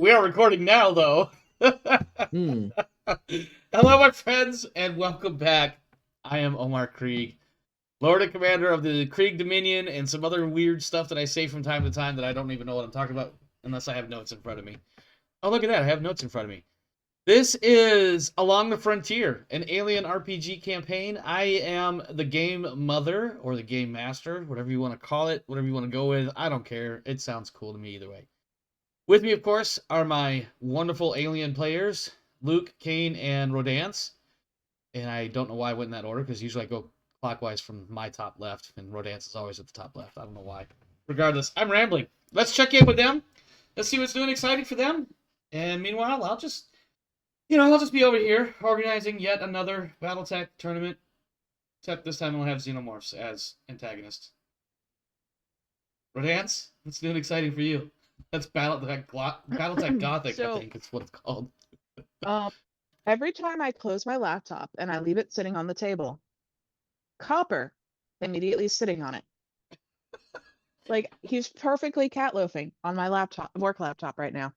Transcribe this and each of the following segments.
We are recording now, though. Hmm. Hello, my friends, and welcome back. I am Omar Krieg, Lord and Commander of the Krieg Dominion, and some other weird stuff that I say from time to time that I don't even know what I'm talking about unless I have notes in front of me. Oh, look at that. I have notes in front of me. This is Along the Frontier, an alien RPG campaign. I am the game mother, or the game master, whatever you want to call it, whatever you want to go with. I don't care. It sounds cool to me either way. With me, of course, are my wonderful alien players, Luke, Kane, and Rodance. And I don't know why I went in that order, because usually I go clockwise from my top left, and Rodance is always at the top left. I don't know why. Regardless, I'm rambling. Let's check in with them. Let's see what's doing exciting for them. And meanwhile, I'll just be over here organizing yet another Battletech tournament. Except this time I'll have Xenomorphs as antagonists. Rodance, what's doing exciting for you? That's Battletech Gothic, I think it's what it's called. Every time I close my laptop and I leave it sitting on the table, Copper immediately sitting on it. Like, he's perfectly cat loafing on my work laptop right now.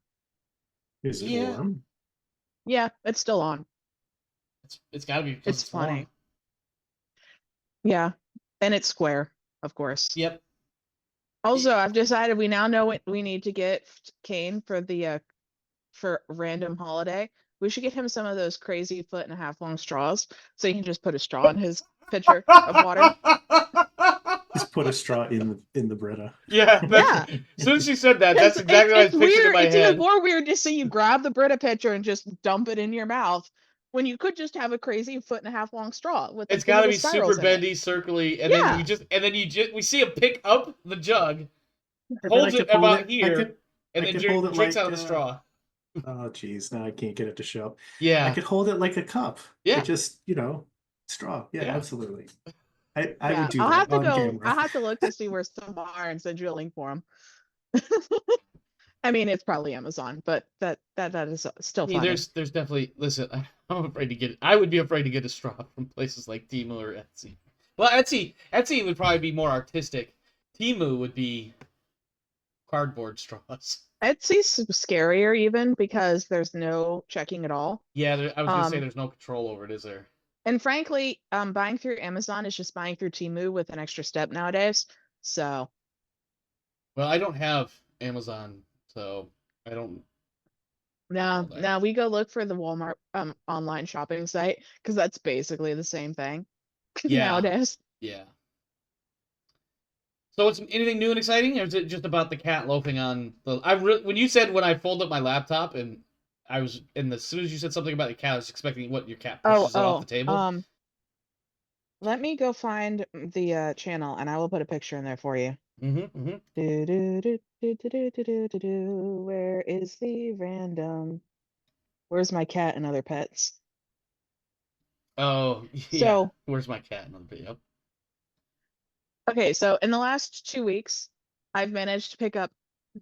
Is it warm? Yeah, it's still on. It's gotta be. It's funny. Warm. Yeah, and it's square, of course. Yep. Also, I've decided we now know what we need to get Kane for random holiday. We should get him some of those crazy 1.5 foot long straws, so he can just put a straw in his pitcher of water. Just put a straw in the Brita. Yeah. As soon as she said that, that's exactly what I pictured weird. In my it's head. even more weird to see you grab the Brita pitcher and just dump it in your mouth when you could just have a crazy 1.5 foot long straw with. It's got to be super bendy, circly, and then we see him pick up the jug, holds it about here, and then drinks out of the straw. Oh, geez, now I can't get it to show up. Yeah, I could hold it like a cup. Yeah, it just straw. Yeah, absolutely. I would do I'll that have to on go. camera. I'll have to look to see where some are and send you a link for them. I mean, it's probably Amazon, but that is still funny. There's definitely. Listen, I'm afraid to get it. I would be afraid to get a straw from places like Temu or Etsy. Well, Etsy would probably be more artistic. Temu would be cardboard straws. Etsy's scarier even because there's no checking at all. Yeah, I was gonna say there's no control over it, is there? And frankly, buying through Amazon is just buying through Temu with an extra step nowadays. So. Well, I don't have Amazon, so I don't. No, we go look for the Walmart online shopping site because that's basically the same thing nowadays. Yeah. So it's anything new and exciting, or is it just about the cat loafing on the? When you said when I fold up my laptop and as soon as you said something about the cat, I was expecting what your cat pushes it off the table. Let me go find the channel and I will put a picture in there for you. Mm-hmm. Where is the random? Where's my cat and other pets? Oh, yeah. So, where's my cat and other pets? Yep. Okay, so in the last 2 weeks, I've managed to pick up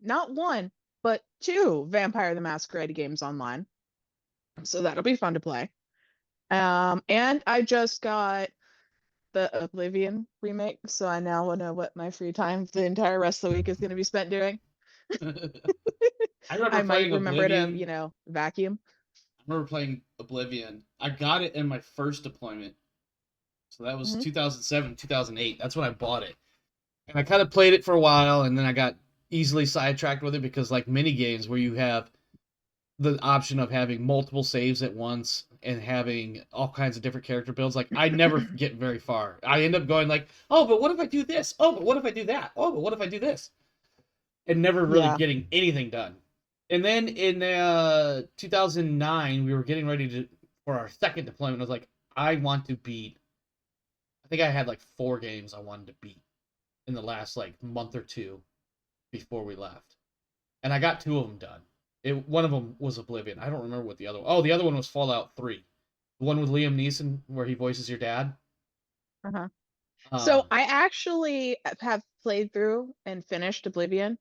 not one, but 2 Vampire the Masquerade games online. So that'll be fun to play. And I just got the Oblivion remake, so I now know what my free time the entire rest of the week is going to be spent doing. I might remember to, vacuum. I remember playing Oblivion. I got it in my first deployment. So that was 2007, 2008. That's when I bought it. And I kind of played it for a while, and then I got easily sidetracked with it because, like mini games where you have the option of having multiple saves at once and having all kinds of different character builds, like I never get very far. I end up going like, oh, but what if I do this? Oh, but what if I do that? Oh, but what if I do this? And never really getting anything done. And then in 2009, we were getting ready for our second deployment. I was like, I want to beat. I think I had like 4 games I wanted to beat in the last like month or 2 before we left, and I got 2 of them done. One of them was Oblivion. I don't remember what the other one. Oh, the other one was Fallout 3, the one with Liam Neeson where he voices your dad. So I actually have played through and finished Oblivion.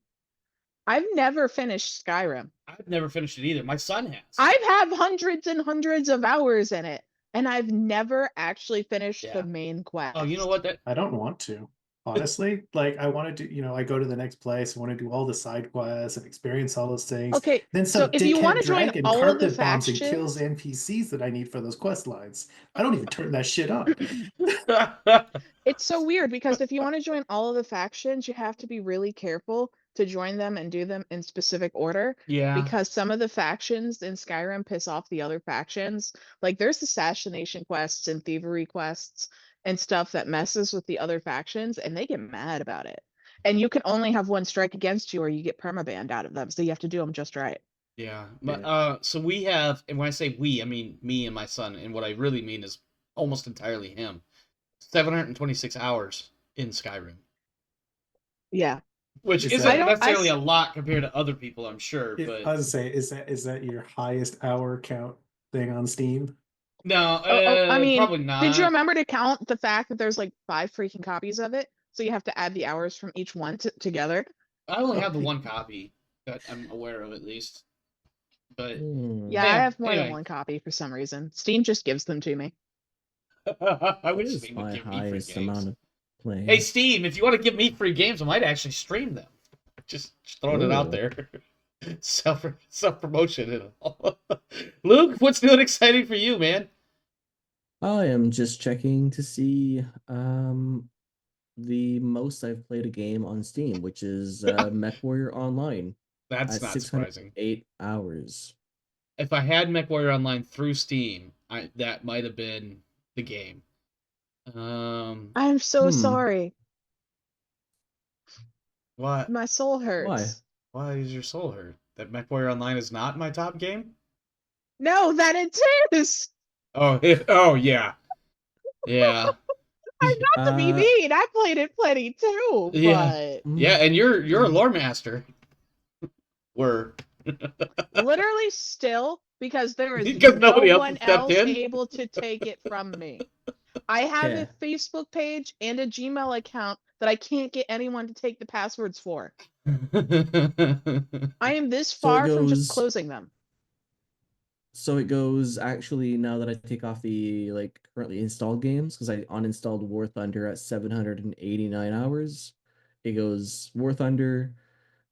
I've never finished Skyrim. I've never finished it either. My son has. I've had hundreds and hundreds of hours in it, and I've never actually finished the main quest. Oh, you know what? I don't want to. honestly. Like, I want to do, I go to the next place, I want to do all the side quests and experience all those things. Okay, Then so some if you want dickhead to join dragon all of the carpet bombs and kills factions, NPCs that I need for those quest lines. I don't even turn that shit on. it's so weird because if you want to join all of the factions, you have to be really careful to join them and do them in specific order Yeah. because some of the factions in Skyrim piss off the other factions. Like there's assassination quests and thievery quests and stuff that messes with the other factions and they get mad about it. And you can only have one strike against you or you get permabanned out of them. So you have to do them just right. Yeah. But Yeah. so we have, and when I say we, I mean me and my son, and what I really mean is almost entirely him. 726 hours in Skyrim, Yeah. which Is I isn't that don't, necessarily a lot compared to other people, I'm sure, I but was say, is that your highest hour count thing on Steam? no, I mean, probably did you not. remember to count the fact that there's like 5 freaking copies of it? So you have to add the hours from each one together. I only Oh, have the one copy that I'm aware of, at least. But Yeah, I yeah, have more than anyway, one copy for some reason. Steam just gives them to me. I What wish is Steam would my give me free highest games. amount of Hey, play? Steam, if you want to give me free games, I might actually stream them. Just throwing it out Oh, there. Self promotion and all. Luke, what's new and exciting for you, man? I am just checking to see the most I've played a game on Steam, which is MechWarrior Online That's at not surprising. 608 hours. If I had MechWarrior Online through Steam, that might have been the game. I'm so Hmm, sorry. What? My soul why? hurts. Why is your soul hurt? That MechWarrior Online is not my top game? No, that it is. Oh, oh yeah, yeah, I'm not to be Uh, mean. I played it plenty too, yeah, but yeah. mm, And you're a mm, lore master. Were literally still because there is because no nobody else one has stepped else in. able to take it from me. I have a okay. Facebook page and a Gmail account that I can't get anyone to take the passwords for. I am this So it far from just goes. closing them. So it goes actually now that I take off the like currently installed games because I uninstalled War Thunder at 789 hours. It goes War Thunder,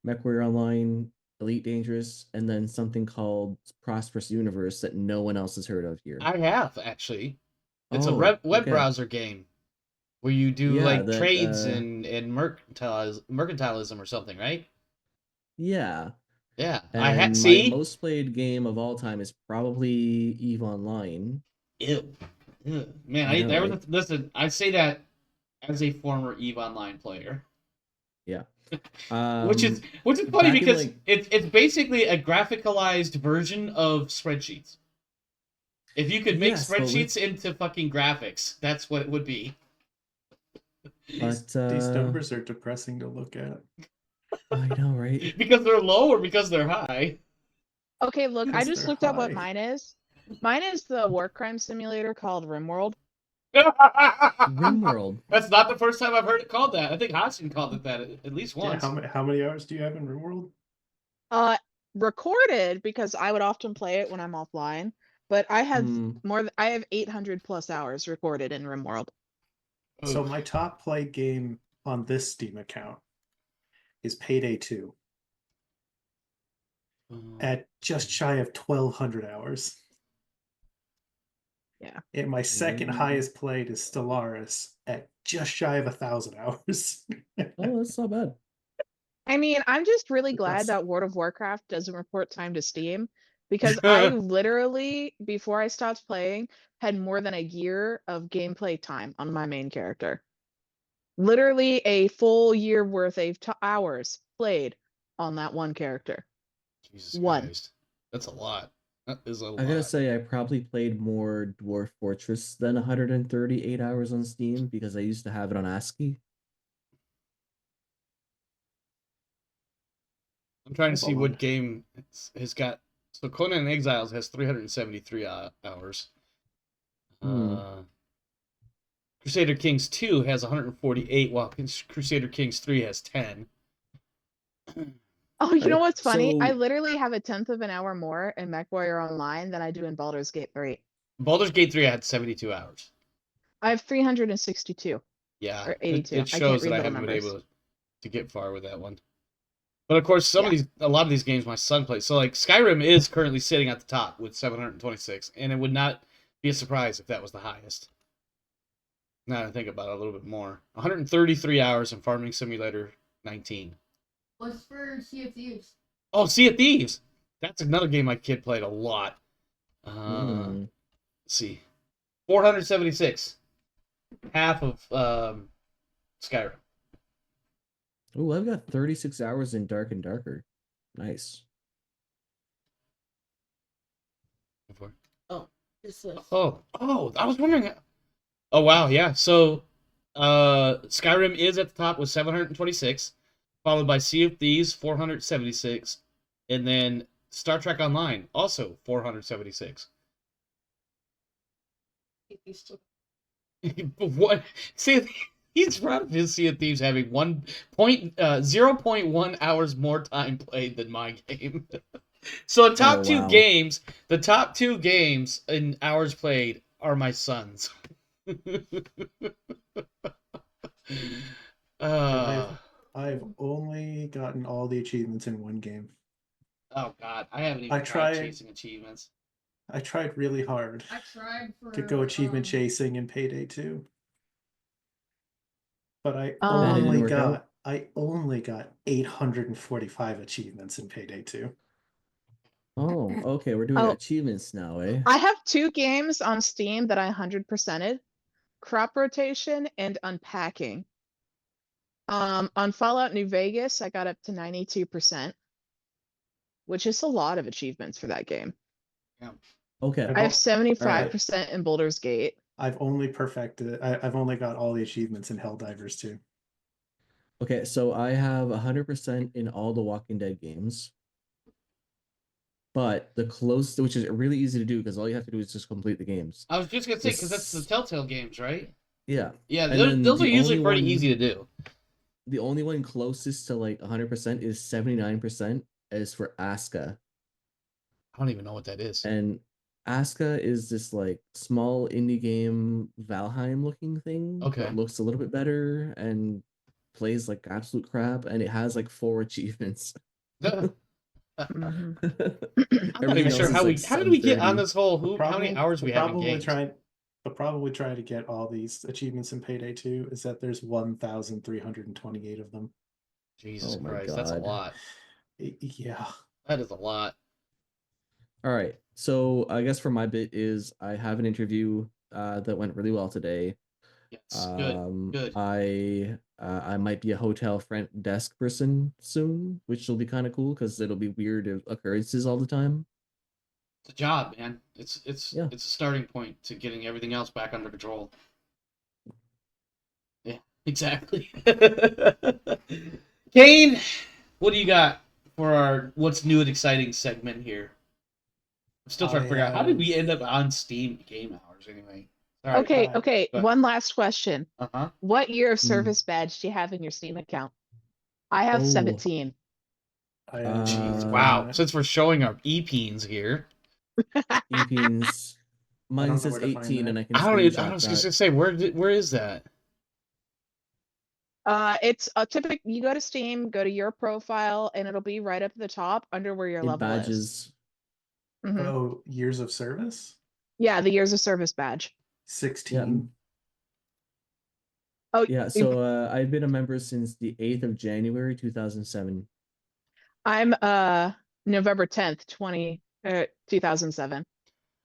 MechWarrior Online, Elite Dangerous, and then something called Prosperous Universe that no one else has heard of here. I have actually. It's a Oh, web okay. browser game where you do Yeah, like that trades and mercantilism or something, right? yeah. Yeah, I had. And my See, most played game of all time is probably EVE Online. ew. Ew. Man, I know, I right? was listen. I say that as a former Eve Online player, Yeah. which is funny Back in because like it's basically a graphicalized version of spreadsheets. If you could make yes, but with spreadsheets into fucking graphics, that's what it would be. these but these numbers are depressing to look at. I know, right? Because they're low or because they're high. Okay, look, I Because just they're looked up what high. mine is. Mine is the war crime simulator called RimWorld. That's RimWorld. not the first time I've heard it called that. I think Hodgson called it that at least Yeah, once. how many hours do you have in RimWorld? Recorded because I would often play it when I'm offline, but I have Hmm. I have 800 plus hours recorded in RimWorld. So Oof. my top played game on this Steam account is Payday 2 at just shy of 1,200 hours. Yeah. And my second Mm. highest played is Stellaris at just shy of 1,000 hours. Oh, that's not bad. I mean, I'm just really glad That's that World of Warcraft doesn't report time to Steam because I literally, before I stopped playing, had more than a year of gameplay time on my main character. Literally a full year worth of hours played on that one character. Jesus One. Christ. That's a lot. That is a I gotta lot. say, I probably played more Dwarf Fortress than 138 hours on Steam because I used to have it on ASCII. I'm trying to I've see what owned. game has got. So Conan Exiles has 373 hours. Hmm. Uh, Crusader Kings 2 has 148, while Crusader Kings 3 has 10. Oh, you know Right. what's funny? I So, literally have a tenth of an hour more in MechWarrior Online than I do in Baldur's Gate 3. Baldur's Gate 3 had 72 hours. I have 362. Yeah, Or 82. it I can't shows that read I little haven't been numbers. able to get far with that one. But of course, a lot of these games my son plays. So like Skyrim is currently sitting at the top with 726, and it would not be a surprise if that was the highest. Now that I think about it a little bit more, 133 hours in Farming Simulator 19. What's for Sea of Thieves? Oh, Sea of Thieves. That's another game my kid played a lot. Hmm. Let's see, 476, half of Skyrim. Oh, I've got 36 hours in Dark and Darker. Nice. This is Oh, I was wondering. Oh wow, yeah. So, Skyrim is at the top with 726, followed by Sea of Thieves 476, and then Star Trek Online also 476. What? See, he's proud of his Sea of Thieves having 0.1 hours more time played than my game. So the top Oh, wow. the top two games in hours played are my son's. I've only gotten all the achievements in one game. Oh God, I haven't even I tried tried- chasing achievements. I tried really hard I tried for to go achievement chasing in Payday 2. But I That didn't only work out? got 845 achievements in Payday 2. Oh, okay. We're doing Oh. achievements now, eh? I have 2 games on Steam that I 100%ed. Crop rotation and unpacking. On Fallout New Vegas, I got up to 92%, which is a lot of achievements for that game. Okay. I've I have al- 75% in Boulder's Gate. I've only perfected. I've only got all the achievements in Helldivers too. Okay, so I have 100% in all the Walking Dead games. But the close, which is really easy to do because all you have to do is just complete the games. I was just gonna say because that's the This- Telltale games, right? Yeah. Yeah, And then those are the usually only pretty one- easy to do. The only one closest to like 100% is 79% is for Aska. I don't even know what that is. And Aska is this like small indie game Valheim looking thing. Okay. That looks a little bit better and plays like absolute crap, and it has like 4 achievements. Mhm. I'm not Everything even else sure is, how like, how did we get on 730. this whole The how many hours we have in games? The problem with trying to get all these achievements in Payday 2 is that there's 1,328 of them. Jesus Oh my Christ, that's a God. lot. Yeah. That is a lot. All right. So I guess for my bit is I have an interview that went really well today. Yes, good. I might be a hotel front desk person soon, which will be kind of cool because it'll be weird occurrences all the time. It's a job, man. It's Yeah. it's a starting point to getting everything else back under control. Yeah, exactly. Kane, what do you got for our what's new and exciting segment here? I'm still trying to figure out how did we end up on Steam game hours anyway. All right. Okay, fine. okay. But- One last question. Uh-huh. What year of Hmm. service badge do you have in your Steam account? I have Oh. 17. Jeez, Uh, wow. Since we're showing our EPs here, EPs. Mine know says where to find 18 and that. I can I screenshot was that. just gonna say where is that? It's a typical. You go to Steam, go to your profile, and it'll be right up at the top under where your In level is. badges. Mhm. Oh, years of service? Yeah, the years of service badge. 16. Oh, Yeah, so I've been a member since the 8th of January 2007. I'm November 10th, 2007.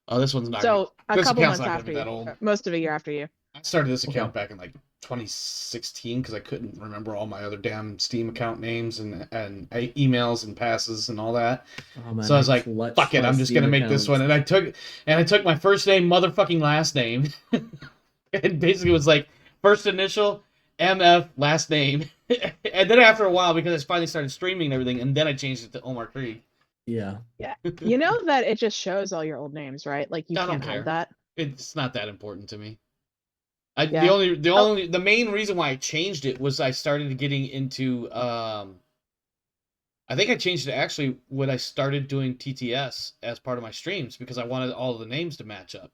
Oh, this one's not. So a this couple account's months not gonna after be you. that old. Most of a year after you. I started this account Okay. back in like 2016 because I couldn't remember all my other damn Steam account names and emails and passes and all that. Oh, man, So I was like, clutched "Fuck it, my I'm just Steam gonna make this one." account. And I took my first name, motherfucking last name, and basically was like first initial, MF, last name, and then after a while because I finally started streaming and everything, and then I changed it to Omar Krieg. Yeah. You know that it just shows all your old names, right? Like you I don't can't care. hide that. It's not that important to me. Yeah. The main reason why I changed it was I started getting into I think I changed it actually when I started doing TTS as part of my streams because I wanted all of the names to match up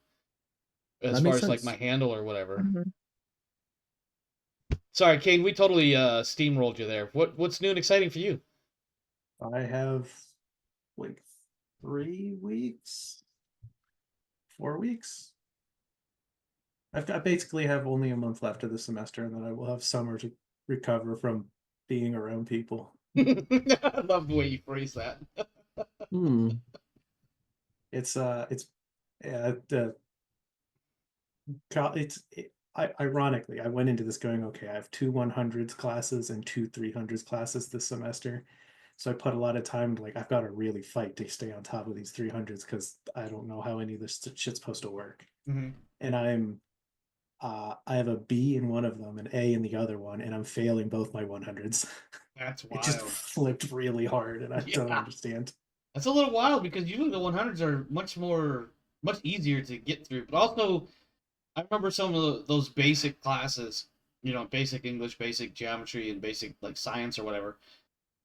as That far makes as like sense. my handle or whatever. Mhm. Sorry, Kane, we totally steamrolled you there. What's new and exciting for you? I have like 3 weeks, 4 weeks. I basically have only a month left of the semester, and then I will have summer to recover from being around people. I love the way you phrase that. Hmm. It's the ironically, I went into this going, okay, I have two 100s classes and two 300s classes this semester. So I put a lot of time, like, I've got to really fight to stay on top of these 300s because I don't know how any of this shit's supposed to work. Mm-hmm. And I have a B in one of them, an A in the other one, and I'm failing both my 100s. That's It just wild. flipped really hard, and I don't Yeah. understand. That's a little wild because usually the 100s are much easier to get through. But also, I remember some of those basic classes, basic English, basic geometry, and basic like science or whatever,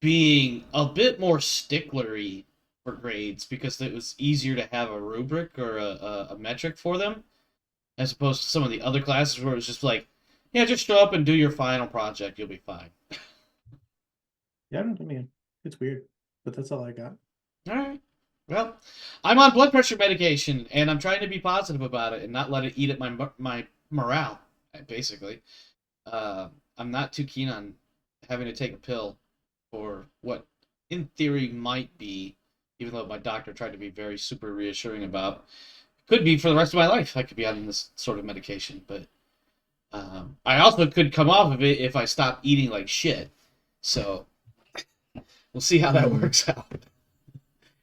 being a bit more sticklery for grades because it was easier to have a rubric or a metric for them, as opposed to some of the other classes where it was just like, yeah, just show up and do your final project, you'll be fine. Yeah, I mean, it's weird, but that's all I got. All right. Well, I'm on blood pressure medication, and I'm trying to be positive about it and not let it eat at my morale. Basically, I'm not too keen on having to take a pill for what, in theory, might be, even though my doctor tried to be very super reassuring about, could be for the rest of my life. I could be on this sort of medication, but I also could come off of it if I stop eating like shit. So we'll see how that works out.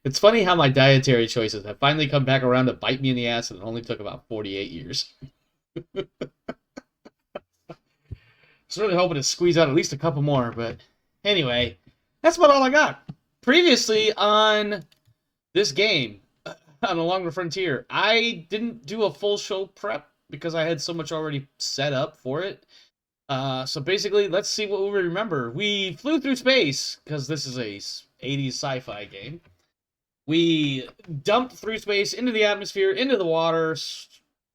It's funny how my dietary choices have finally come back around to bite me in the ass, and it only took about 48 years. I was really hoping to squeeze out at least a couple more, but anyway, that's about all I got. Previously on this game, on Along the Frontier, I didn't do a full show prep because I had so much already set up for it. So basically, let's see what we remember. We flew through space, because this is a 80s sci-fi game. We dumped through space into the atmosphere, into the water.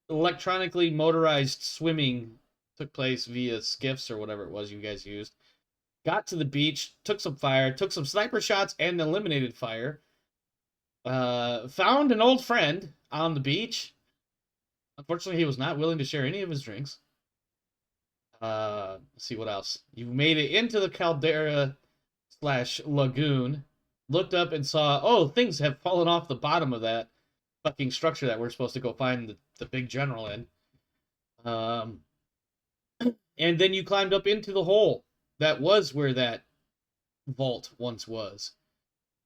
Electronically motorized swimming took place via skiffs or whatever it was you guys used. Got to the beach, took some fire, took some sniper shots, and eliminated fire. Found an old friend on the beach. Unfortunately, he was not willing to share any of his drinks. Let's see what else. You made it into the caldera / lagoon. Looked up and saw, oh, things have fallen off the bottom of that fucking structure that we're supposed to go find the big general in. And then you climbed up into the hole that was where that vault once was.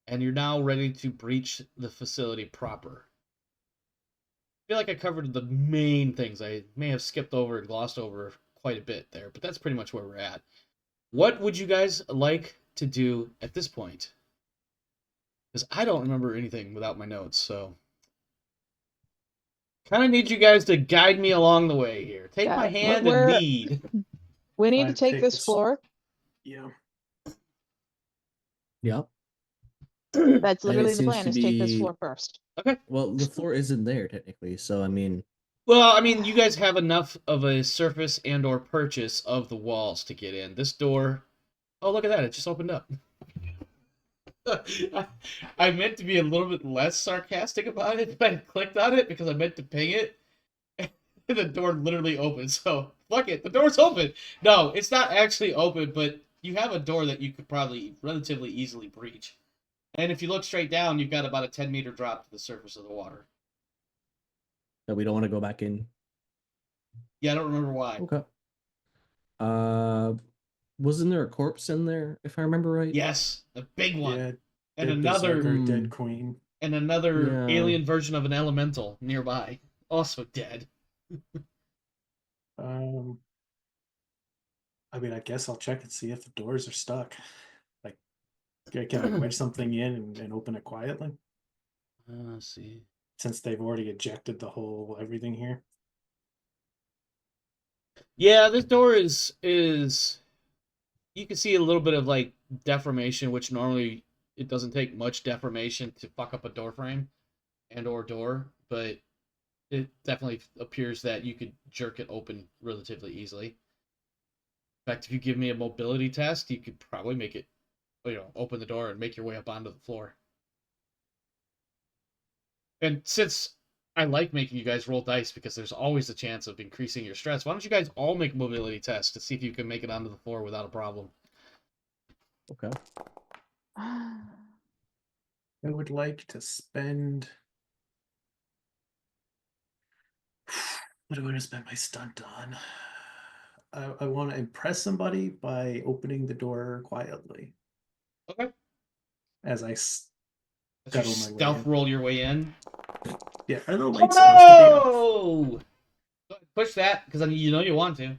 And you're now ready to breach the facility proper. I feel like I covered the main things. I may have skipped over and glossed over quite a bit there, but that's pretty much where we're at. What would you guys like to do at this point? Because I don't remember anything without my notes, so kind of need you guys to guide me along the way here. Take my hand and lead. We need to Fine, take take this this. floor. Yeah. Yep. That's And it literally the seems plan, to is take this be- floor first. Okay. Well, the floor isn't there technically, so I mean, Well, I mean, you guys have enough of a surface and or purchase of the walls to get in. This door, oh, look at that. It just opened up. I meant to be a little bit less sarcastic about it, but I clicked on it because I meant to ping it. And the door literally opened. So, fuck it. The door's open. No, it's not actually open, but you have a door that you could probably relatively easily breach. And if you look straight down, you've got about a 10-meter drop to the surface of the water. that we don't want to go back in. Yeah, I don't remember why. Okay. Wasn't there a corpse in there, if I remember right? Yes, a big one. Yeah. And dead another berserker, Hmm. dead queen. and another Yeah. alien version of an elemental nearby, also dead. I mean, I guess I'll check and see if the doors are stuck. Like, can I wedge something in and open it quietly? Let's see. Since they've already ejected the whole everything here. Yeah, this door is you can see a little bit of like deformation, which normally it doesn't take much deformation to fuck up a door frame and or door, but it definitely appears that you could jerk it open relatively easily. In fact, if you give me a mobility test, you could probably make it, open the door and make your way up onto the floor. And since I like making you guys roll dice because there's always the chance of increasing your stress, why don't you guys all make mobility tests to see if you can make it onto the floor without a problem? Okay. I would like to spend. What do I want to spend my stunt on? I want to impress somebody by opening the door quietly Okay. as I Let's scuttle my way stealth in. roll your way in. Yeah, are the lights supposed to be off? Oh! Push that, because you know you want to.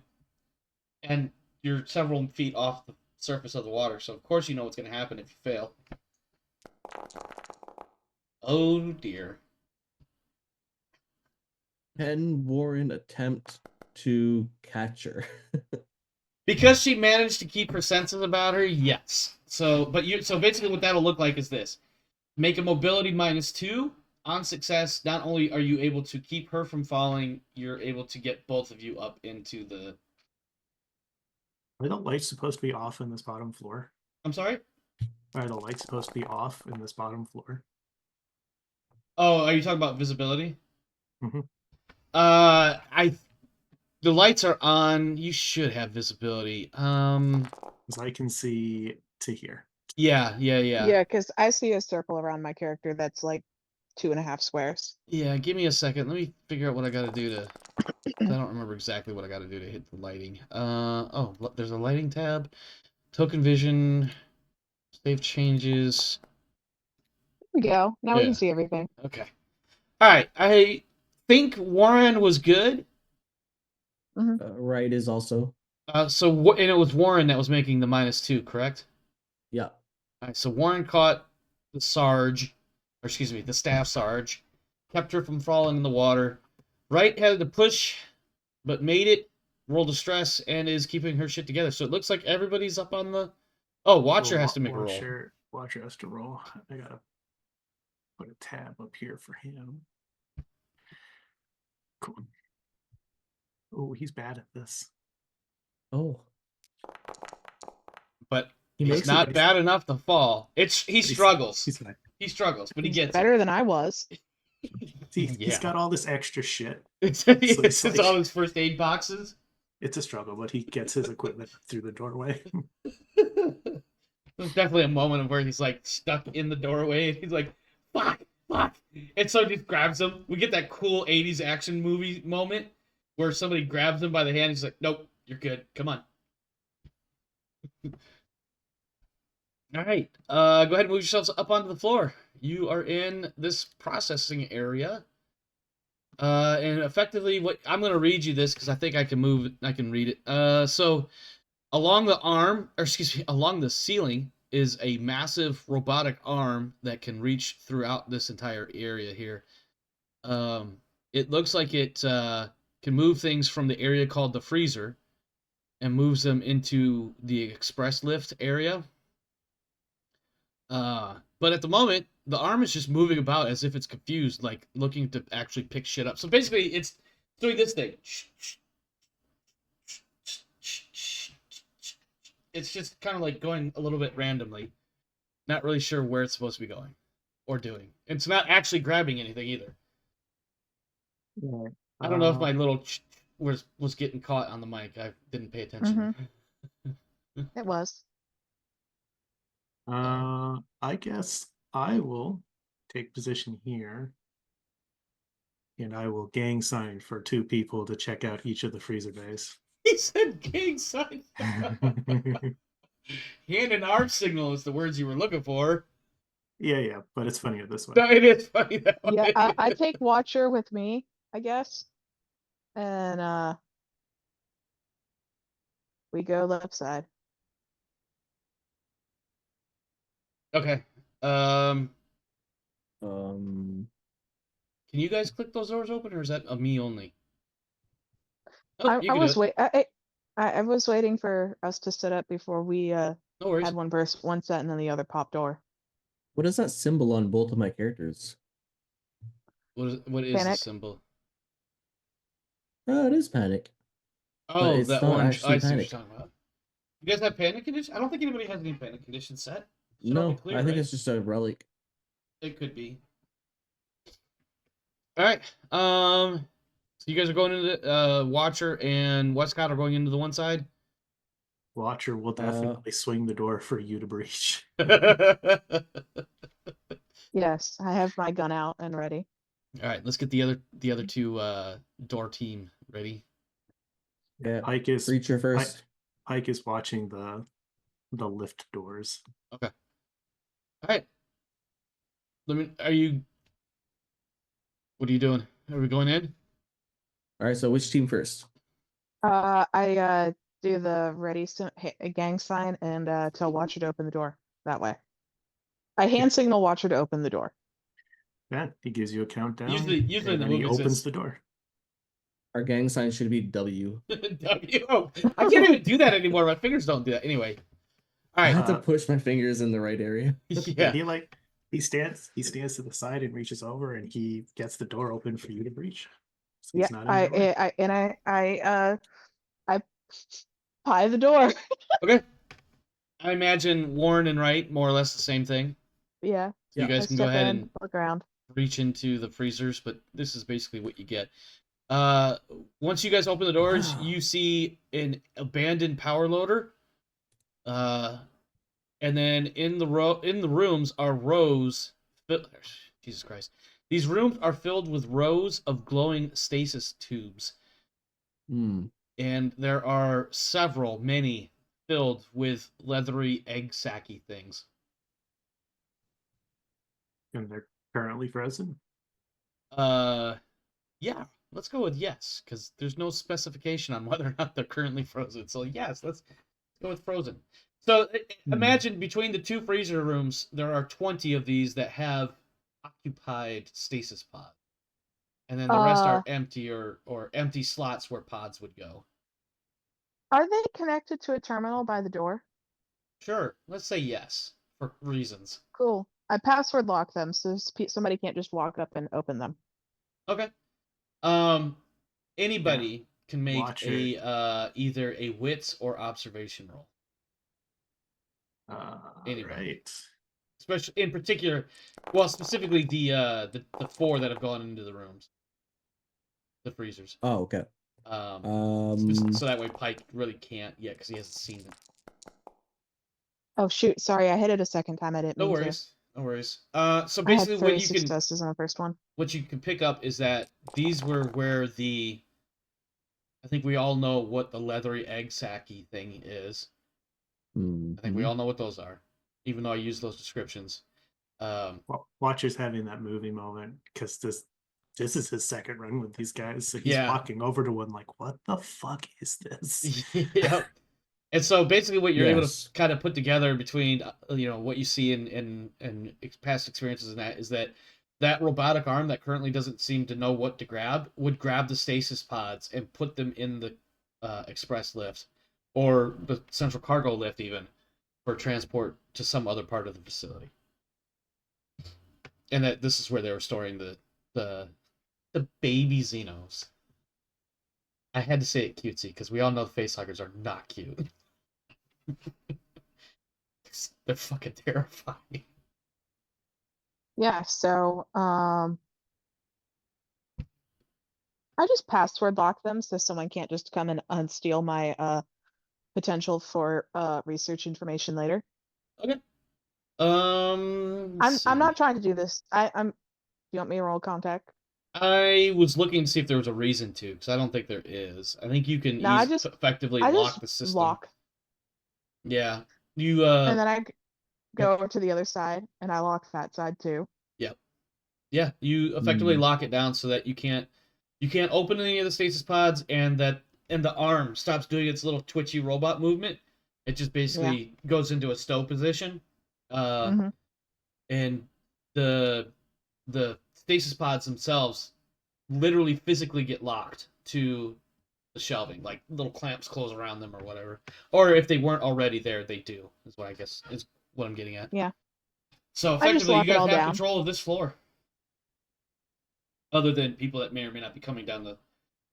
And you're several feet off the surface of the water, so of course you know what's going to happen if you fail. Oh dear. Can Warren attempt to catch her? Because she managed to keep her senses about her, yes. So basically what that'll look like is this. Make a mobility -2. On success, not only are you able to keep her from falling, you're able to get both of you up into the... Are the lights supposed to be off in this bottom floor? I'm sorry? Are the lights supposed to be off in this bottom floor? Oh, are you talking about visibility? Mm-hmm. The lights are on. You should have visibility. Because I can see to here. Yeah. Yeah, because I see a circle around my character that's like 2.5 squares. Yeah, give me a second. Let me figure out what I gotta do to... I don't remember exactly what I gotta do to hit the lighting. There's a lighting tab. Token vision. Save changes. There we go. Now we Yeah. can see everything. Okay. Alright, I think Warren was good. Right is also. And it was Warren that was making the -2, correct? Yeah. Alright, so Warren caught the the staff sarge, kept her from falling in the water. Right had to push, but made it, rolled a stress, and is keeping her shit together. So it looks like everybody's up on the... Oh, Watcher has to make a roll. Watcher has to roll. I gotta put a tab up here for him. Cool. Oh, he's bad at this. Oh. But He he's makes not it. bad enough to fall. He struggles. He's fine. He struggles, but he He's gets better than I was. He's Yeah. got all this extra shit. It's like- all his first aid boxes. It's a struggle, but he gets his equipment through the doorway. There's definitely a moment of where he's like stuck in the doorway and he's like, fuck. And so he just grabs him. We get that cool 80s action movie moment where somebody grabs him by the hand and he's like, nope, you're good. Come on. All right. Go ahead and move yourselves up onto the floor. You are in this processing area. And effectively, what I'm going to read you this because I think I can read it. So along the ceiling is a massive robotic arm that can reach throughout this entire area here. It looks like it can move things from the area called the freezer and moves them into the express lift area. But at the moment, the arm is just moving about as if it's confused, like looking to actually pick shit up. So basically, it's doing this thing. It's just kind of like going a little bit randomly. Not really sure where it's supposed to be going or doing. It's not actually grabbing anything either. Yeah. I don't know if my little was getting caught on the mic. I didn't pay attention. It was. I guess I will take position here. And I will gang sign for 2 people to check out each of the freezer bays. He said gang sign. Hand and arm signal is the words you were looking for. Yeah, but it's funnier this way. No, it is funny that way. Yeah, I take Watcher with me, I guess. And we go left side. Okay. Can you guys click those doors open, or is that a me only? Oh, I you can was do it. I was waiting for us to set up before we No worries. had one set and then the other pop door. What is that symbol on both of my characters? What is the Panic. symbol? Oh, it is panic. Oh, it's that not orange. actually I see what panic. you're talking about. You guys have panic condition? I don't think anybody has any panic conditions set. Should all be No, clear, I think right? it's just a relic. It could be. All right. So you guys are going into the Watcher and Westcott are going into the one side. Watcher will definitely swing the door for you to breach. All Yes, I have my gun out and ready. right. Let's get the other two door team ready. Yeah. Pike is Breacher first. Pike is watching the lift doors. Okay. All right. Let me. Are you? What are you doing? Are we going in? All right. So which team first? I do the ready gang sign and tell Watcher to open the door that way. I hand signal Watcher to open the door. Yeah, he gives you a countdown. Usually in and the then he movies, opens it's- the door. Our gang sign should be W. Oh, I can't even do that anymore. My fingers don't do that. Anyway. All I right. had to push my fingers in the right area. Yeah. He stands to the side and reaches over and he gets the door open for you to breach. So Yeah, he's not in your way. I pie the door. Okay. I imagine Warren and Wright more or less the same thing. Yeah. So you Yeah. guys I can go step ahead in, and look around. reach into the freezers, but this is basically what you get. Once you guys open the doors, you see an abandoned power loader. And then in the rooms are rows. Jesus Christ! These rooms are filled with rows of glowing stasis tubes, Hmm. and there are many filled with leathery egg sacky things. And they're currently frozen. Yeah, let's go with yes, because there's no specification on whether or not they're currently frozen. So yes, let's go with frozen. So imagine between the two freezer rooms, there are 20 of these that have occupied stasis pods. And then the rest are empty or empty slots where pods would go. Are they connected to a terminal by the door? Sure, let's say yes, for reasons. Cool. I password lock them so somebody can't just walk up and open them. Okay. Anybody can make Watcher. either a wits or observation roll. Anybody. Right. Especially in particular, well, specifically the four that have gone into the rooms, the freezers. Oh, okay. So that way Pike really can't yet because he hasn't seen it. Oh shoot! Sorry, I hit it a second time. I didn't No mean worries, no worries. So to. I basically, had what 3 you can successes on the first one. what you can pick up is that these were where I think we all know what the leathery egg sacky thing is. I think we all know what those are, even though I use those descriptions. Watcher's having that movie moment because this is his second run with these guys. So he's walking over to one like, what the fuck is this? Yep. And so basically what you're able to Yes. kind of put together between what you see in past experiences and that is that robotic arm that currently doesn't seem to know what to grab would grab the stasis pods and put them in the express lift or the central cargo lift even for transport to some other part of the facility. And that this is where they were storing the baby Xenos. I had to say it cutesy because we all know facehuggers are not cute. They're fucking terrifying. Yeah. So I just password lock them so someone can't just come and unsteal my potential for research information later. Okay. I'm not trying to do this. I'm. You want me to roll contact? I was looking to see if there was a reason to, because I don't think there is. I think you can No, I just effectively I lock just the system. lock, Yeah. You and then I go over to the other side and I lock that side too. yeah, you effectively lock it down so that you can't open any of the stasis pods and the arm stops doing its little twitchy robot movement. It just basically goes into a stow position. Mhm. And the stasis pods themselves literally physically get locked to the shelving, like little clamps close around them or whatever. Or if they weren't already there, they do. Is what I guess is what I'm getting at. Yeah. So I just effectively, you lock it guys all have down. control of this floor. Other than people that may or may not be coming down the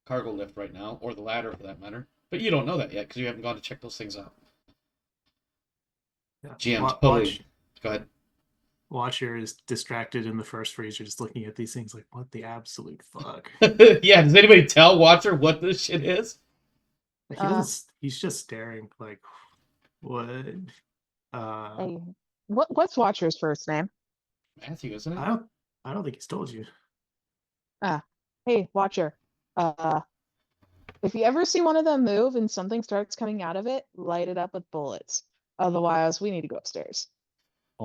cargo lift right now, or the ladder for that matter. But you don't know that yet because you haven't gone to check those things out. Yeah. GM Wa- totally. Go ahead. Watcher is distracted in the first freezer, just looking at these things like, what the absolute fuck? Yeah, does anybody tell Watcher what this shit is? He doesn't. He's just staring like, what? Hey, what's Watcher's first name? Matthew, isn't it? I don't think he's told you. Hey, Watcher. If you ever see one of them move and something starts coming out of it, light it up with bullets. Otherwise, we need to go upstairs.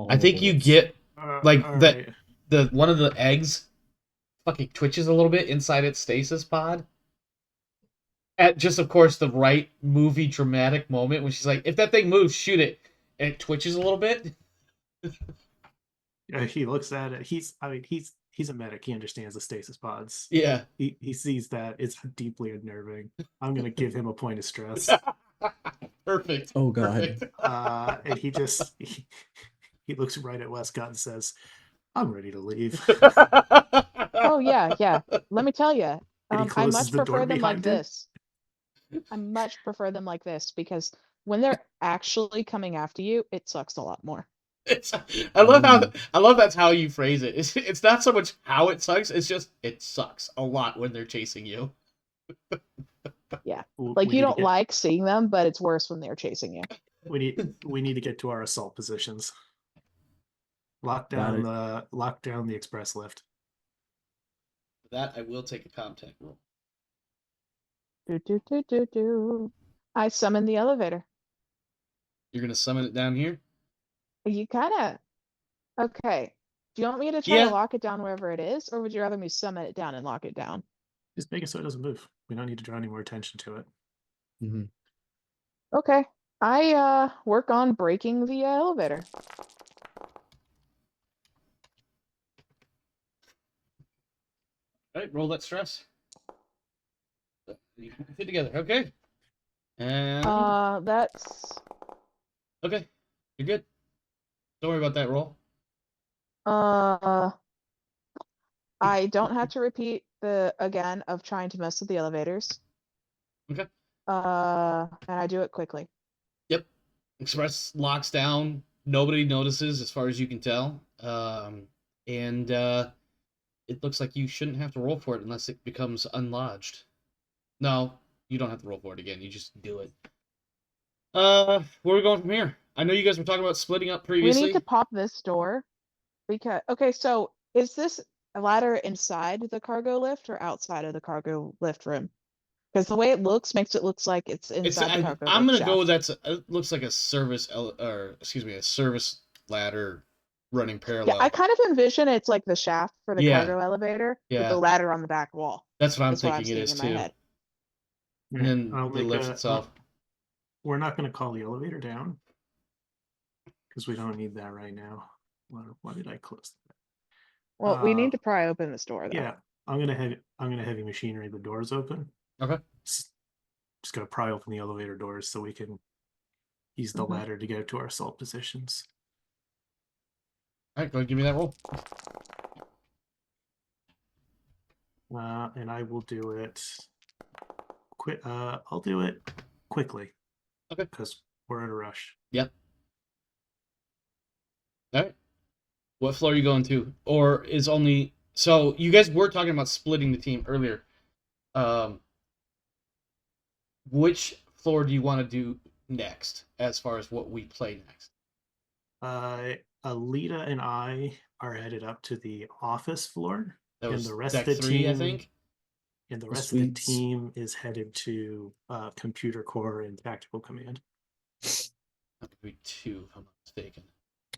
I think you bullets. get like All that. right. The one of the eggs fucking twitches a little bit inside its stasis pod. At just, of course, the right movie dramatic moment when she's like, "If that thing moves, shoot it," and it twitches a little bit. He looks at it. He's a medic. He understands the stasis pods. Yeah. He sees that it's deeply unnerving. I'm gonna give him a point of stress. Perfect. Oh, God. Perfect. And he looks right at Wescott and says, "I'm ready to leave." Oh yeah. Let me tell you, And he I closes much the door prefer them like behind him. this. I much prefer them like this because when they're actually coming after you, it sucks a lot more. I love that's how you phrase it. It's not so much how it sucks. It's just it sucks a lot when they're chasing you. Yeah, We like you need to don't get- like seeing them, but it's worse when they're chasing you. we need to get to our assault positions. Lock Got down it. the express lift. For that I will take a contact roll. Do. I summon the elevator. You're gonna summon it down here. You kind of okay. Do you want me to try Yeah. to lock it down wherever it is, or would you rather me summon it down and lock it down? Just make it so it doesn't move. We don't need to draw any more attention to it. Mhm. Okay. I work on breaking the elevator. All right, roll that stress. You fit together, okay? And That's okay, you're good. Don't worry about that roll. I don't have to repeat the again of trying to mess with the elevators. Okay. And I do it quickly. Yep. Express locks down. Nobody notices, as far as you can tell. And it looks like you shouldn't have to roll for it unless it becomes unlodged. No, you don't have to roll for it again. You just do it. Where are we going from here? I know you guys were talking about splitting up We previously. need to pop this door because okay, so is this a ladder inside the cargo lift or outside of the cargo lift room? Because the way it looks makes it looks like it's inside the cargo I'm lift gonna go shaft. with it looks like a a service ladder running Yeah, parallel. I kind of envision it's like the shaft for the Yeah. cargo elevator with Yeah. the ladder on the back wall. That's what I'm That's what I'm thinking it seeing is in my too. head. And then I'll the make lift itself. We're not going to call the elevator down because we don't need that right now. Why did I close that? Well, we need to pry open this door though. Yeah, I'm gonna heavy machinery the doors open. Okay. Just gonna pry open the elevator doors so we can use the Mhm. ladder to get to our assault positions. All right, go ahead, give me that roll. And I will do it quick. I'll do it quickly. Okay. Because we're in a rush. Yep. All right. What floor are you going to? Or is only so you guys were talking about splitting the team earlier. Which floor do you want to do next as far as what we play next? Alita and I are headed up to the office floor. That was and the rest deck of the 3, team, I think. And the The rest of the suites. team is headed to computer core and tactical command. That could be 2, if I'm not mistaken.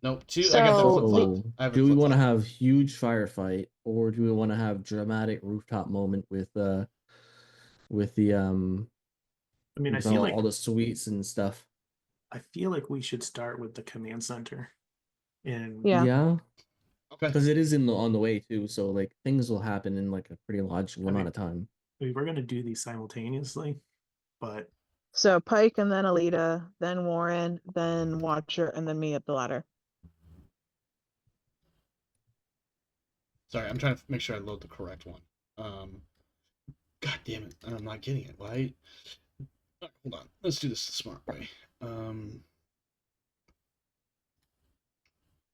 No, 2. I got that So, flip-flopped. So, I have it do we want to flip-flopped. have huge firefight, or do we want to have dramatic rooftop moment with the I mean, with all the suites and stuff? I feel like we should start with the command center. And Yeah. Okay. Because it is on the way too, so like things will happen in like a pretty logical I mean- amount of time. we're gonna do these simultaneously, but So Pike and then Alita, then Warren, then Watcher, and then me up the ladder. Sorry, I'm trying to make sure I load the correct one. God damn it. I'm not getting it. Why? Hold on. Let's do this the smart way.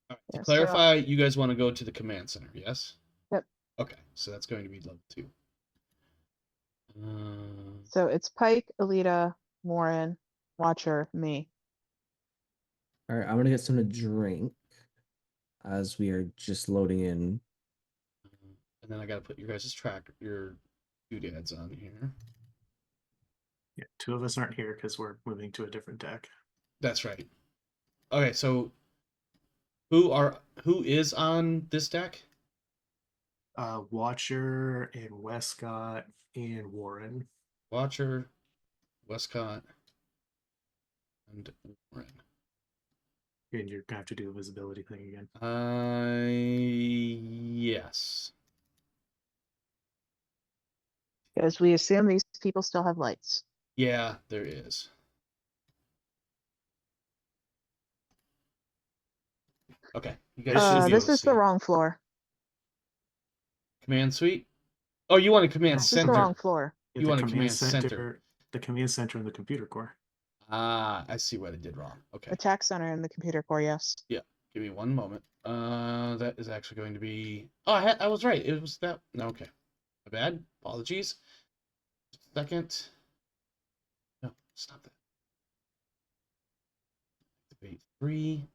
To Yeah, so- clarify, you guys want to go to the command center, yes? Yep. Okay, so that's going to be level 2. So it's Pike, Alita, Warren, Watcher, me. All right, I'm gonna get some to drink as we are just loading in. And then I got to put your guys' your doodads on here. Yeah, 2 of us aren't here because we're moving to a different deck. That's right. Okay, so who is on this deck? Watcher and Wescott and Warren. Watcher, Wescott, and Warren. And you're gonna have to do the visibility thing again. Yes. Because we assume these people still have lights. Yeah, there is. Okay, you guys should be able This to is see. the wrong floor. Command suite. Oh, you want a command This is the center? wrong floor. Yeah, You the want a command center. The command center and the computer core. Ah, I see what I did wrong. Okay, Attack center and the computer core, yes. give me one moment. That is actually going to be. Oh, I was right. It was that. No, okay, my bad. Apologies. Second. No, stop that. Activate 3.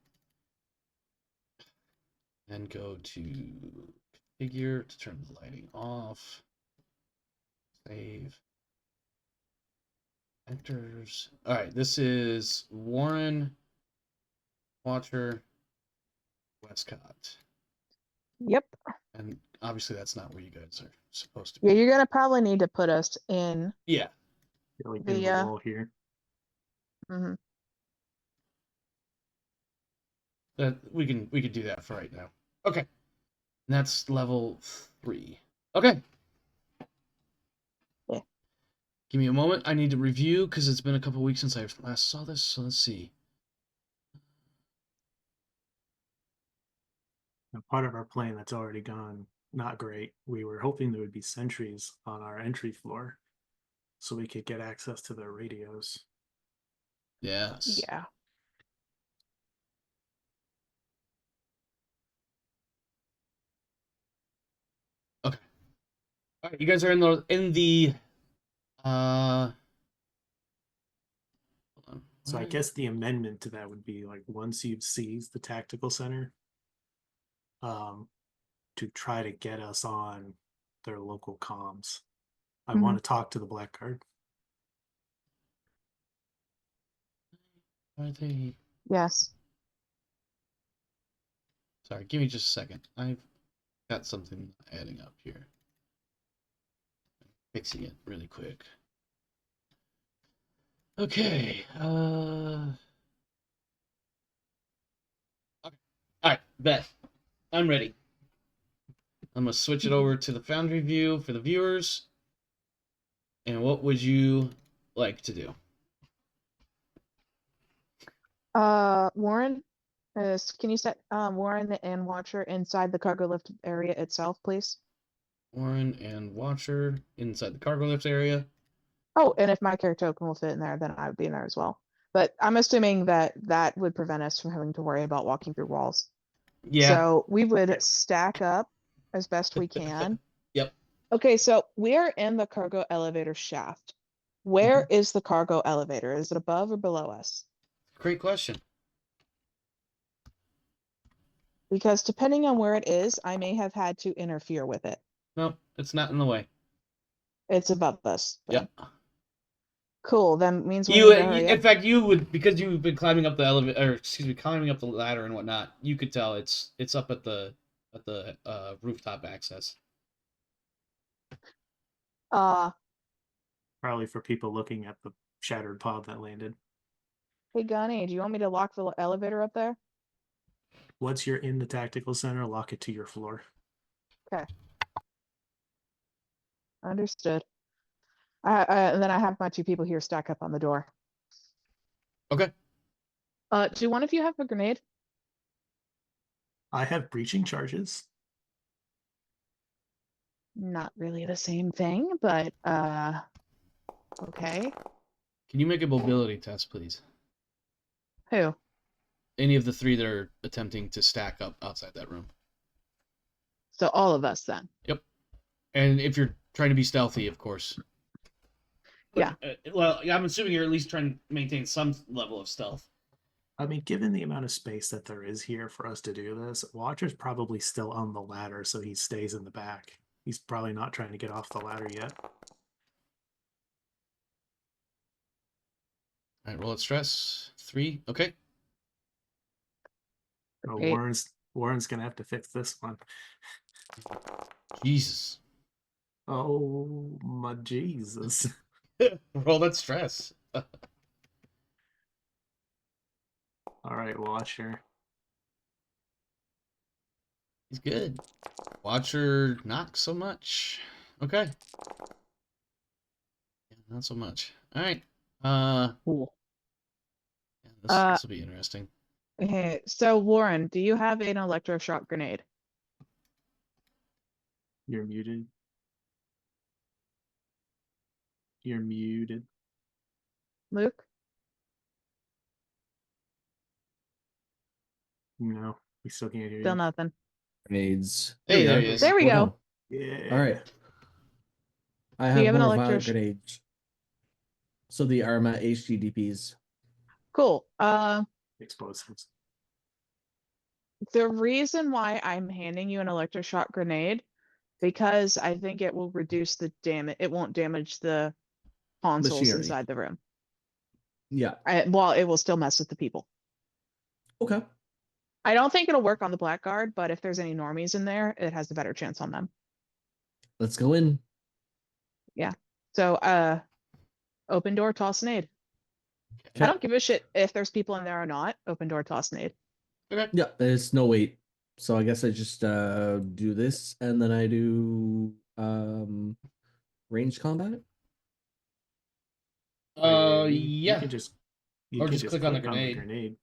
Then go to configure to turn the lighting off. Save. Enters. All right, this is Warren, Watcher, Wescott. Yep. And obviously that's not where you guys are supposed to Yeah, be. you're gonna probably need to put us in. Yeah. Like in the The, wall here. Mhm. That we can do that for right now. Okay. And that's level 3. Okay. Yeah. Give me a moment. I need to review because it's been a couple weeks since I last saw this. So let's see. Now, part of our plan that's already gone not great. We were hoping there would be sentries on our entry floor so we could get access to their radios. Yes. Yeah. Okay. All right, you guys are in the hold on. So I guess the amendment to that would be like once you've seized the tactical center, to try to get us on their local comms. I want to talk to the black card. Are they? Yes. Sorry, give me just a second. I've got something adding up here. Fixing it really quick. Okay. Okay. All right, bet. I'm ready. I'm gonna switch it over to the Foundry view for the viewers. And what would you like to do? Warren, can you set Warren and Watcher inside the cargo lift area itself, please? Warren and Watcher inside the cargo lift area. Oh, and if my character token will fit in there, then I would be in there as well. But I'm assuming that that would prevent us from having to worry about walking through walls. Yeah. So we would stack up as best we can. Yep. Okay, so we're in the cargo elevator shaft. Where is the cargo elevator? Is it above or below us? Great question. Because depending on where it is, I may have had to interfere with it. Nope, it's not in the way. It's above us. then. Yep. Cool. That means we You, need to hurry in up. fact, you would, because you've been climbing up the elevator, or excuse me, climbing up the ladder and whatnot. You could tell it's up at the rooftop access. Probably for people looking at the shattered pod that landed. Hey Gunny, do you want me to lock the elevator up there? Once you're in the tactical center, lock it to your floor. Okay. Understood. And then I have my 2 people here stack up on the door. Okay. Do one of you have a grenade? I have breaching charges. Not really the same thing, but okay. Can you make a mobility test, please? Who? any of the three that are attempting to stack up outside that room. So all of us then. And if you're trying to be stealthy, of course. Yeah. Well, I'm assuming you're at least trying to maintain some level of stealth. I mean, given the amount of space that there is here for us to do this, Watcher's probably still on the ladder, so he stays in the back. He's probably not trying to get off the ladder yet. All right, roll at stress. 3. Okay. Oh, Great. Warren's gonna have to fix this one. Jesus. Oh my Jesus! Roll at stress. All right, Watcher. He's good. Watcher, not so much. Okay. Yeah, not so much. All right. Cool. Yeah, this will be interesting. Okay, so Warren, do you have an electroshock grenade? You're muted. You're muted. Luke? No, we still can't hear Still you. nothing. Grenades. Hey, there we he are. is. There we Oh, go. no. Yeah. All right. I Do you have have an more violent electrosh- grenades. So the Arma HGDPs. Cool. Explosives. The reason why I'm handing you an electroshock grenade, because I think it will reduce the damage. It won't damage the consoles Machinery. inside the room. Yeah. Well, it will still mess with the people. Okay. I don't think it'll work on the blackguard, but if there's any normies in there, it has a better chance on them. Let's go in. So, open door, toss nade. I don't give a shit if there's people in there or not. Open door, toss nade. Okay. Yeah, there's no wait. So I guess I just do this and then I do ranged combat. You Yeah. can just Or just click on the grenade.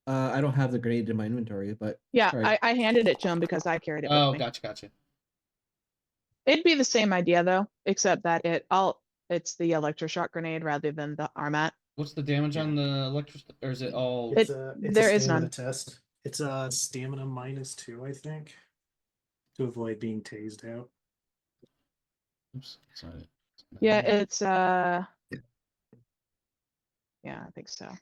I don't have the grenade in my inventory, but Yeah, all right. I handed it to him because I carried it with Oh, me. gotcha. It'd be the same idea though, except that it's the electroshock grenade rather than the armat. What's the damage Yeah. on the electric? Or is it all? It's there a is stamina none. test. It's a stamina -2, I think, to avoid being tased out. Oops, sorry. Yeah, it's yeah, I think so.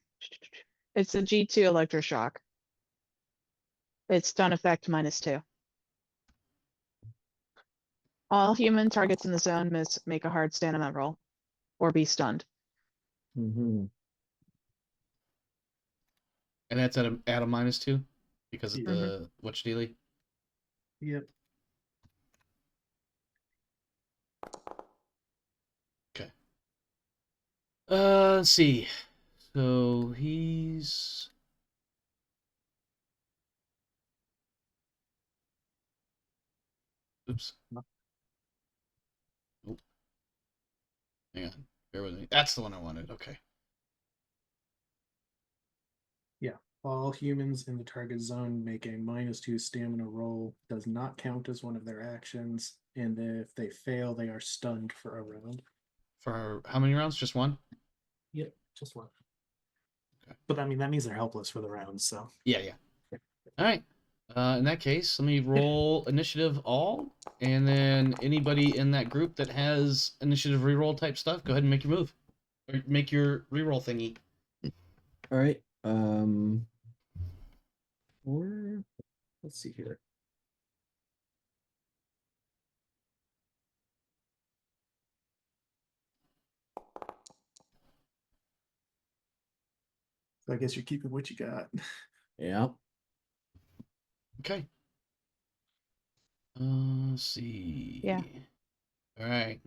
It's a G2 electroshock. It's stun effect -2. All human targets in the zone must make a hard stamina roll or be stunned. Mhm. And that's at a -2 because of Mhm. the what's dealy. Yep. Okay. Let's see. So he's. Oops. Nope. Hang on. Bear with me. That's the one I wanted. Okay. All humans in the target zone make a -2 stamina roll. Does not count as one of their actions, and if they fail, they are stunned for a round. For how many rounds? Just one? Yep, just one. Okay. But I mean, that means they're helpless for the round. So Yeah. All right. In that case, let me roll initiative all, and then anybody in that group that has initiative reroll type stuff, go ahead and make your move, or make your reroll thingy. All right. Or let's see here. I guess you're keeping what you got. Yeah. Okay. Let's see. Yeah. All right.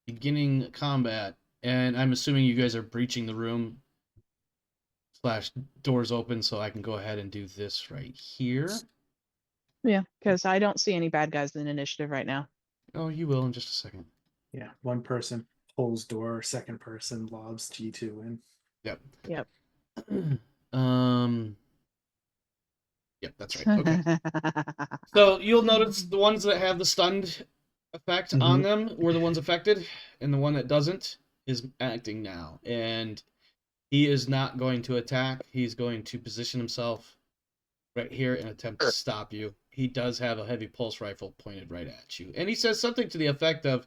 Beginning combat, and I'm assuming you guys are breaching the room. / doors open, so I can go ahead and do this right here. Yeah, because I don't see any bad guys in initiative right now. Oh, you will in just a second. Yeah, one person pulls door, second person lobs G2 in. Yep. Yep. Yep, that's right. Okay. So you'll notice the ones that have the stunned effect on them were the ones affected, and the one that doesn't is acting now. And He is not going to attack. He's going to position himself right here and attempt to stop you. He does have a heavy pulse rifle pointed right at you. And he says something to the effect of,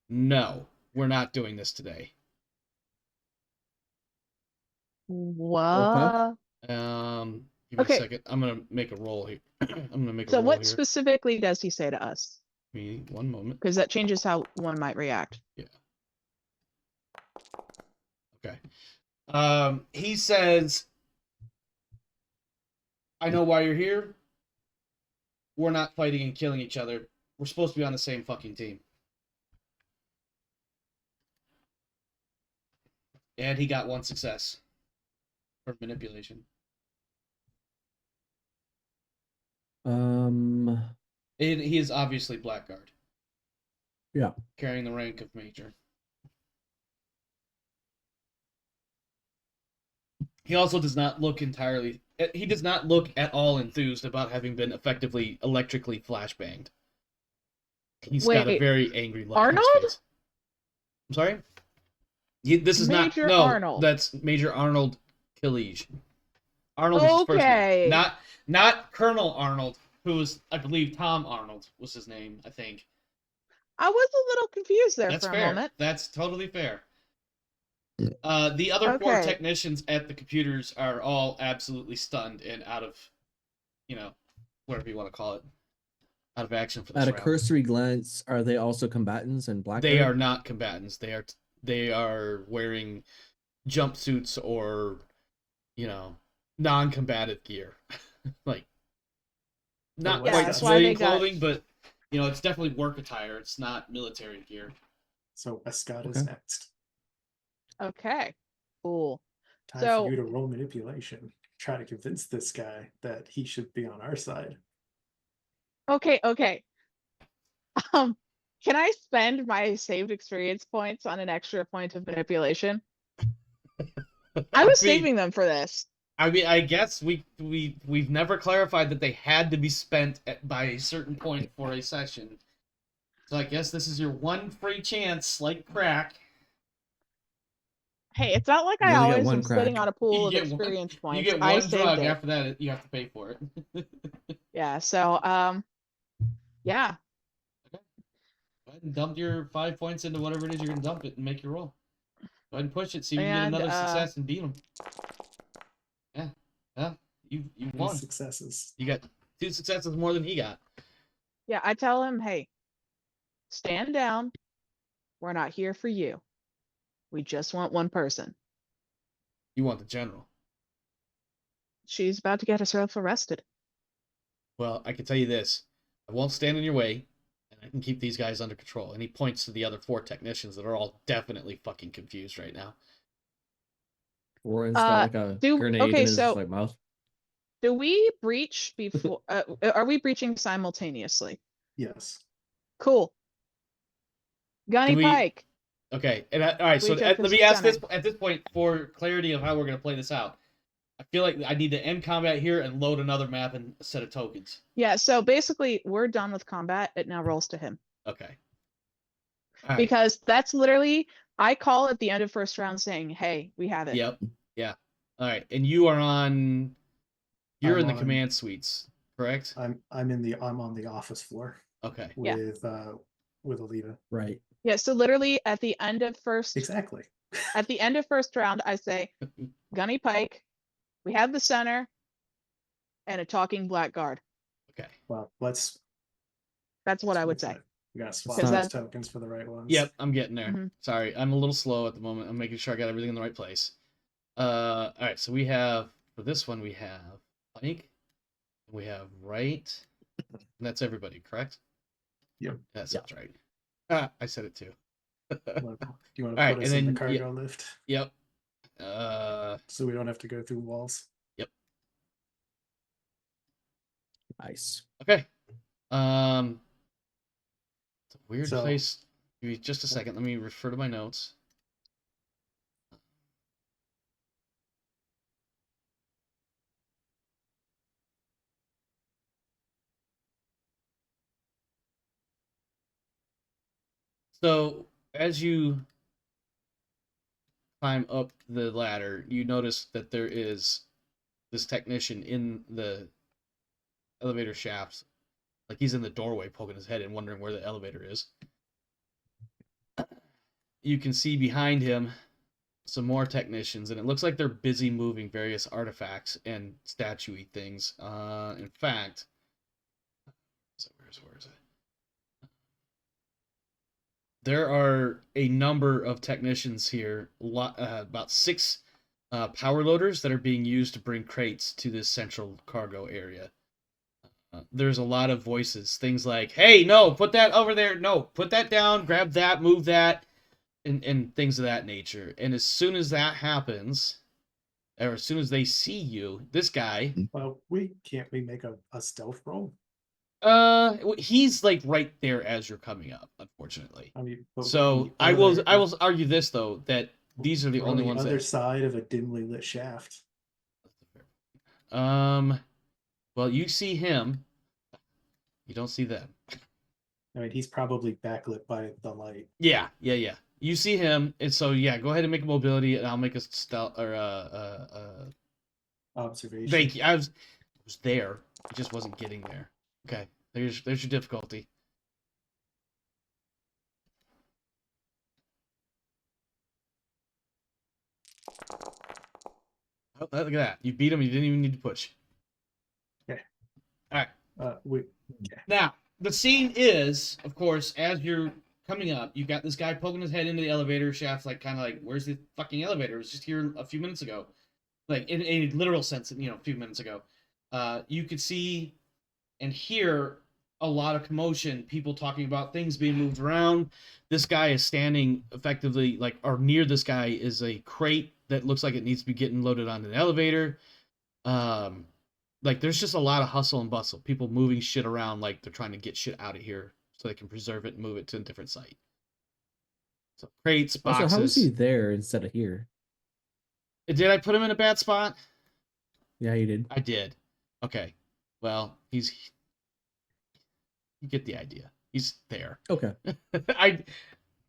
no, we're not doing this today. What? Give me a Okay. second. I'm going to make a roll here. I'm going to make a So roll what here. specifically does he say to us? Give me 1 moment. Because that changes how one might react. Okay. He says, I know why you're here. We're not fighting and killing each other. We're supposed to be on the same fucking team. And he got 1 success for manipulation. He is obviously Blackguard. Yeah. Carrying the rank of Major. He also does not look entirely... He does not look at all enthused about having been effectively electrically flashbanged. He's got a Wait, very angry look on Arnold? his face. I'm sorry? This is Major not... No, Arnold. that's Major Arnold Killige. Arnold is his first name. Okay. Not Colonel Arnold, who was, I believe, Tom Arnold was his name, I think. I was a little confused there That's for fair. a moment. That's totally fair. The other 4 Okay. technicians at the computers are all absolutely stunned and out of, whatever you want to call it, out of action for this At a round. cursory glance, are they also combatants and black? They are not combatants. They are wearing jumpsuits or, non-combative gear. Like, not Yeah, quite that's why they civilian got- clothing, but, it's definitely work attire. It's not military gear. So Wescott is Okay. next. Okay. Cool. Time So- for you to roll manipulation. Try to convince this guy that he should be on our side. Okay. Can I spend my saved experience points on an extra point of manipulation? I was saving them for this. I mean, I guess we've never clarified that they had to be spent by a certain point for a session. So I guess this is your one free chance, like crack. Hey, it's not like You I only get always one am sitting crack. on a pool of You get one- experience You points. get I one saved drug. it. After that, you have to pay for it. Yeah. So, yeah. Go ahead and dump your 5 points into whatever it is you're gonna dump it and make your roll. Go ahead and push it. See if you can get And, another success and beat him. Yeah, you Any won. successes. You got 2 successes more than he got. Yeah. I tell him, hey, stand down. We're not here for you. We just want one person. You want the general. She's about to get herself arrested. Well, I can tell you this. I won't stand in your way, and I can keep these guys under control. And he points to the other 4 technicians that are all definitely fucking confused right now. Or install like a grenade okay, in his so- like mouth. Do we breach before? Are we breaching simultaneously? Yes. Cool. Gunny we- Pike. Okay, and all right. So Breach of let me ask this center. at this point for clarity of how we're gonna play this out. I feel like I need to end combat here and load another map and a set of tokens. Yeah, so basically we're done with combat. It now rolls to him. Okay. All right. Because that's literally I call at the end of first round saying, hey, we have it. Yep. Yeah. All right, and you are on. You're I'm in the on- command suites, correct? I'm on the office floor Okay. Yeah. with Alita. Right. Yeah, so literally at the end of first Exactly. at the end of first round, I say, Gunny Pike, we have the center and a talking blackguard. Okay. Well, let's. That's what I would say. We gotta swap Because those that- tokens for the right ones. Yep, I'm getting there. Mhm. Sorry, I'm a little slow at the moment. I'm making sure I got everything in the right place. All right, so we have for this one we have Pike, we have right, and that's everybody, correct? Yep. That sounds right. Ah, I said it too. Do you want to All right, put us and in the then- cargo lift Yep. so we don't have to go through walls? Nice. Okay. It's a weird So- place. Give me just a second. Let me refer to my notes. So, as you climb up the ladder, you notice that there is this technician in the elevator shafts. Like he's in the doorway poking his head in, wondering where the elevator is. You can see behind him some more technicians, and it looks like they're busy moving various artifacts and statue-y things. In fact, where is it? There are a number of technicians here, about 6 power loaders that are being used to bring crates to this central cargo area. There's a lot of voices, things like, hey, no, put that over there, no, put that down, grab that, move that, and things of that nature. And as soon as that happens, or as soon as they see you, this guy, Well, can't we make a stealth roll? he's like right there as you're coming up, unfortunately. I mean, but So I will argue this though, that these are the we're only on the ones other that side of a dimly lit shaft. well, you see him, you don't see them. I mean, he's probably backlit by the light. Yeah. You see him, and so yeah, go ahead and make a mobility, and I'll make a stealth or Observation. thank you. I was there, I just wasn't getting there. Okay, there's your difficulty. Oh, look at that! You beat him. You didn't even need to push. Okay. All right. Okay. Now, the scene is, of course, as you're coming up, you got this guy poking his head into the elevator shaft, like kind of like, where's the fucking elevator? It was just here a few minutes ago. Like, in a literal sense, a few minutes ago. You could see and hear a lot of commotion, people talking about things being moved around. This guy is standing effectively, like, or near this guy is a crate that looks like it needs to be getting loaded onto the elevator. Like, there's just a lot of hustle and bustle. People moving shit around like they're trying to get shit out of here so they can preserve it and move it to a different site. So crates, boxes. Also, how is he there instead of here? Did I put him in a bad spot? Yeah, you did. I did. Okay. Well, you get the idea. He's there. Okay.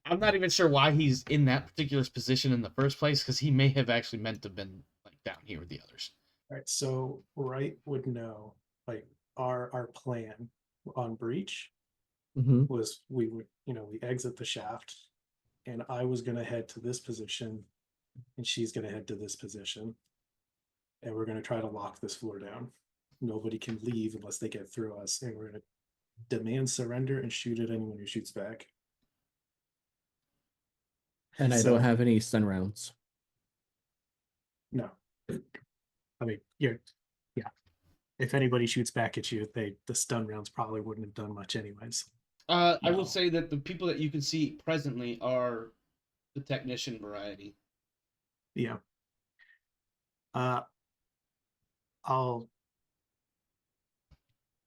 I'm not even sure why he's in that particular position in the first place, because he may have actually meant to have been like down here with the others. All right. So Wright would know, like, our plan on breach was we would, we exit the shaft, and I was going to head to this position, and she's going to head to this position, and we're going to try to lock this floor down. Nobody can leave unless they get through us, and we're going to demand surrender and shoot at anyone who shoots back. And I don't have any stun rounds. No. I mean, yeah. If anybody shoots back at you, the stun rounds probably wouldn't have done much anyways. I will say that the people that you can see presently are the technician variety. Yeah. I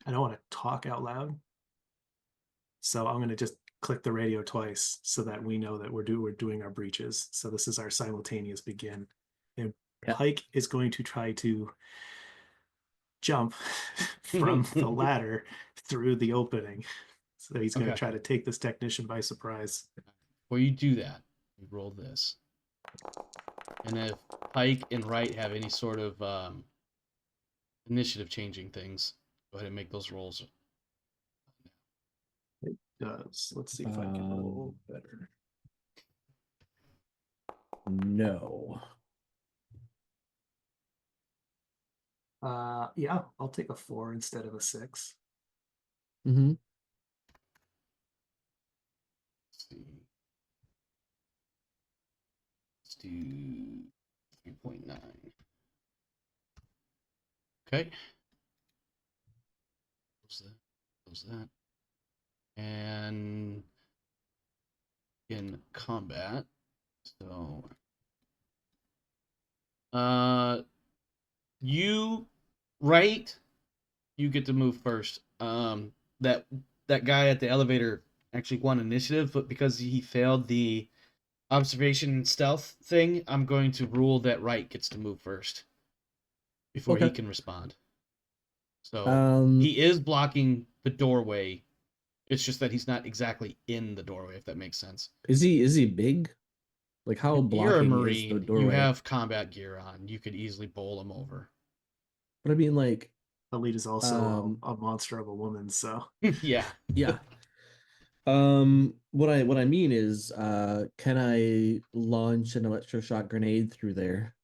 don't want to talk out loud, so I'm going to just click the radio twice so that we know that we're doing our breaches. So this is our simultaneous begin, and Pike is going to try to jump from the ladder through the opening. So he's going to try to take this technician by surprise. Before you do that, you roll this. And if Pike and Wright have any sort of initiative changing things, go ahead and make those rolls. It does. Let's see if I can roll better. No. Yeah, I'll take a 4 instead of a 6. Mm-hmm. Let's see. Let's do 3.9. Okay. Close that. And in combat. So you get to move first. That guy at the elevator actually won initiative, but because he failed the observation and stealth thing, I'm going to rule that Wright gets to move first before he can respond. So he is blocking the doorway. It's just that he's not exactly in the doorway, if that makes sense. Is he big? Like how You're a blocking is the Marine. You doorway? have combat gear on. You could easily bowl them over. But I mean, like, Elite is also a monster of a woman, so Yeah. yeah. What I mean is, can I launch an electroshock grenade through there?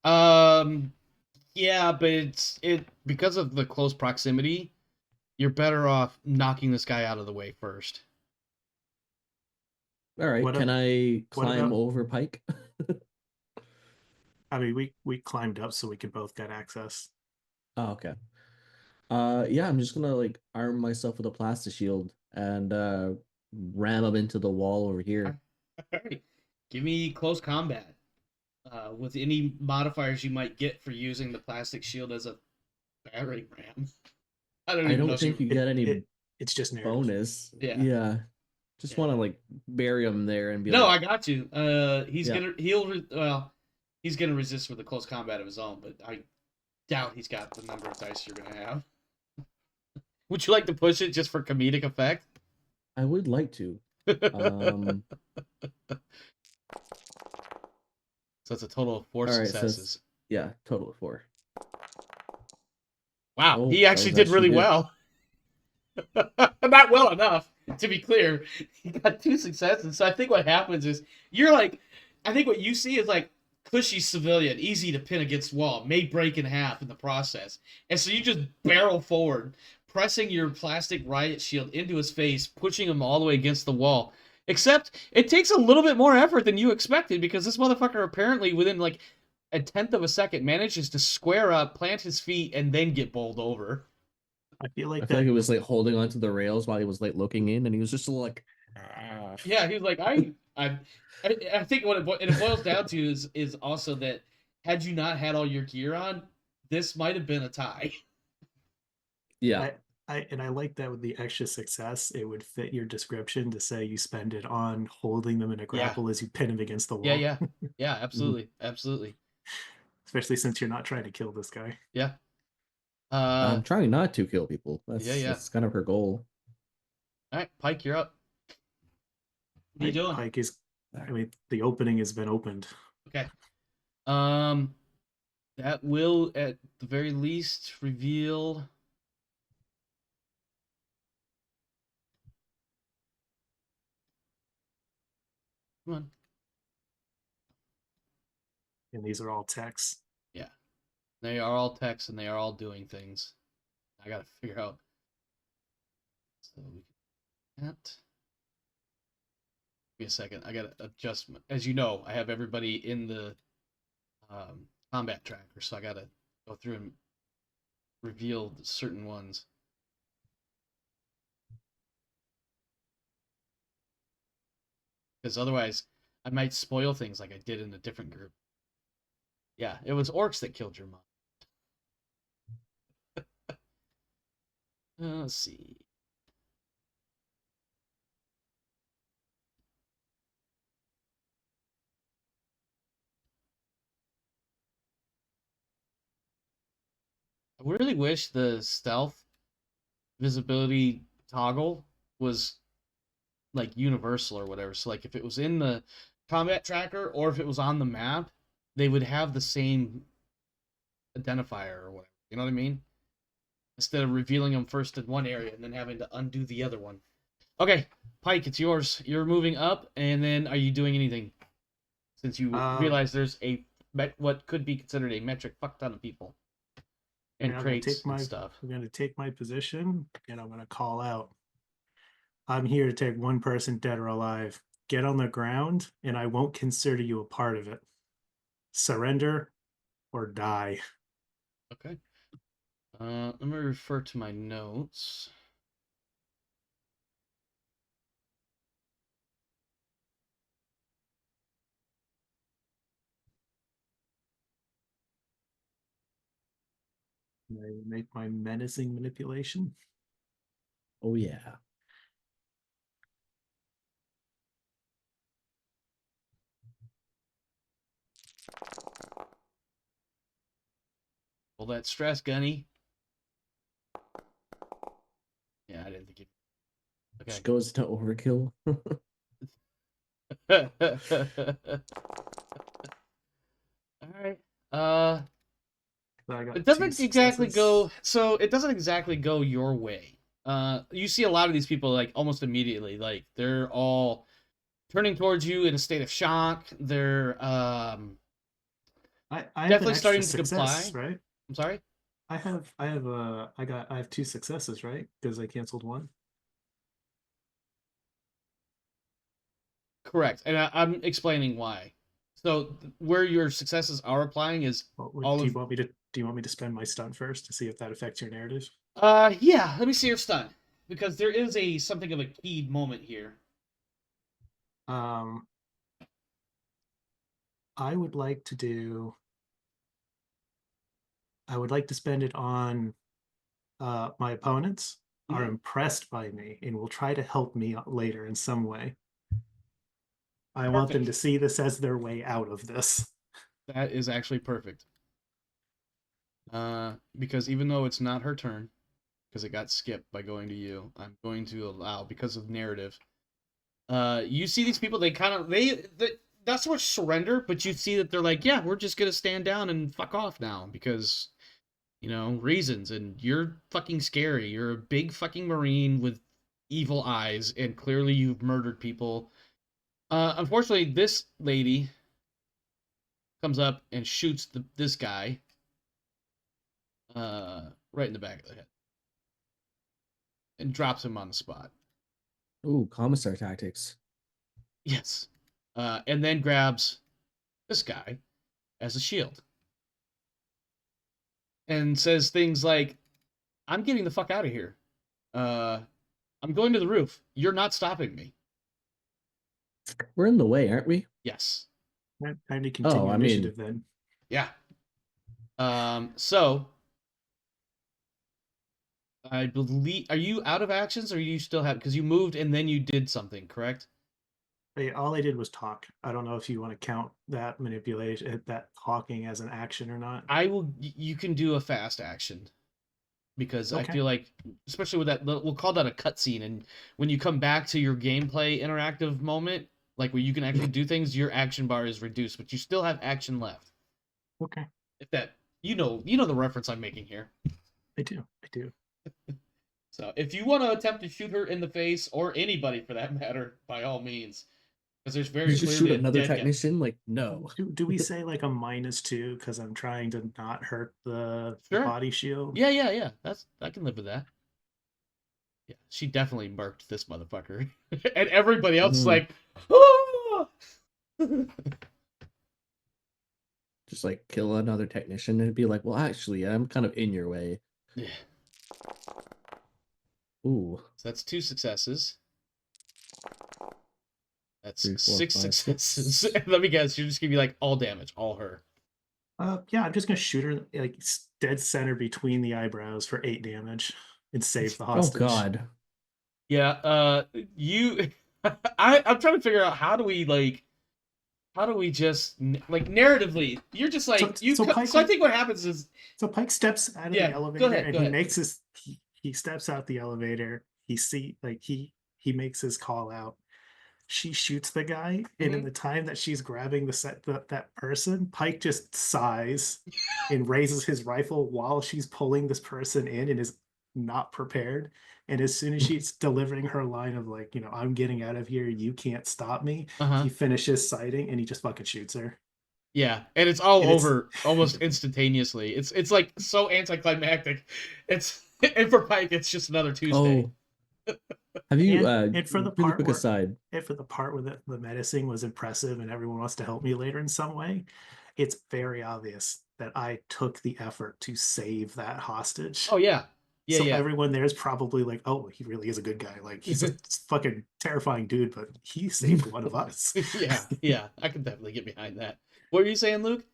Yeah, but it because of the close proximity, you're better off knocking this guy out of the way first. All right, What can ab- I what climb about- over Pike? I mean, we climbed up so we could both get access. Oh, okay. Yeah, I'm just gonna like arm myself with a plastic shield and ram him into the wall over here. Alright. Give me close combat. With any modifiers you might get for using the plastic shield as a battering ram. I don't I even know don't if think you. you get any It's just narrative. bonus. Yeah. Yeah. Just Yeah. want to like bury him there and be No, like, I got you. He's Yeah. he's gonna resist with a close combat of his own, but I doubt he's got the number of dice you're gonna have. Would you like to push it just for comedic effect? I would like to. Um, So it's a total of 4 all right, so successes. yeah, total of 4. Wow, Oh, he that actually was did really good. well. Not well enough, to be clear. He got 2 successes. So I think what happens is you're like, I think what you see is like cushy civilian, easy to pin against wall, may break in half in the process. And so you just barrel forward, pressing your plastic riot shield into his face, pushing him all the way against the wall. Except it takes a little bit more effort than you expected because this motherfucker apparently within like a tenth of a second manages to square up, plant his feet, and then get bowled over. I feel I like feel like that. it was like holding onto the rails while he was like looking in, and he was just like, "Ah." Yeah, he's like, I think what it boils down to is also that had you not had all your gear on, this might have been a tie. Yeah. I like that with the extra success, it would fit your description to say you spend it on holding them in a grapple as you pin them against the wall. Yeah, absolutely, absolutely. Especially since you're not trying to kill this guy. Yeah. I'm trying not to kill people. Yeah. That's kind of her goal. All right, Pike, you're up. What are you doing? Pike is. I mean, the opening has been opened. Okay. That will at the very least reveal. Come on. And these are all texts. Yeah. They are all text and they are all doing things. I gotta figure out. So we can that. Give me a second. I gotta adjust. As you know, I have everybody in the combat tracker, so I gotta go through and reveal certain ones. Because otherwise, I might spoil things like I did in a different group. Yeah, it was orcs that killed your mom. Let's see. I really wish the stealth visibility toggle was like universal or whatever. So like if it was in the combat tracker or if it was on the map, they would have the same identifier or whatever. You know what I mean? Instead of revealing them first in one area and then having to undo the other one. Okay, Pike, it's yours. You're moving up, and then are you doing anything? Since you realize there's what could be considered a metric fuck ton of people and crates and stuff. I'm going to take my position, and I'm going to call out. I'm here to take one person, dead or alive. Get on the ground, and I won't consider you a part of it. Surrender or die. Okay. Let me refer to my notes. Can I make my menacing manipulation? Oh yeah. Pull that stress, Gunny. Yeah, I didn't think it. Okay. Just goes to overkill. All right. So I got It 2 doesn't exactly successes. go. So it doesn't exactly go your way. You see a lot of these people like almost immediately, like they're all turning towards you in a state of shock. They're I have an definitely extra starting to success, comply. right? I'm sorry. I have 2 successes, right? Because I canceled one. Correct, and I'm explaining why. So where your successes are applying is all Do you of. want me to spend my stunt first to see if that affects your narrative? Yeah. Let me see your stun, because there is a something of a keyed moment here. Um, I would like to do. I would like to spend it on my opponents are Mhm. impressed by me and will try to help me later in some way. I want them Perfect. to see this as their way out of this. That is actually perfect. Because even though it's not her turn, because it got skipped by going to you, I'm going to allow because of narrative. You see these people, they kind of they not so much surrender, but you see that they're like, yeah, we're just gonna stand down and fuck off now because reasons, and you're fucking scary. You're a big fucking marine with evil eyes, and clearly you've murdered people. Unfortunately, this lady comes up and shoots this guy right in the back of the head and drops him on the spot. Ooh, commissar tactics. Yes. And then grabs this guy as a shield and says things like, I'm getting the fuck out of here. I'm going to the roof. You're not stopping me. We're in the way, aren't we? Yes. Time to Oh, continue I mean, initiative then. Yeah. So I believe, are you out of actions, or you still have, because you moved and then you did something, correct? All I did was talk. I don't know if you want to count that manipulation, that talking as an action or not. You can do a fast action, because I Okay. feel like, especially with that, we'll call that a cutscene, and when you come back to your gameplay interactive moment, like where you can actually do things, your action bar is reduced, but you still have action left. Okay. If that, the reference I'm making here. I do. So if you want to attempt to shoot her in the face, or anybody for that matter, by all means, because there's very did you shoot clearly a another dead guy. technician? Like, no. Do we say like a -2 because I'm trying to not hurt the Sure. body shield? Yeah. I can live with that. Yeah, she definitely murked this motherfucker, and everybody else is Mhm. like, "Ah!" Just like kill another technician and be like, well, actually, I'm kind of in your way. Yeah. Ooh, So that's 2 successes. That's 3, 4, 6 5, successes. 6. Let me guess, you're just gonna be like all damage, all her. Yeah, I'm just gonna shoot her like dead center between the eyebrows for 8 damage and save the Oh hostage. God. Yeah. You. I'm trying to figure out how do we just like narratively? You're just like So Pike, So I think what happens is, so Pike steps out of yeah. the Go elevator ahead. and Go he ahead. makes his he steps out the elevator. He makes his call out. She shoots the guy, and in Mhm. the time that she's grabbing that person, Pike just sighs and raises his rifle while she's pulling this person in and is not prepared. And as soon as she's delivering her line of like, I'm getting out of here, you can't stop me, Uh-huh. he finishes sighting and he just fucking shoots her. Yeah, and it's all And it's over almost instantaneously. It's like so anticlimactic. It's and for Pike, it's just another Tuesday. Oh, have you and for the really part quick where aside? the menacing was impressive and everyone wants to help me later in some way, it's very obvious that I took the effort to save that hostage. Oh yeah. So Yeah. everyone there is probably like, oh, he really is a good guy. Like he's a fucking terrifying dude, but he saved one of us. Yeah. I can definitely get behind that. What were you saying, Luke?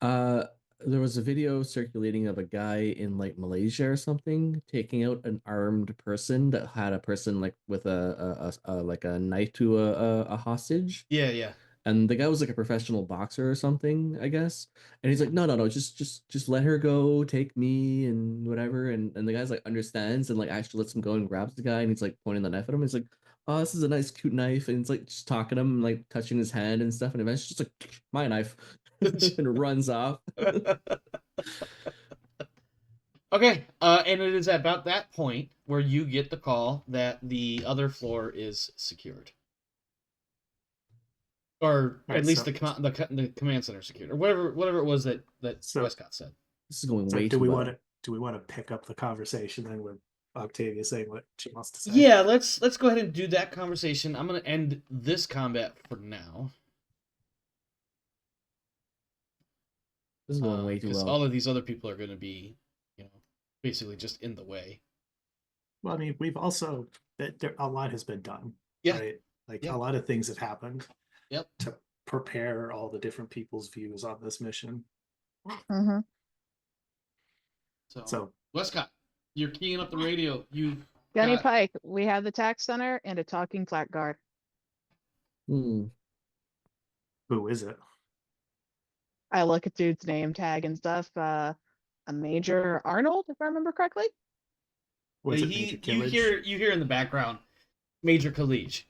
Uh, there was a video circulating of a guy in like Malaysia or something taking out an armed person that had a person like with a like a knife to a hostage. Yeah. And the guy was like a professional boxer or something, I guess. And he's like, no, just let her go, take me and whatever. And the guy's like understands and like actually lets him go and grabs the guy and he's like pointing the knife at him. He's like, oh, this is a nice, cute knife, and it's like just talking to him, and, like touching his head and stuff, and eventually just like my knife, and runs off. Okay, and it is about that point where you get the call that the other floor is secured, or Right, at least so- the command center secured, or whatever it was that So- Wescott said. This is going So way do too we well. want to pick up the conversation then with Octavia saying what she wants to say? Yeah, let's go ahead and do that conversation. I'm gonna end this combat for now. This is going way too Because well. all of these other people are going to be, basically just in the way. Well, I mean, we've also a lot has been done. Yeah. Right. Like Yeah. a lot of things have happened. Yep. To prepare all the different people's views on this mission. Mm-hmm. So Wescott, you're keying up the radio. You Gunny got- Pike, we have the tax center and a talking blackguard. Hmm. who is it? I look at dude's name tag and stuff. A Major Arnold, if I remember correctly. Was it Major you Killage? hear in the background, Major Khalij.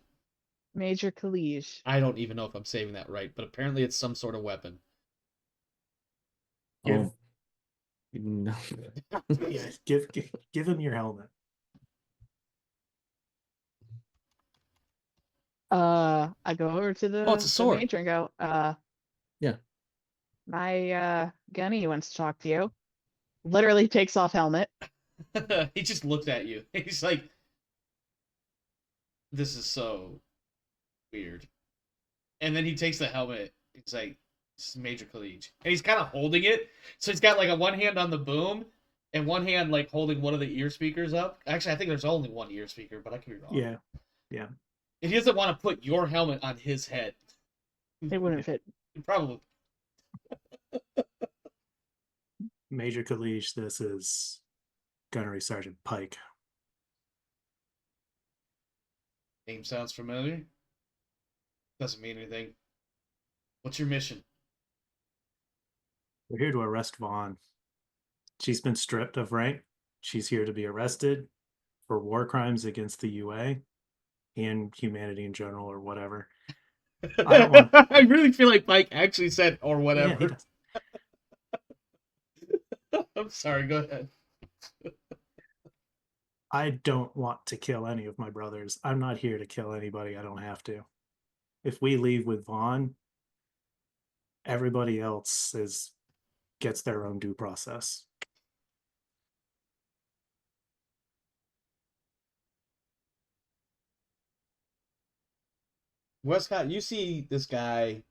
Major Khalij. I don't even know if I'm saving that right, but apparently it's some sort of weapon. Give, Oh. No. yeah, give him your helmet. I go over to the, Oh, it's a the sword. major and go, Yeah. my Gunny wants to talk to you. Literally takes off helmet. He just looked at you. He's like, this is so weird. And then he takes the helmet. He's like, this is Major Khalij. And he's kind of holding it. So he's got like a one hand on the boom and one hand like holding one of the ear speakers up. Actually, I think there's only one ear speaker, but I could be wrong. Yeah. And he doesn't want to put your helmet on his head. It wouldn't fit. Probably. Major Khalij, this is Gunnery Sergeant Pike. Name sounds familiar. Doesn't mean anything. What's your mission? We're here to arrest Vaughn. She's been stripped of rank. She's here to be arrested for war crimes against the UA and humanity in general, or whatever. I don't want- I really feel like Pike actually said or Yeah, whatever. he does. I'm sorry, go ahead. I don't want to kill any of my brothers. I'm not here to kill anybody. I don't have to. If we leave with Vaughn, everybody else gets their own due process. Wescott, you see this guy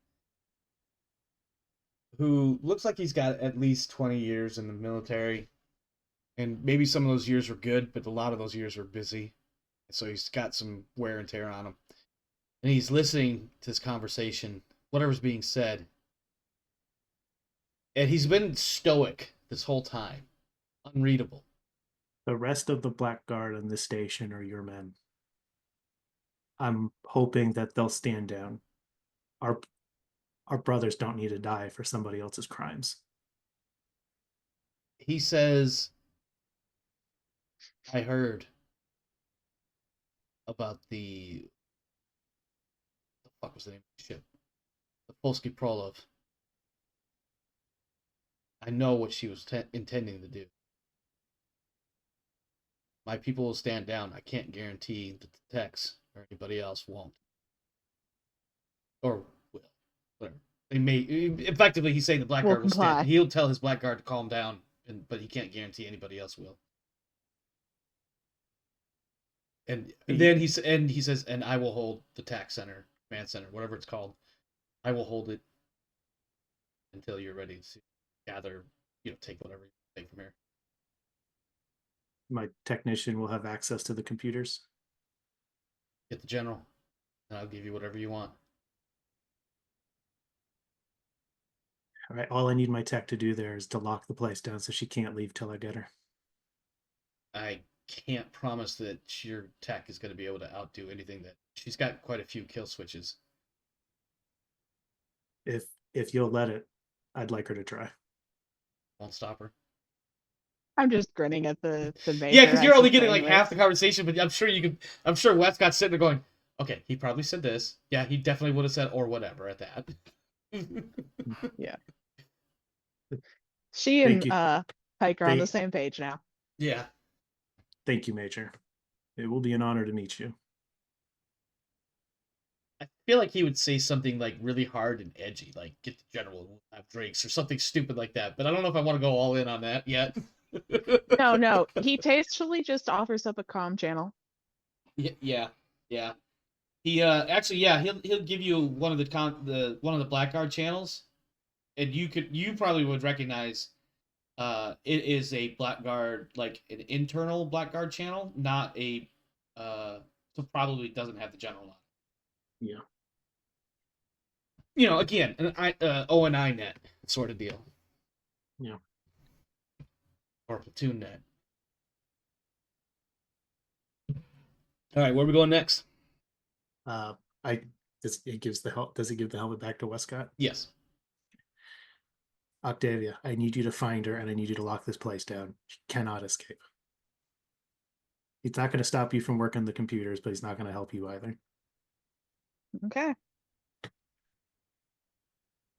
who looks like he's got at least 20 years in the military. And maybe some of those years were good, but a lot of those years were busy. So he's got some wear and tear on him. And he's listening to this conversation, whatever's being said. And he's been stoic this whole time. Unreadable. The rest of the Blackguard on this station are your men. I'm hoping that they'll stand down. Our brothers don't need to die for somebody else's crimes. He says, I heard about the fuck was the name of the ship? The Polsky Prolov. I know what she was intending to do. My people will stand down. I can't guarantee that the Tex or anybody else won't. Or will. Whatever. They may effectively he's saying the Blackguard will comply. stand. He'll tell his Blackguard to calm down, but he can't guarantee anybody else will. And then he says, and I will hold the tax center, command center, whatever it's called. I will hold it until you're ready to gather, take whatever you take from here. My technician will have access to the computers. Get the general, and I'll give you whatever you want. All right, all I need my tech to do there is to lock the place down so she can't leave till I get her. I can't promise that your tech is going to be able to outdo anything that she's got quite a few kill switches. If you'll let it, I'd like her to try. Won't stop her. I'm just grinning at the major. Yeah, because you're as only he's getting like saying half the this. conversation, but I'm sure Wescott's sitting there going, Okay, he probably said this. Yeah, he definitely would have said or whatever at that. She Thank and you. Pike are on the Thank, same page now. Yeah. thank you, Major. It will be an honor to meet you. I feel like he would say something like really hard and edgy, like get the general and we'll have drinks or something stupid like that. But I don't know if I want to go all in on that yet. No. He tastefully just offers up a comm channel. Yeah. He actually he'll give you one of the Blackguard channels, and you probably would recognize it is a Blackguard, like an internal Blackguard channel, not a so probably doesn't have the general on. Yeah. Again, an ONI net sort of deal. Yeah. Or platoon net. All right, where are we going next? I does it gives the help? Does it give the helmet back to Wescott? Yes. Octavia, I need you to find her, and I need you to lock this place down. She cannot escape. He's not going to stop you from working the computers, but he's not going to help you either. Okay.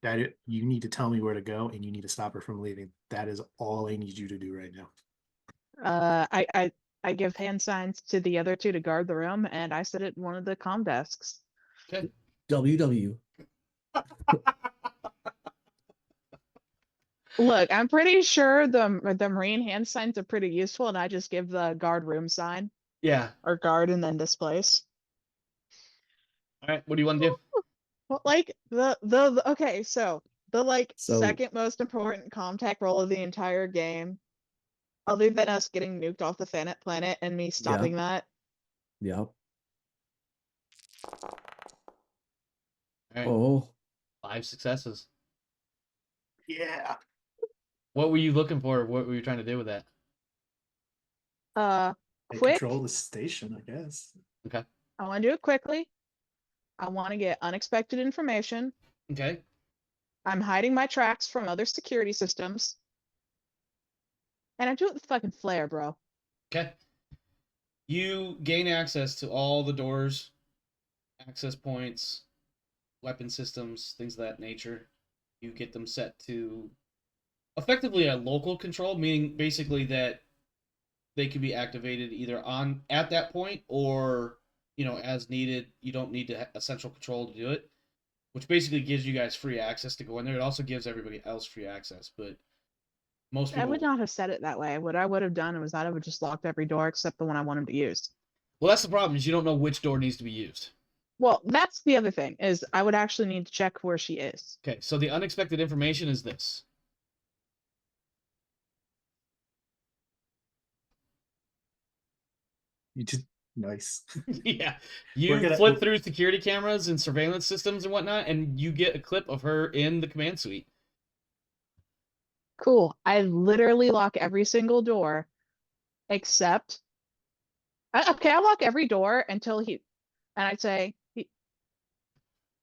That you need to tell me where to go, and you need to stop her from leaving. That is all I need you to do right now. I give hand signs to the other two to guard the room, and I sit at one of the comm desks. Okay. WW. Look, I'm pretty sure the Marine hand signs are pretty useful, and I just give the guard room sign Yeah. or guard and then displace. All right. What do you want to do? Well, like okay, so the second most important contact role of the entire game, other than us getting nuked off the planet and me stopping that. Yep. All right. Oh. 5 successes. Yeah. What were you looking for? What were you trying to do with that? I Quick. control the station, I guess. Okay. I want to do it quickly. I want to get unexpected information. Okay. I'm hiding my tracks from other security systems. And I do it with fucking flair, bro. Okay. You gain access to all the doors, access points, weapon systems, things of that nature. You get them set to effectively a local control, meaning basically that they can be activated either at that point or as needed. You don't need a central control to do it, which basically gives you guys free access to go in there. It also gives everybody else free access, but most people. I would not have said it that way. What I would have done was I would just locked every door except the one I wanted to use. Well, that's the problem, is you don't know which door needs to be used. Well, that's the other thing, is I would actually need to check where she is. Okay, so the unexpected information is this. You just nice. Yeah. You flip through security cameras and surveillance systems and whatnot, and you get a clip of her in the command suite. Cool. I literally lock every single door except I lock every door until and I'd say,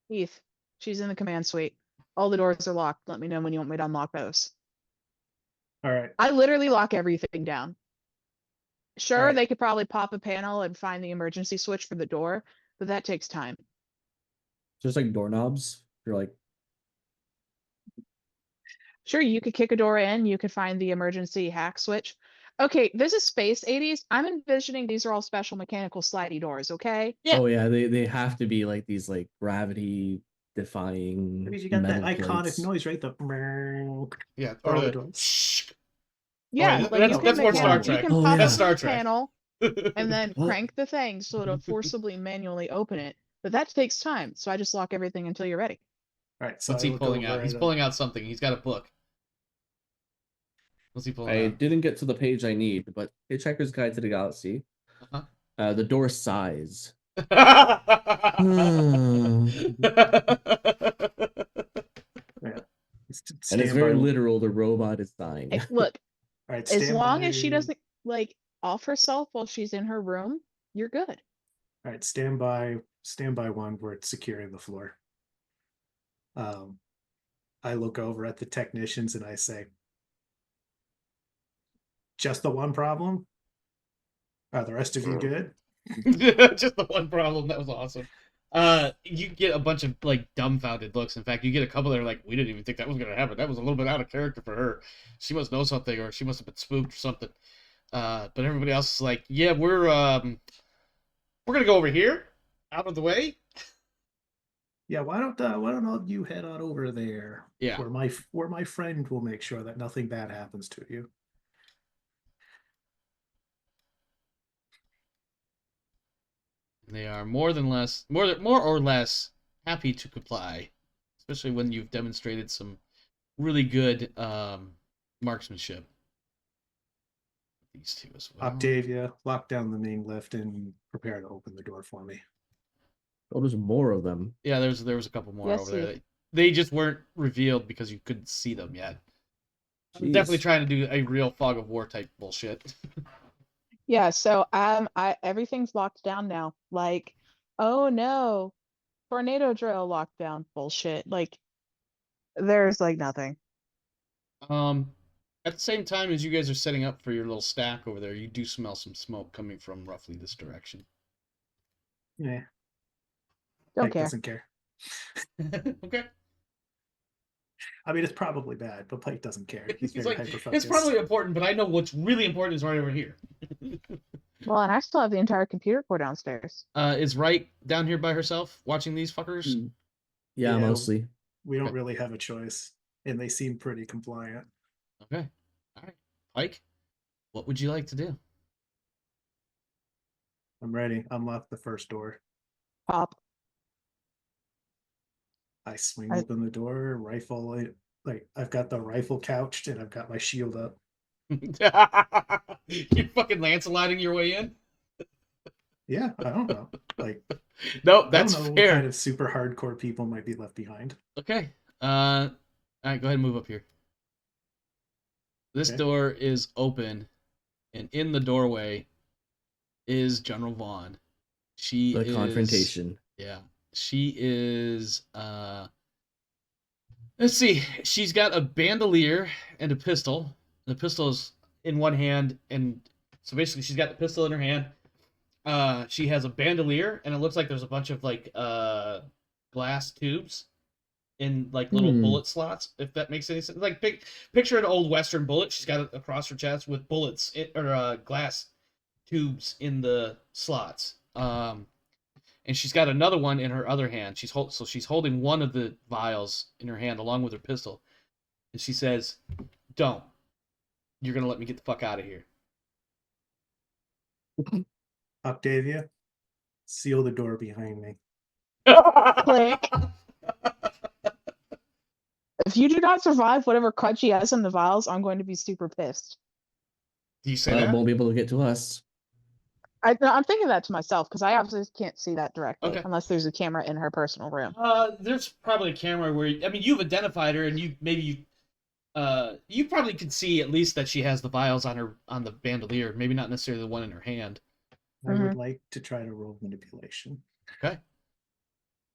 Heath, she's in the command suite. All the doors are locked. Let me know when you want me to unlock those. All right. I literally lock everything down. Sure, Right. they could probably pop a panel and find the emergency switch for the door, but that takes time. Just like doorknobs. You're like, Sure, you could kick a door in, you could find the emergency hack switch. Okay, this is space 80s. I'm envisioning these are all special mechanical slidey doors, okay? Yeah. oh yeah, they have to be like these like gravity defying Because you got that metal iconic plates. noise, right? The Yeah, all or the the doors. Yeah, right, like that's more Star Trek. You can Oh, pop yeah. up Star the Trek. panel and then What? crank the thing so it'll forcibly manually open it. But that takes time, so I just lock everything until you're ready. All right. So What's I he look pulling over out? He's at, pulling out something. He's got a book. What's he pulling I out? didn't get to the page I need, but Hitchhiker's Guide to the Galaxy. Uh-huh. The door size. Yeah. And it's very literal. The robot is dying. Hey, look, All right. as long as she doesn't off herself while she's in her room, you're good. All right. Stand by one where it's securing the floor. I look over at the technicians and I say, just the one problem? Are the rest of you good? Just the one problem. That was awesome. You get a bunch of like dumbfounded looks. In fact, you get a couple that are like, "We didn't even think that was gonna happen. That was a little bit out of character for her. She must know something, or she must have been spooked or something." But everybody else is like, "Yeah, we're gonna go over here, out of the way." Yeah, why don't all you head on over there? Yeah. Where my friend will make sure that nothing bad happens to you. They are more or less happy to comply, especially when you've demonstrated some really good marksmanship. These two as well. Octavia, lock down the main lift and prepare to open the door for me. Oh, there's more of them. Yeah, there was a couple more Yes, over there. Heath. They just weren't revealed because you couldn't see them yet. I'm Jeez. definitely trying to do a real fog of war type bullshit. Yeah, so everything's locked down now. Like, oh no, tornado drill lockdown bullshit. Like, there's like nothing. At the same time as you guys are setting up for your little stack over there, you do smell some smoke coming from roughly this direction. Yeah, Don't Pike care. doesn't care. Okay. I mean, it's probably bad, but Pike doesn't care. He's It's very like, hyper-focused. it's probably important, but I know what's really important is right over here. Well, and I still have the entire computer core downstairs. Is Right down here by herself watching these fuckers? Yeah, Yeah. mostly. We don't Okay. really have a choice, and they seem pretty compliant. Okay. All right. Pike, what would you like to do? I'm ready. Unlock the first door. Pop. I swing I- open the door, rifle it. Like, I've got the rifle couched, and I've got my shield up. You fucking Lancelotting your way in? Yeah, I don't know. Like, No, that's I don't know fair. what kind of super hardcore people might be left behind. Okay. All right, go ahead and move up here. This Okay. door is open, and in the doorway is General Vaughn. She The is confrontation. Yeah. She is let's see. She's got a bandolier and a pistol. The pistol is in one hand, and so basically she's got the pistol in her hand. She has a bandolier, and it looks like there's a bunch of like glass tubes in like little bullet slots, if that makes any sense. Like picture an old Western bullet. She's got it across her chest with bullets or glass tubes in the slots. And she's got another one in her other hand. She's holding one of the vials in her hand along with her pistol. And she says, "Don't. You're gonna let me get the fuck out of here." Octavia, seal the door behind me. Click. If you do not survive whatever crud she has in the vials, I'm going to be super pissed. Do you say Well, it that? won't be able to get to us. I'm thinking that to myself because I obviously can't see that directly Okay. unless there's a camera in her personal room. There's probably a camera where you've identified her, and you probably could see at least that she has the vials on the bandolier. Maybe not necessarily the one in her hand. I would like to try to roll manipulation. Okay.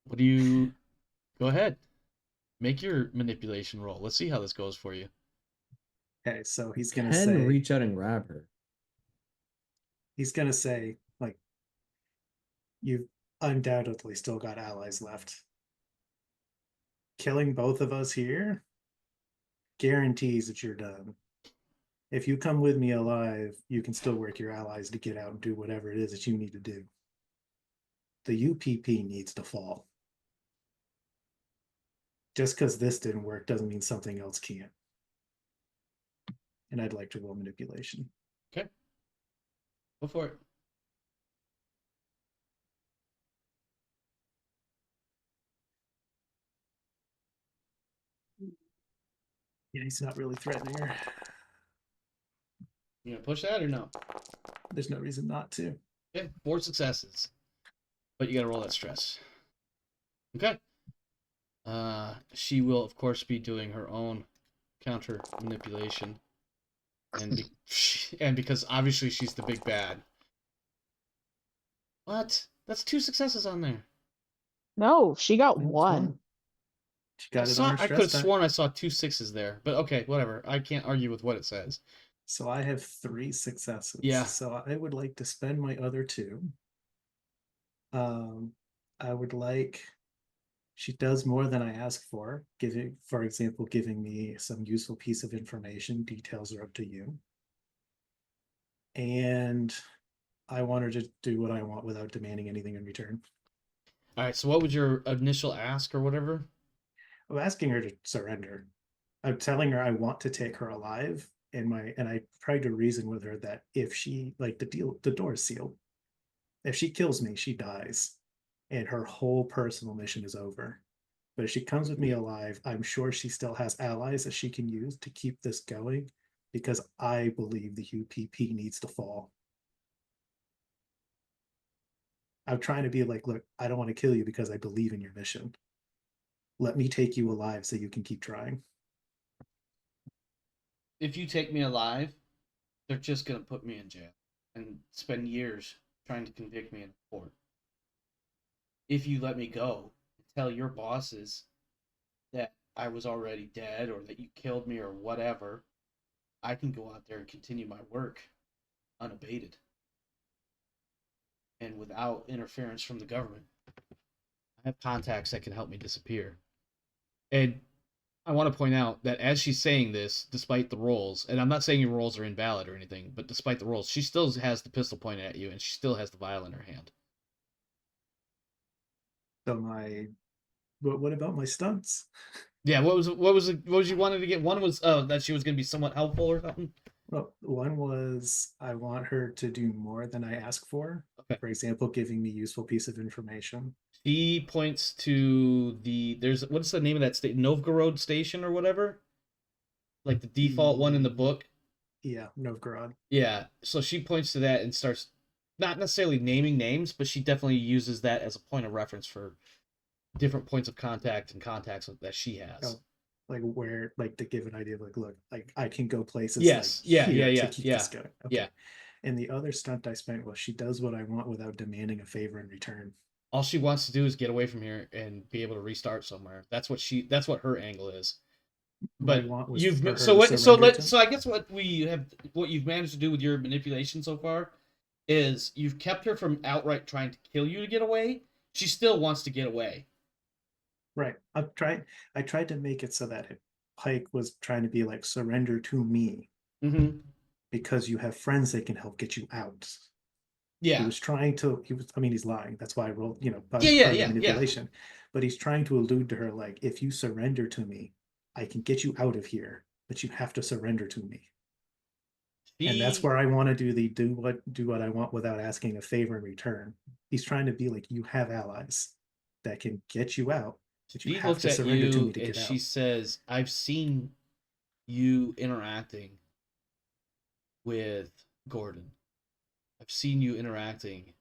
What do you? Go ahead. Make your manipulation roll. Let's see how this goes for you. Okay, so he's gonna Can say reach out and grab her. like, you've undoubtedly still got allies left. Killing both of us here guarantees that you're done. If you come with me alive, you can still work your allies to get out and do whatever it is that you need to do. The UPP needs to fall. Just because this didn't work doesn't mean something else can't. And I'd like to roll manipulation. Okay. Go for it. Yeah, he's not really threatening her. You gonna push that or no? There's no reason not to. Okay, 4 successes. But you gotta roll that stress. Okay. She will of course be doing her own counter manipulation. And because obviously she's the big bad. What? That's 2 successes on there. No, she got That's one. She got it on her I could stress have die. sworn I saw 2 6s there, but okay, whatever. I can't argue with what it says. So I have 3 successes. Yeah. So I would like to spend my other 2 I would like. She does more than I ask for. Giving, for example, giving me some useful piece of information. Details are up to you. And I want her to do what I want without demanding anything in return. All right. So what was your initial ask or whatever? I'm asking her to surrender. I'm telling her I want to take her alive, and I tried to reason with her that if she like the door is sealed. If she kills me, she dies, and her whole personal mission is over. But if she comes with me alive, I'm sure she still has allies that she can use to keep this going, because I believe the UPP needs to fall. I'm trying to be like, look, I don't want to kill you because I believe in your mission. Let me take you alive so you can keep trying. If you take me alive, they're just gonna put me in jail and spend years trying to convict me in court. If you let me go and tell your bosses that I was already dead or that you killed me or whatever, I can go out there and continue my work unabated and without interference from the government. I have contacts that can help me disappear. And I want to point out that as she's saying this, despite the rolls, and I'm not saying your rolls are invalid or anything, but despite the rolls, she still has the pistol pointed at you and she still has the vial in her hand. So what about my stunts? Yeah, what was you wanted to get? One was that she was going to be somewhat helpful or something. Well, one was I want her to do more than I ask for. Okay. For example, giving me useful piece of information. She points to there's what's the name of that state? Novgorod Station or whatever? Like the default one in the book. Yeah, Novgorod. Yeah. So she points to that and starts not necessarily naming names, but she definitely uses that as a point of reference for different points of contact and contacts that she has. Oh, like where, like to give an idea of like, look, like I can go places Yes. like Yeah. here Yeah. to Yeah. keep Yeah. this going. Okay. Yeah. And the other stunt I spent was she does what I want without demanding a favor in return. All she wants to do is get away from here and be able to restart somewhere. That's what her angle is. My But want was you've for her so to what so surrender let to- so I guess what you've managed to do with your manipulation so far is you've kept her from outright trying to kill you to get away. She still wants to get away. Right. I tried to make it so that Pike was trying to be like, surrender to me Mm-hmm. because you have friends that can help get you out. He Yeah. was trying to, I mean, he's lying. That's why I rolled, part Yeah. of the Yeah. manipulation. But he's trying to allude to her, like, if you surrender to me, I can get you out of here, but you have to surrender to me. And that's where I want to do what I want without asking a favor in return. He's trying to be like, you have allies that can get you out, but you She have looks to at surrender to you me to and get she out. says, "I've seen you interacting with Gordon. I've seen you interacting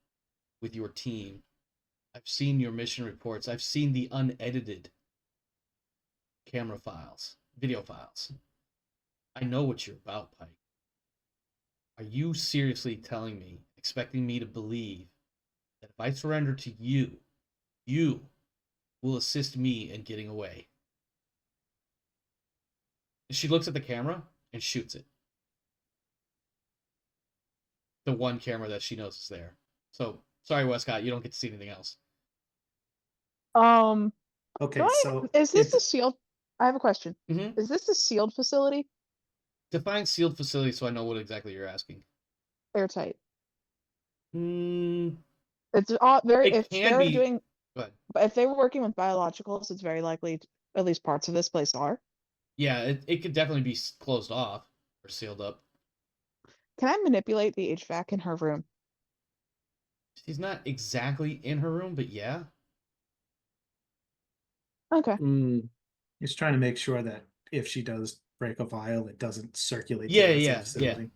with your team. I've seen your mission reports. I've seen the unedited camera files, video files. I know what you're about, Pike. Are you seriously telling me, expecting me to believe that if I surrender to you, you will assist me in getting away?" And she looks at the camera and shoots it. The one camera that she knows is there. So, sorry, Wescott, you don't get to see anything else. Okay, so is this it's a sealed? I have a question. Mm-hmm. Is this a sealed facility? Define sealed facility so I know what exactly you're asking. Airtight. Mm, It's all very. it If can they're be. doing, Go ahead. but if they were working with biologicals, it's very likely, at least parts of this place are. Yeah, it could definitely be closed off or sealed up. Can I manipulate the HVAC in her room? She's not exactly in her room, but yeah. Okay. he's trying to make sure that if she does break a vial, it doesn't circulate to Yeah, the rest of yeah, the facility.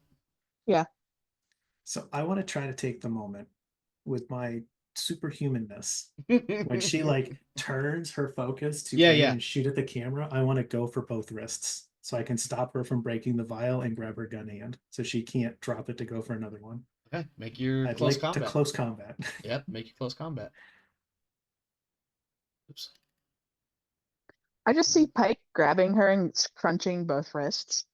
Yeah. So I want to try to take the moment with my superhumanness. When she like turns her focus to Yeah, aim yeah. and shoot at the camera, I want to go for both wrists so I can stop her from breaking the vial and grab her gun hand so she can't drop it to go for another one. Okay, make your I'd close like combat. to close combat. Yep, make your close combat. Oops. I just see Pike grabbing her and crunching both wrists.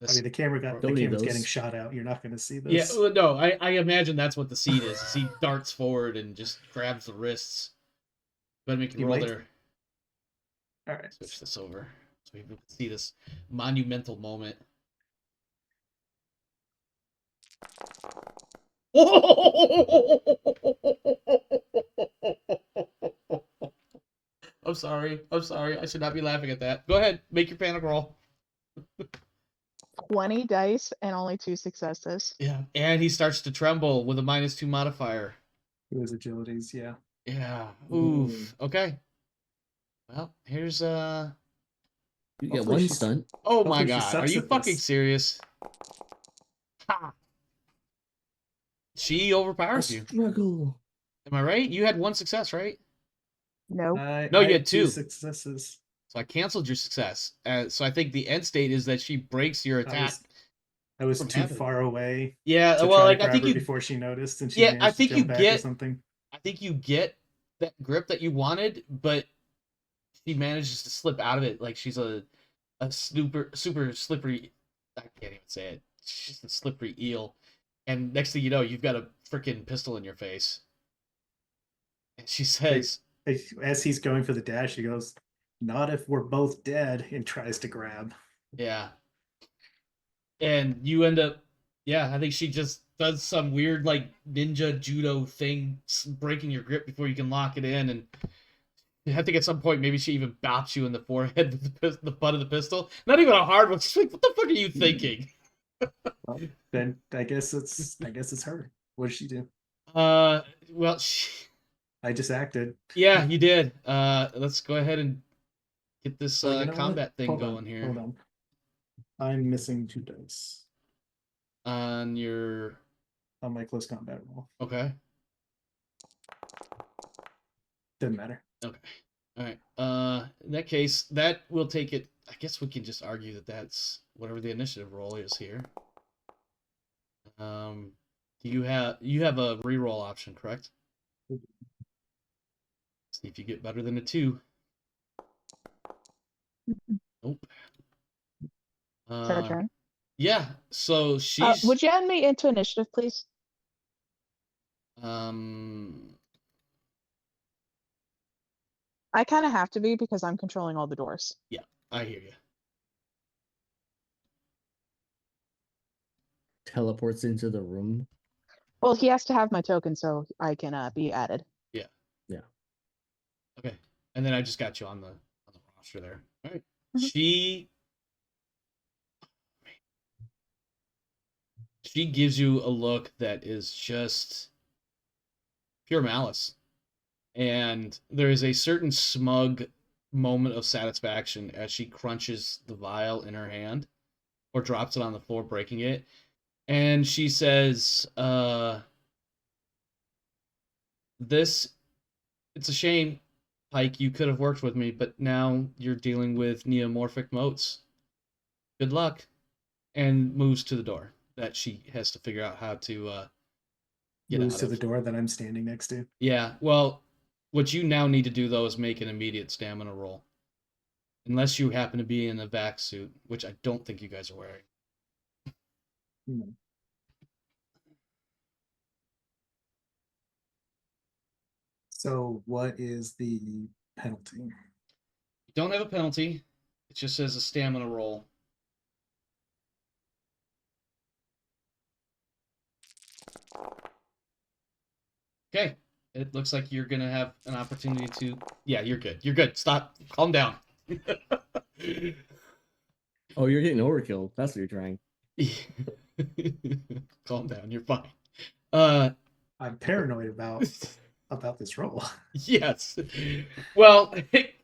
I mean, the camera's Don't need getting those. shot out. You're not going to see Yeah, this. well, no, I imagine that's what the seed is. He darts forward and just grabs the wrists. But we can You roll might- there. All right. Switch this over so we can see this monumental moment. I'm sorry. I'm sorry. I should not be laughing at that. Go ahead. Make your panic roll. 20 dice and only 2 successes. Yeah. And he starts to tremble with a -2 modifier. It was agilities, yeah. Yeah. Oof. Okay. Well, here's You get Hopefully one she's- stunt. Oh my Hopefully she god. Are sucks you at fucking this. serious? Ha. She overpowers you. Struggle. Am I right? You had 1 success, right? Nope. No, you I had 2. successes. So I canceled your success. So I think the end state is that she breaks your attack. I was from too happening. far away Yeah, to well, try like to I grab think her you, before she noticed, and she Yeah, I managed think to you jump back or get- something. I think you get that grip that you wanted, but she manages to slip out of it like she's a super slippery. I can't even say it. She's a slippery eel, and next thing you know, you've got a freaking pistol in your face. And she says, As he's going for the dash, he goes, "Not if we're both dead," and tries to grab. "Yeah." And you end up, yeah, I think she just does some weird like ninja judo thing, breaking your grip before you can lock it in, and I think at some point maybe she even bops you in the forehead with the butt of the pistol. Not even a hard one. She's like, "What the fuck are you thinking?" Well, then I guess it's her. What did she do? Well, I just acted. yeah, you did. Let's go ahead and get this Well, you know what? combat thing Hold going on, here Hold on. I'm missing 2 dice on your. on my close combat roll. Okay. Doesn't matter. Okay. All right. In that case, that will take it. I guess we can just argue that that's whatever the initiative roll is here. You have a reroll option, correct? See if you get better than a 2. Nope. Is that a turn? Yeah. So she's. Would you add me into initiative, please? I kind of have to be because I'm controlling all the doors. I hear you. Teleports into the room. Well, he has to have my token so I can be added. Okay. And then I just got you on the roster there. All right. Mhm. She gives you a look that is just pure malice. And there is a certain smug moment of satisfaction as she crunches the vial in her hand or drops it on the floor, breaking it. And she says, it's a shame, Pike, you could have worked with me, but now you're dealing with neomorphic motes. Good luck. And moves to the door that she has to figure out how to get Moves out to of. the door that I'm standing next to. Yeah, well, what you now need to do, though, is make an immediate stamina roll. Unless you happen to be in a vac suit, which I don't think you guys are wearing. Hmm. So what is the penalty? You don't have a penalty. It just says a stamina roll. Okay. It looks like you're going to have an opportunity to... Yeah, you're good. You're good. Stop. Calm down. Oh, you're getting overkill. That's what you're trying. Calm down. You're fine. I'm paranoid about this roll. Yes. Well,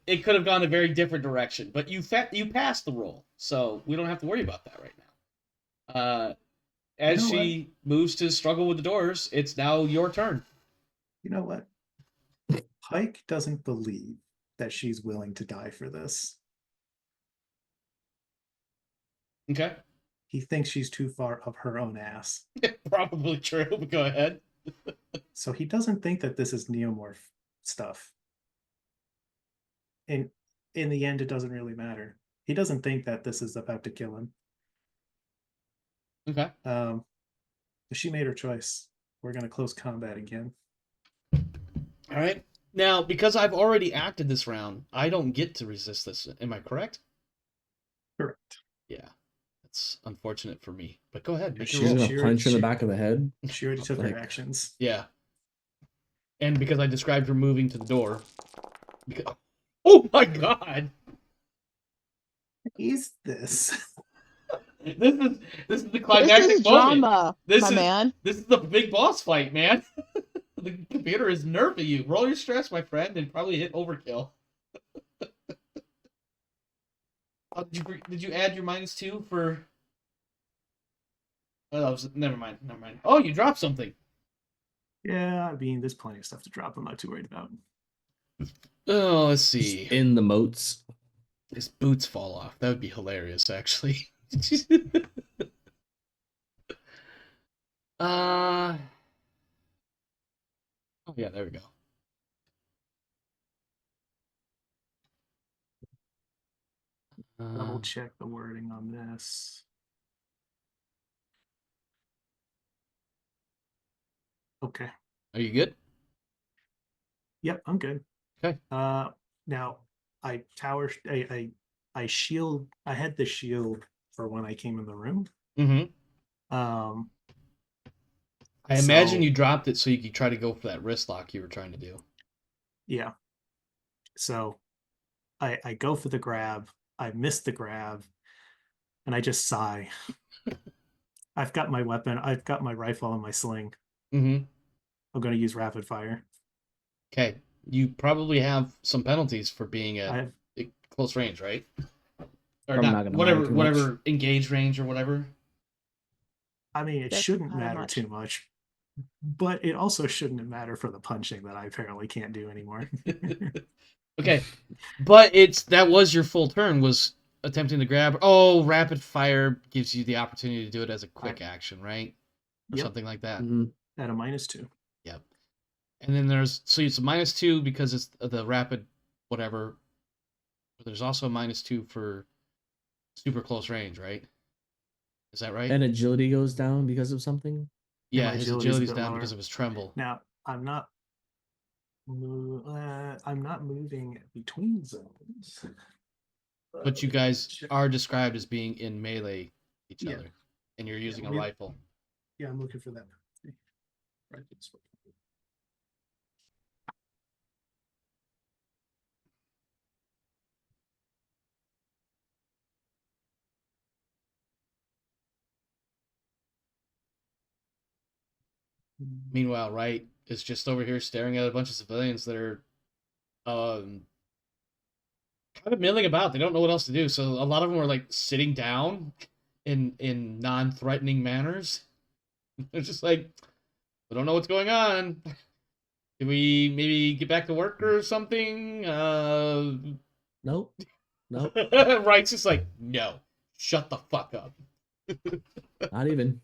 it could have gone a very different direction, but you passed the roll, so we don't have to worry about that right now. As You know she moves to struggle with the doors, it's now your turn. You know what? Pike doesn't believe that she's willing to die for this. Okay. He thinks she's too far up her own ass. Probably true, but go ahead. So he doesn't think that this is neomorph stuff. And in the end, it doesn't really matter. He doesn't think that this is about to kill him. Okay. She made her choice. We're gonna close combat again. All right. Now, because I've already acted this round, I don't get to resist this. Am I correct? Correct. Yeah. That's unfortunate for me. But go ahead, make your She's roll. gonna punch her in the back of the head. She already took Like- her actions. Yeah. And because I described her moving to the door. Oh my god! Is this? This is this is the This climactic is moment. drama, This my is man. this is the big boss fight, man. The computer is nerfing you. Roll your stress, my friend, and probably hit overkill. Did you add your -2 for? Oh, that was, never mind. Never mind. Oh, you dropped something. Yeah, I mean, there's plenty of stuff to drop. I'm not too worried about. Oh, let's see. In the moats. His boots fall off. That would be hilarious, actually. Oh yeah, there we go. Double check the wording on this. Okay. Are you good? Yep, I'm good. Okay. Now I shield. I had the shield for when I came in the room. Mm-hmm. I imagine So- you dropped it so you could try to go for that wrist lock you were trying to do. Yeah. So I go for the grab. I miss the grab, and I just sigh. I've got my weapon. I've got my rifle and my sling. Mm-hmm. I'm going to use rapid fire. Okay. You probably have some penalties for being I at close range, right? Or Probably not gonna matter too much. whatever engage range or whatever. I mean, it Doesn't shouldn't matter matter much. too much, but it also shouldn't matter for the punching that I apparently can't do anymore. Okay. But that was your full turn, was attempting to grab. Oh, rapid fire gives you the opportunity to do it as a quick action, right? Or Yep. something like that. Mhm. At a -2. Yep. And then so it's a -2 because it's the rapid whatever. But there's also a -2 for super close range, right? Is that right? And agility goes down because of something. Yeah, my his agility's a agility's bit down lower. because of his tremble. Now I'm not. I'm not moving between zones. But you guys Check- are described as being in melee each Yeah. other, and you're using a we- rifle. Yeah, I'm looking for that. Right. This way. Meanwhile, Wright is just over here staring at a bunch of civilians that are kind of milling about. They don't know what else to do, so a lot of them are like sitting down in non-threatening manners. They're just like, we don't know what's going on. Can we maybe get back to work or something? Nope. Nope. Wright's just like, no, shut the fuck up. Not even.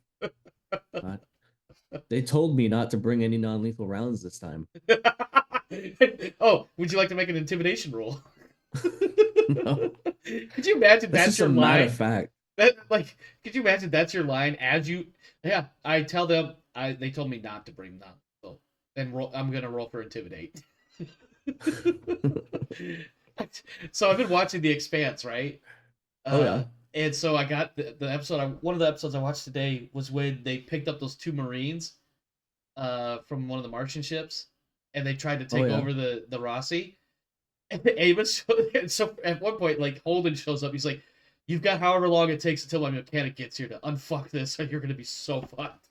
They told me not to bring any non-lethal rounds this time. Oh, would you like to make an intimidation roll? No. Could you imagine That's that's just your a matter line? of fact. Could you imagine that's your line as you? Yeah, I tell them. They told me not to bring them. So then I'm gonna roll for intimidate. So I've been watching The Expanse, right? Oh, yeah. And so I got the episode. One of the episodes I watched today was when they picked up those 2 Marines, from one of the Martian ships, and they tried to take yeah. over the Rossi. And Amos, so at one point, like Holden shows up. He's like, "You've got however long it takes until my mechanic gets here to unfuck this, or you're gonna be so fucked."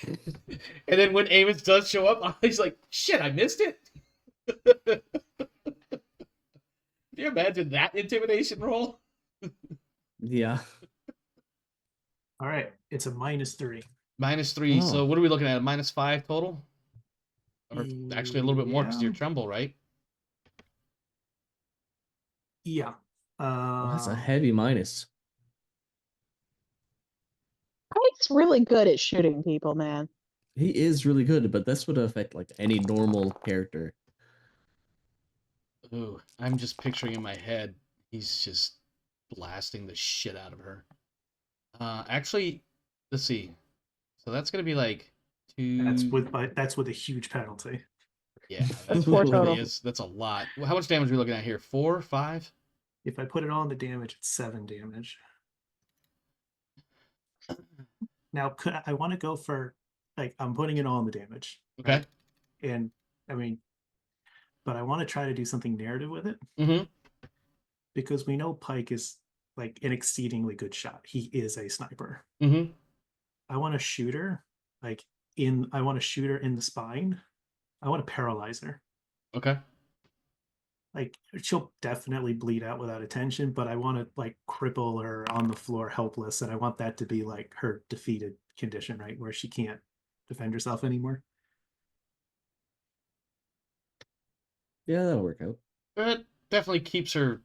And then when Amos does show up, he's like, "Shit, I missed it." Can you imagine that intimidation roll? Yeah. All right, it's a -3. -3. So Oh. what are we looking at? A -5 total? Or actually a little bit more because Yeah. you're tremble, right? Yeah. Well, that's a heavy minus. Pike's really good at shooting people, man. He is really good, but this would affect like any normal character. Ooh, I'm just picturing in my head, he's just blasting the shit out of her. Actually, let's see. So that's gonna be like 2. That's with a huge penalty. Yeah, That's that 4 really total. is. That's a lot. How much damage are we looking at here? 4, 5? If I put it all in the damage, it's 7 damage. Now, I want to go for like I'm putting it all in the damage. Okay. Right? And I mean, but I want to try to do something narrative with it Mm-hmm. because we know Pike is like an exceedingly good shot. He is a sniper. Mm-hmm. I want to shoot her I want to shoot her in the spine. I want to paralyze her. Okay. Like she'll definitely bleed out without attention, but I want to like cripple her on the floor helpless, and I want that to be like her defeated condition, right? Where she can't defend herself anymore. Yeah, that'll work out. That definitely keeps her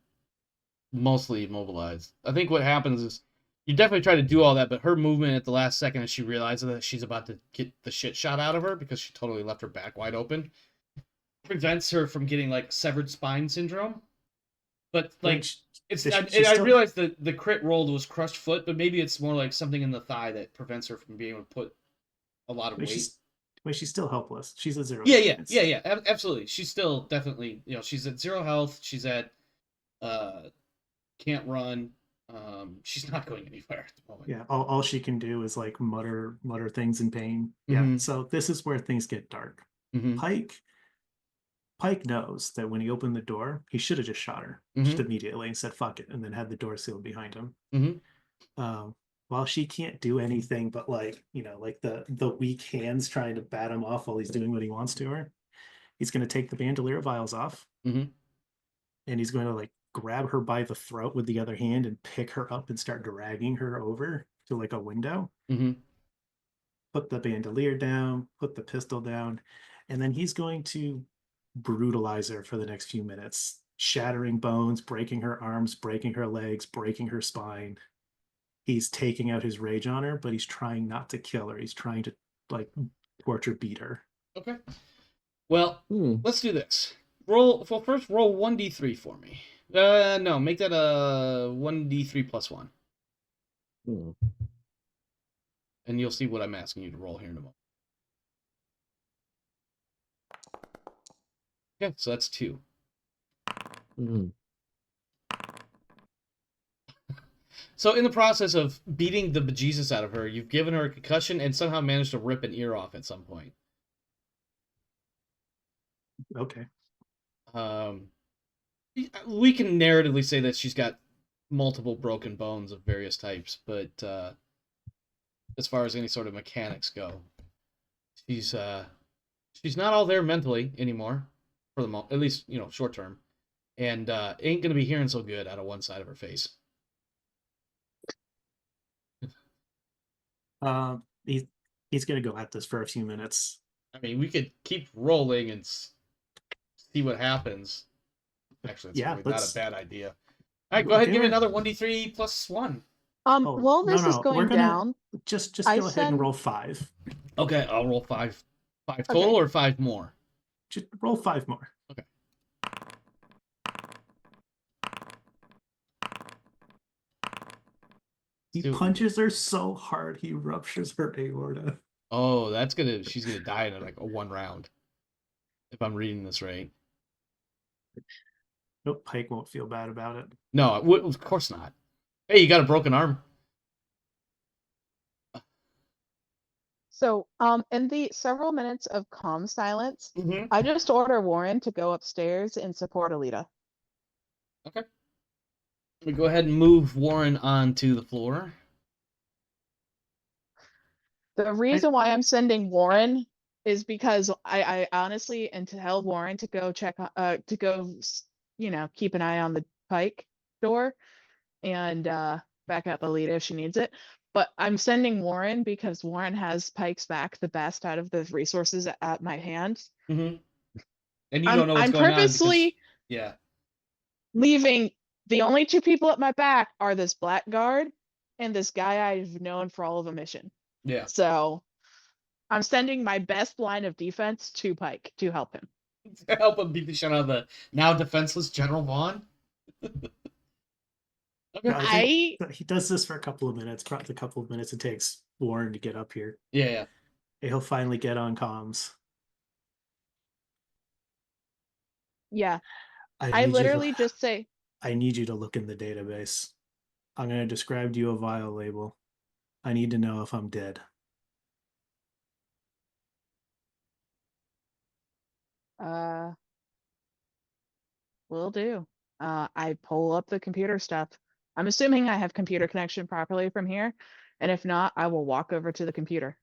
mostly immobilized. I think what happens is you definitely try to do all that, but her movement at the last second as she realizes that she's about to get the shit shot out of her because she totally left her back wide open prevents her from getting like severed spine syndrome. But like I realized that the crit roll was crushed foot, but maybe it's more like something in the thigh that prevents her from being able to put a lot of weight. She's still helpless. She's at 0. Yeah, absolutely. She's still definitely, she's at 0 health. She's at can't run. She's not going anywhere at the moment. Yeah, all she can do is like mutter things in pain. Mm-hmm. Yeah, so this is where things get dark. Mm-hmm. Pike knows that when he opened the door, he should have just shot her just immediately and said fuck it, and then had the door sealed behind him. Mm-hmm. While she can't do anything but like the weak hands trying to bat him off while he's doing what he wants to her, he's going to take the bandolier vials off, and he's going to like grab her by the throat with the other hand and pick her up and start dragging her over to like a window. Put the bandolier down, put the pistol down, and then he's going to brutalize her for the next few minutes, shattering bones, breaking her arms, breaking her legs, breaking her spine. He's taking out his rage on her, but he's trying not to kill her. He's trying to like torture beat her. Okay. Well, let's do this. First roll 1d3 for me. No, make that a 1d3 plus 1. And you'll see what I'm asking you to roll here in a moment. Okay, so that's 2. So in the process of beating the bejesus out of her, you've given her a concussion and somehow managed to rip an ear off at some point. Okay. We can narratively say that she's got multiple broken bones of various types, but as far as any sort of mechanics go, she's not all there mentally anymore, for the moment, at least short term, and ain't gonna be hearing so good out of one side of her face. He's gonna go at this for a few minutes. I mean, we could keep rolling and see what happens. Actually, it's probably not a bad idea. All right, go ahead and give me another 1d3 plus 1. While this is going down, just go ahead and roll 5. Okay, I'll roll 5. 5 total or 5 more? Just roll 5 more. Okay. He punches her so hard he ruptures her aorta. Oh, she's gonna die in like a 1 round. If I'm reading this right. Nope, Pike won't feel bad about it. No, of course not. Hey, you got a broken arm. So, in the several minutes of calm silence, I just order Warren to go upstairs and support Alita. Okay. Let me go ahead and move Warren onto the floor. The reason why I'm sending Warren is because I honestly, and to tell Warren to go check, to go, keep an eye on the Pike door and back up Alita if she needs it. But I'm sending Warren because Warren has Pike's back the best out of the resources at my hand. And you don't know what's I'm going purposely on leaving the only 2 people at my back are this blackguard and this guy I've known for all of a mission. Yeah. So I'm sending my best line of defense to Pike to help him. To help him beat the shit out of the now defenseless General Vaughn. Okay. He does this for a couple of minutes, probably the couple of minutes it takes Warren to get up here. Yeah. He'll finally get on comms. Yeah. I I need literally you to, just say, I need you to look in the database. I'm going to describe to you a vial label. I need to know if I'm dead. will do. I pull up the computer stuff. I'm assuming I have computer connection properly from here. And if not, I will walk over to the computer.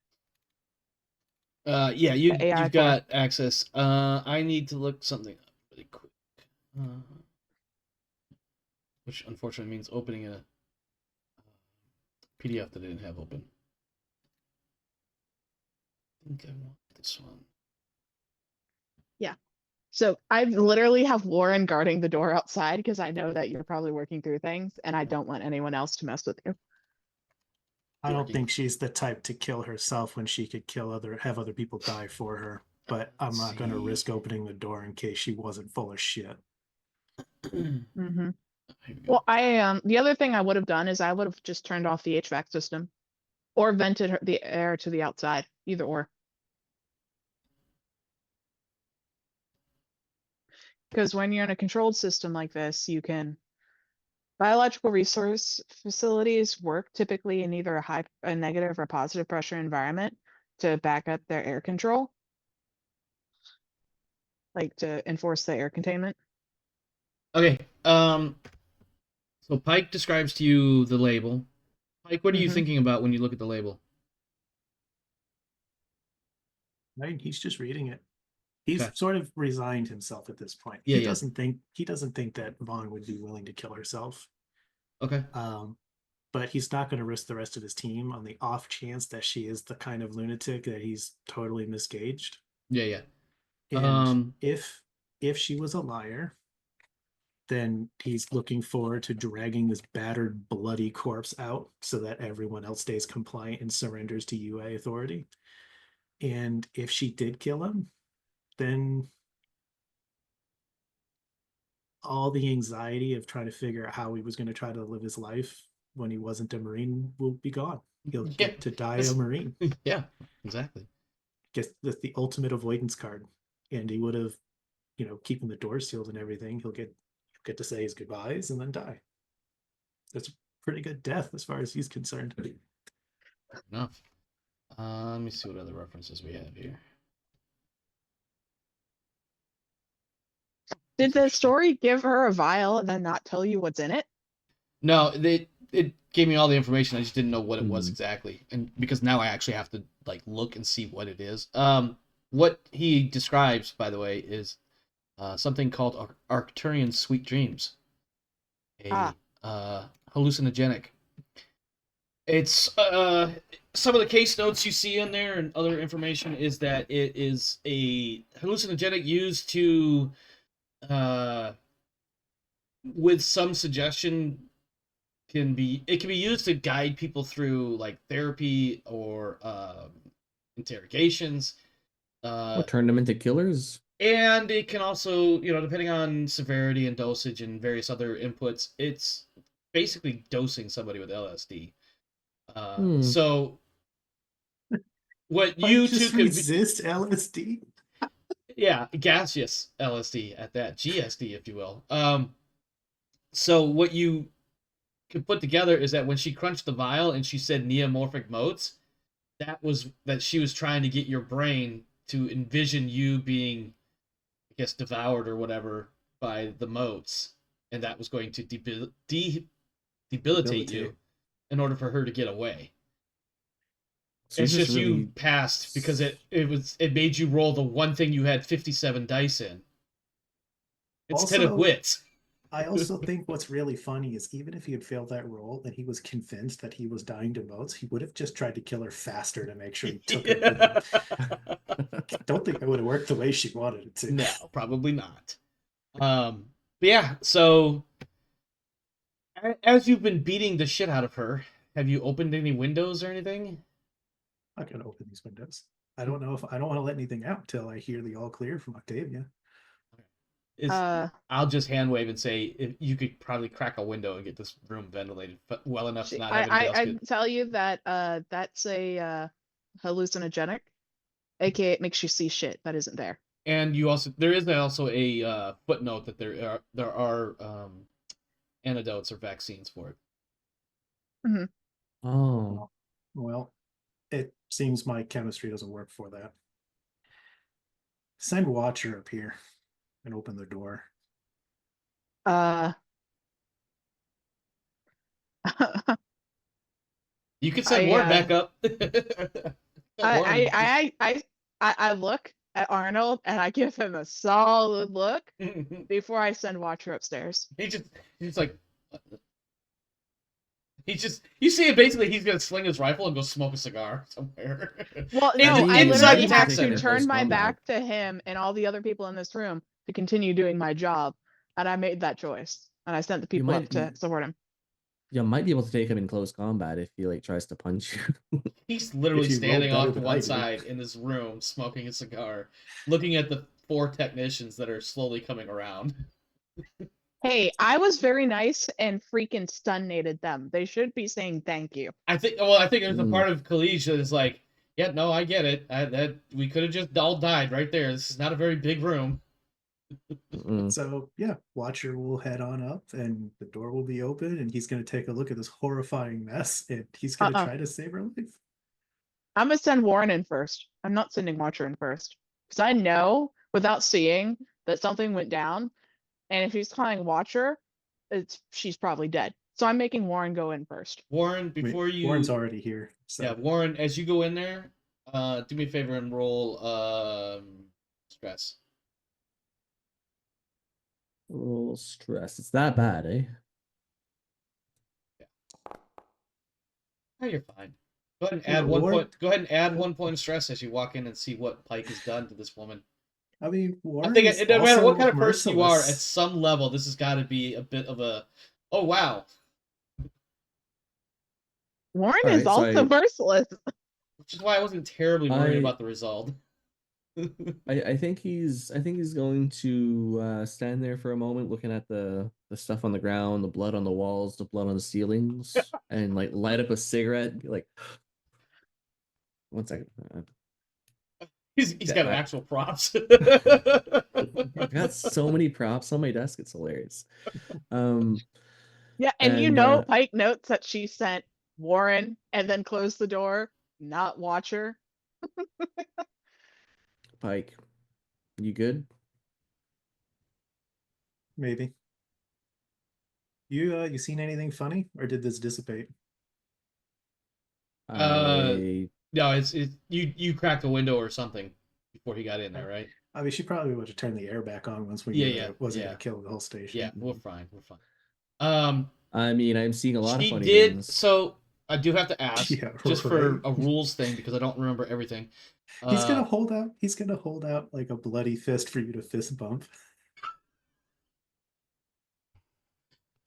Yeah, The AI you've core. got access. I need to look something up really quick. Which unfortunately means opening a PDF that I didn't have open. I think I want this one. Yeah. So I literally have Warren guarding the door outside because I know that you're probably working through things and I don't want anyone else to mess with you. I don't Working. think she's the type to kill herself when she could have other people die for her. But I'm not going to See. risk opening the door in case she wasn't full of shit. Mm-hmm. Here we go. Well, the other thing I would have done is I would have just turned off the HVAC system or vented the air to the outside, either or. Because when you're in a controlled system like this, you can biological resource facilities work typically in either a negative or positive pressure environment to back up their air control, like to enforce the air containment. Okay. So Pike describes to you the label. Pike, what are you Mhm. thinking about when you look at the label? Right? He's just reading it. He's Okay. sort of resigned himself at this point. Yeah, He yeah. doesn't think that Vaughn would be willing to kill herself. Okay. But he's not going to risk the rest of his team on the off chance that she is the kind of lunatic that he's totally misgauged. Yeah. And if she was a liar, then he's looking forward to dragging this battered, bloody corpse out so that everyone else stays compliant and surrenders to UA authority. And if she did kill him, then all the anxiety of trying to figure out how he was going to try to live his life when he wasn't a Marine will be gone. He'll Yeah, get to die a Marine. Yeah, exactly. Guess that's the ultimate avoidance card. And he would have, keeping the doors sealed and everything, he'll get to say his goodbyes and then die. That's a pretty good death as far as he's concerned. Fair enough. Let me see what other references we have here. Did the story give her a vial and then not tell you what's in it? No, it gave me all the information. I just didn't know what it was Mhm. exactly, and because now I actually have to like look and see what it is. What he describes, by the way, is something called Arcturian sweet dreams, a hallucinogenic. It's some of the case notes you see in there and other information is that it is a hallucinogenic used to with some suggestion can be used to guide people through like therapy or interrogations, Or turn them into killers. and it can also, depending on severity and dosage and various other inputs, it's basically dosing somebody with LSD. So what Like, you two just could be, resist LSD. yeah, gaseous LSD at that, GSD if you will. So what you could put together is that when she crunched the vial and she said neomorphic motes, that she was trying to get your brain to envision you being, I guess, devoured or whatever by the motes, and that was going to debilitate you in order for her to get away. So It's he's just just you really passed because it made you roll the one thing you had 57 dice in instead of Also, wits. I also think what's really funny is even if he had failed that roll and he was convinced that he was dying to motes, he would have just tried to kill her faster to make sure he took her with him. Don't think it would have worked the way she wanted it to. No, probably not. But yeah, so as you've been beating the shit out of her, have you opened any windows or anything? I'm not gonna open these windows. I don't know if I don't want to let anything out till I hear the all clear from Octavia. It's, Uh, I'll just hand wave and say if you could probably crack a window and get this room ventilated well enough to not have anybody else I get. tell you that that's a hallucinogenic, aka it makes you see shit that isn't there. And there is also a footnote that there are antidotes or vaccines for it. Oh, Well, it seems my chemistry doesn't work for that. Send Watcher up here and open the door. Uh, You could send I, Warren uh, back up. Warren. I look at Arnold and I give him a solid look before I send Watcher upstairs. He's like, you see it basically. He's gonna sling his rifle and go smoke a cigar somewhere. Well, In no, the- I inside literally the have tech to center. turn my Combat. back to him and all the other people in this room to continue doing my job, and I made that choice, and I sent the people might- up to support him. you might be able to take him in close combat if he like tries to punch you. He's literally If you roll standing better off to than one I do. side in this room, smoking a cigar, looking at the 4 technicians that are slowly coming around. Hey, I was very nice and freaking stunnated them. They should be saying thank you. I think there's a Mm. part of Khalij that is like, yeah, no, I get it. That we could have just all died right there. This is not a very big room. Mm. So yeah, Watcher will head on up and the door will be open and he's gonna take a look at this horrifying mess and he's gonna Uh-uh. try to save her life. I'm gonna send Warren in first. I'm not sending Watcher in first. Because I know without seeing that something went down, and if he's calling Watcher, she's probably dead. So I'm making Warren go in first. Warren, I mean, before you Warren's already here. So Yeah, Warren, as you go in there, do me a favor and roll stress. Roll stress. It's that bad, eh? Oh, you're fine. Go ahead and Yeah, add 1 Warren- point. Go ahead and add 1 point of stress as you walk in and see what Pike has done to this woman. I mean, Warren I think is it no matter also what kind of person you are, at merciless. some level, this has got to be a bit of a, oh wow, Warren All is right, so also merciless. which is why I wasn't terribly worried I- about the result. I think he's going to stand there for a moment looking at the stuff on the ground, the blood on the walls, the blood on the ceilings, and like light up a cigarette and be like, one second. He's Yeah, got that- actual props. I've got so many props on my desk, it's hilarious. Yeah, and you And, know Pike notes that she sent Warren and then closed the door, not Watcher. Pike, you good? Maybe. You seen anything funny or did this dissipate? I No, it's you cracked a window or something before he got in there, right? I mean, she probably would have turned the air back on once we Yeah, knew yeah, that it wasn't yeah. gonna kill the whole station. Yeah, we're fine. I mean, I'm seeing a lot of She funny did. things. So I do have to ask, Yeah, just for right. a rules thing, because I don't remember everything. He's gonna hold out. He's gonna hold out like a bloody fist for you to fist bump.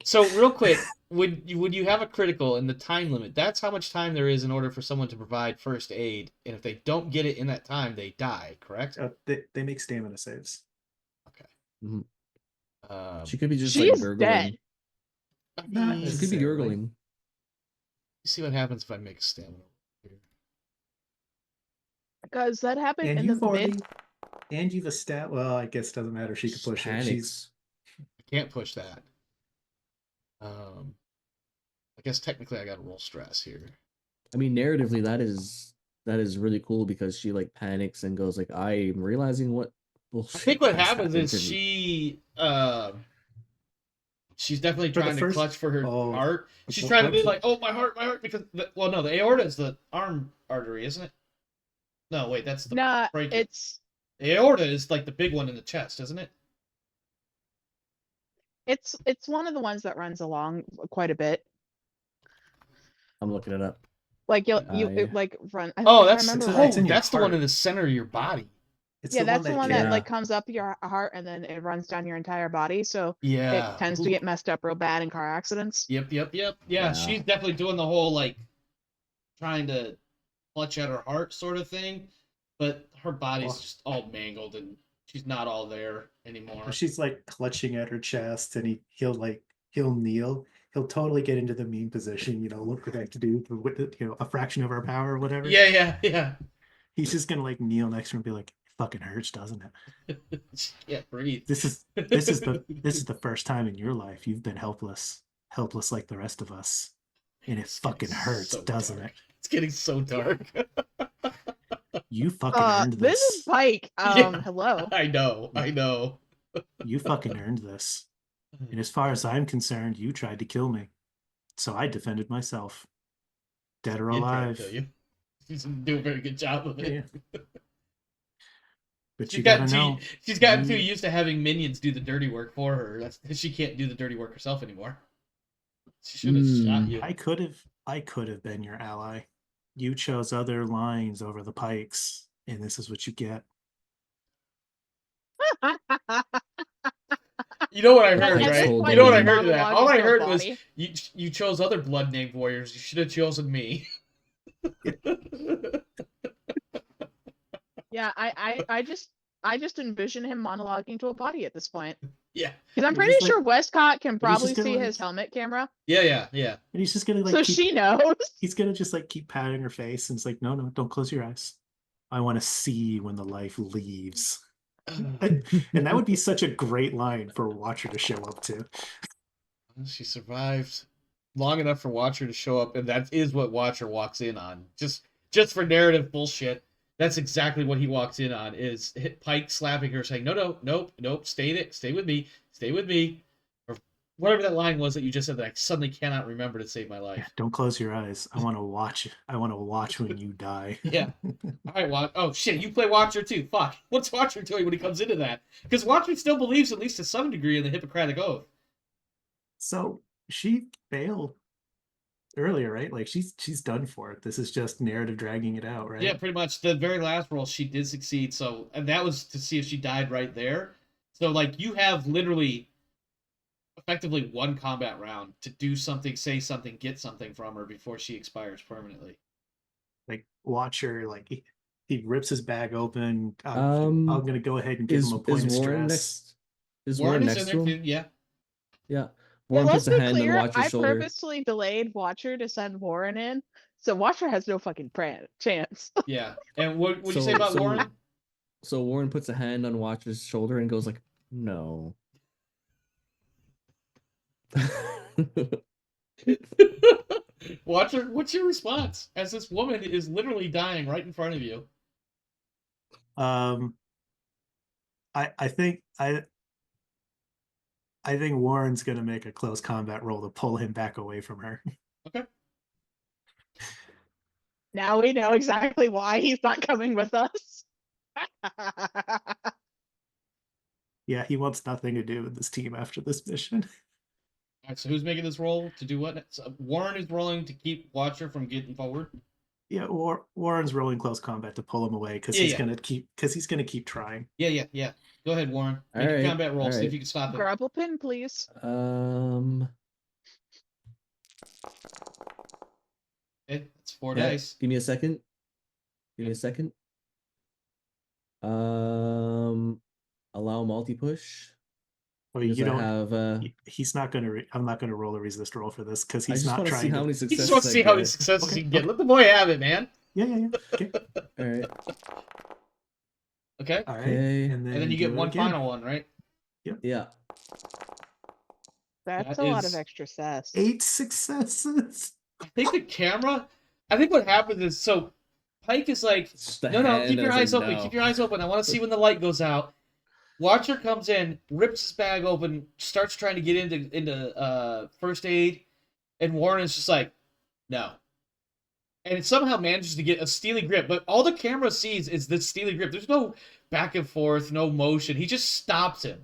So real quick, would you have a critical in the time limit? That's how much time there is in order for someone to provide first aid, and if they don't get it in that time, they die. Correct? They make stamina saves. Okay. Mhm. Um, She could be just She's like gurgling. dead. I Not mean, She could be necessarily. gurgling. see what happens if I make stamina. Because that happened And in the you've already mid. and you've established. Well, I guess it doesn't matter. She could She push it. panics. She's I can't push that. I guess technically I got to roll stress here. I mean, narratively, that is really cool because she like panics and goes like, "I'm realizing what bullshit." I think what has happens happened is to me." she's definitely For the trying to first- clutch for her oh, heart. She's what- trying to what- be like, oh, my heart, because well, no, the aorta is the arm artery, isn't it? No, wait, that's the Nah, brachial. it's The aorta is like the big one in the chest, isn't it? it's one of the ones that runs along quite a bit. I'm looking it up. Like you I- like run. Oh, I that's remember it's oh, in your that's the one heart. in the center of your body. it's yeah, the that's one the one that that Yeah. like comes up your heart and then it runs down your entire body. So Yeah, it tends to get messed up real bad in car accidents. Yep. Yeah, Yeah. she's definitely doing the whole like trying to clutch at her heart sort of thing, but her body's Well- just all mangled and she's not all there anymore. She's like clutching at her chest, and he'll kneel. He'll totally get into the mean position, what we like to do with a fraction of our power or whatever. Yeah. He's just gonna like kneel next to her and be like, "It fucking hurts, doesn't it? She can't breathe. This is the first time in your life you've been helpless like the rest of us, and it It's getting fucking hurts, so doesn't dark. it? It's getting so dark. You fucking earned This this. is Pike. Yeah. Hello. I know. You fucking earned this. And as far as I'm concerned, you tried to kill me, so I defended myself, dead or Did try to alive. kill you. She didn't do a very good job of it. Yeah. But She's you gotta gotten know, she's gotten too you- used to having minions do the dirty work for her. That's she can't do the dirty work herself anymore. She should have shot you. I could have been your ally. You chose other lines over the Pikes, and this is what you get. You know what I heard, At right? this You point, know what I the heard to that? monologue All is I her heard was body. you chose other blood named warriors. You should have chosen me. Yeah, I just envision him monologuing to a body at this point. Yeah. Because I'm He's pretty just sure Westcott can but he's probably just gonna, see like- his helmet camera, Yeah. And he's just gonna so she knows. he's gonna just like keep patting her face, and it's like, no, don't close your eyes. I want to see when the life leaves. And that would be such a great line for Watcher to show up to. She survived long enough for Watcher to show up, and that is what Watcher walks in on. Just for narrative bullshit. That's exactly what he walks in on. Is Pike slapping her, saying, "Nope, stay with me," or whatever that line was that you just said that I suddenly cannot remember to save my life. Yeah, don't close your eyes. I want to watch. I want to watch when you die. Yeah. All right, Watch. Oh shit, you play Watcher too. Fuck. What's Watcher doing when he comes into that? Because Watcher still believes, at least to some degree, in the Hippocratic Oath. So she failed earlier, right? Like she's done for it. This is just narrative dragging it out, right? Yeah, pretty much. The very last roll, she did succeed. So, and that was to see if she died right there. So, like, you have literally, effectively, one combat round to do something, say something, get something from her before she expires permanently. Like Watcher, like he rips his bag open. I'm gonna go ahead and give him a point of Warren stress. next? Is Warren Warren is next in to there him? too. Yeah. Yeah. Well, Warren let's puts a be hand on clear. Watcher's I shoulder. purposely delayed Watcher to send Warren in, so Watcher has no fucking chance. Yeah. And what you say about Warren? So Warren puts a hand on Watcher's shoulder and goes like, "No." Watcher, what's your response as this woman is literally dying right in front of you? I think Warren's gonna make a close combat roll to pull him back away from her. Okay. Now we know exactly why he's not coming with us. Yeah, he wants nothing to do with this team after this mission. All right, so who's making this roll to do what? So Warren is rolling to keep Watcher from getting forward. Yeah, Warren's rolling close combat to pull him away because Yeah, he's yeah. gonna keep trying. Yeah. Go ahead, Warren. Make a Alright, combat roll. See if alright. you can stop it. Grapple pin, please. Okay, that's 4 Yeah, dice. give me a second. Give me a second. Allow multi-push. Well, Because you I don't. have He's not gonna. I'm not gonna roll a resist roll for this because I he's just not want to see trying how to. many He successes just wants to see I how many get. successes Okay, he can get. okay. Let the boy have it, man. Yeah. Okay. Alright. Okay. All right. Okay. And And then you get do it one again. final one, right? Yeah. That's That a lot of is- extra cess. 8 successes. I think the camera. I think what happens is so Pike is like, It's just the no, hand, keep and your it's eyes like, open. no. Keep your eyes open. I want to see when the light goes out. Watcher comes in, rips his bag open, starts trying to get into first aid, and Warren is just like, no. And it somehow manages to get a steely grip, but all the camera sees is this steely grip. There's no back and forth, no motion. He just stops him.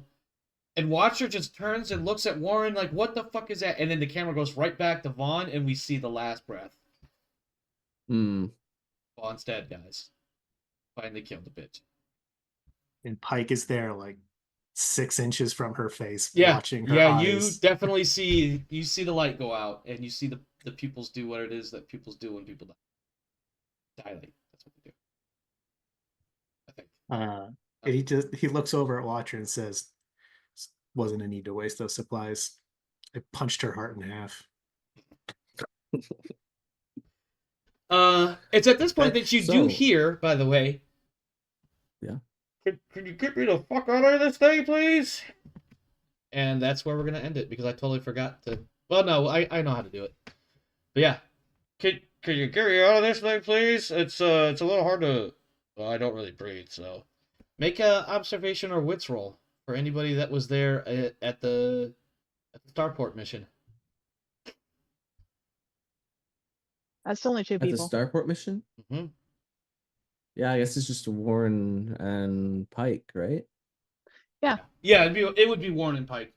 And Watcher just turns and looks at Warren like, what the fuck is that? And then the camera goes right back to Vaughn, and we see the last breath. Hmm. Vaughn's dead, guys. Finally killed the bitch. And Pike is there, like 6 inches from her face, Yeah, watching her yeah, eyes. you definitely see the light go out, and you see the pupils do what it is that pupils do when people die. Dilate. That's what they do. I think. And he looks over at Watcher and says, "Wasn't a need to waste those supplies. I punched her heart in half." It's at this point that you do So- hear, by the way. Yeah. Can you get me the fuck out of this thing, please? And that's where we're gonna end it because I totally forgot to. Well, no, I know how to do it. But yeah, could you get me out of this thing, please? It's a little hard to. Well, I don't really breathe, so make a observation or wits roll for anybody that was there at the starport mission. That's only 2 At the people. starport mission? Mm-hmm. Yeah, I guess it's just Warren and Pike, right? Yeah, it would be Warren and Pike.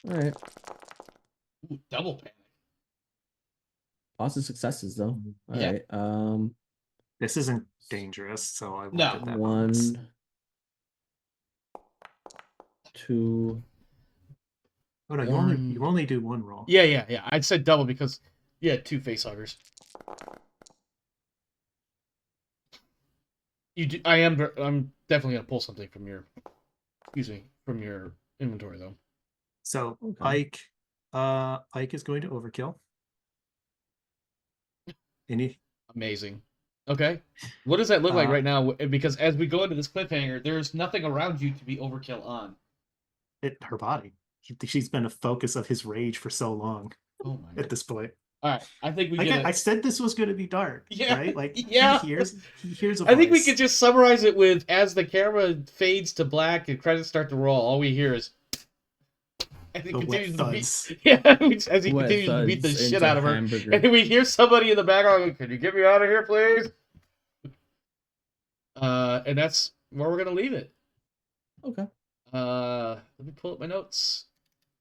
All right. Ooh, double panic. Lots of successes though. All Yeah. right. This isn't dangerous, so I won't No. get that bonus. 1, 2. Oh no, One. you only do one roll. Yeah. I said double because you had 2 facehuggers. I'm definitely gonna pull something from your, from your inventory though. So Okay. Pike is going to overkill. Amazing. Okay. What does that look like Uh, right now? Because as we go into this cliffhanger, there's nothing around you to be overkill on. her body. She's been a focus of his rage for so long Oh my at god. this point. All right. I think we Like get I it. said, this was going to be dark. Yeah, Right? Like yeah. he hears a I think we voice. could just summarize it with as the camera fades to black and credits start to roll, all we hear is and he The wet continues to beat. thuds. Yeah, as he Wet continues to beat the thuds shit into out of her. hamburger. And then we hear somebody in the background go, "Can you get me out of here, please?" And that's where we're gonna leave it. Okay. Let me pull up my notes.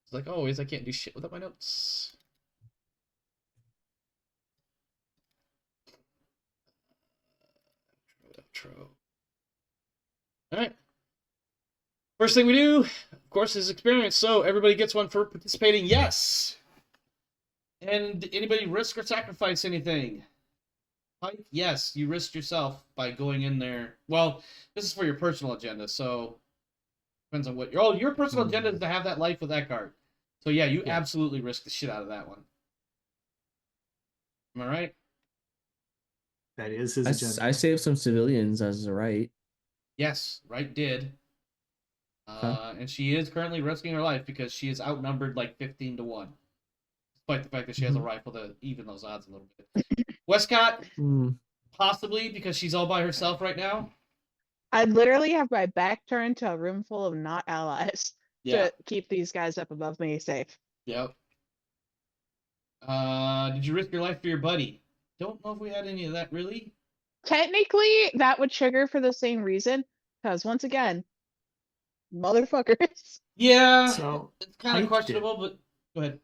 It's like always, I can't do shit without my notes. Outro. All right. First thing we do, of course, is experience. So everybody gets one for participating. Yes. And anybody risk or sacrifice anything? Pike, yes, you risked yourself by going in there. Well, this is for your personal agenda, so depends on what your personal agenda is to have that life with Eckhart. So yeah, you absolutely risked the shit out of that one. Am I right? That is his agenda. I saved some civilians as a right. Yes, right did. And she is currently risking her life because she is outnumbered like 15 to 1. Despite the fact that she has a rifle to even those odds a little bit. Wescott, possibly because she's all by herself right now. I literally have my back turned to a room full of not allies to keep these guys up above me safe. Yep. Did you risk your life for your buddy? Don't know if we had any of that, really. Technically, that would trigger for the same reason, because once again, motherfuckers. Yeah, So it's kind of Pike questionable, but go ahead.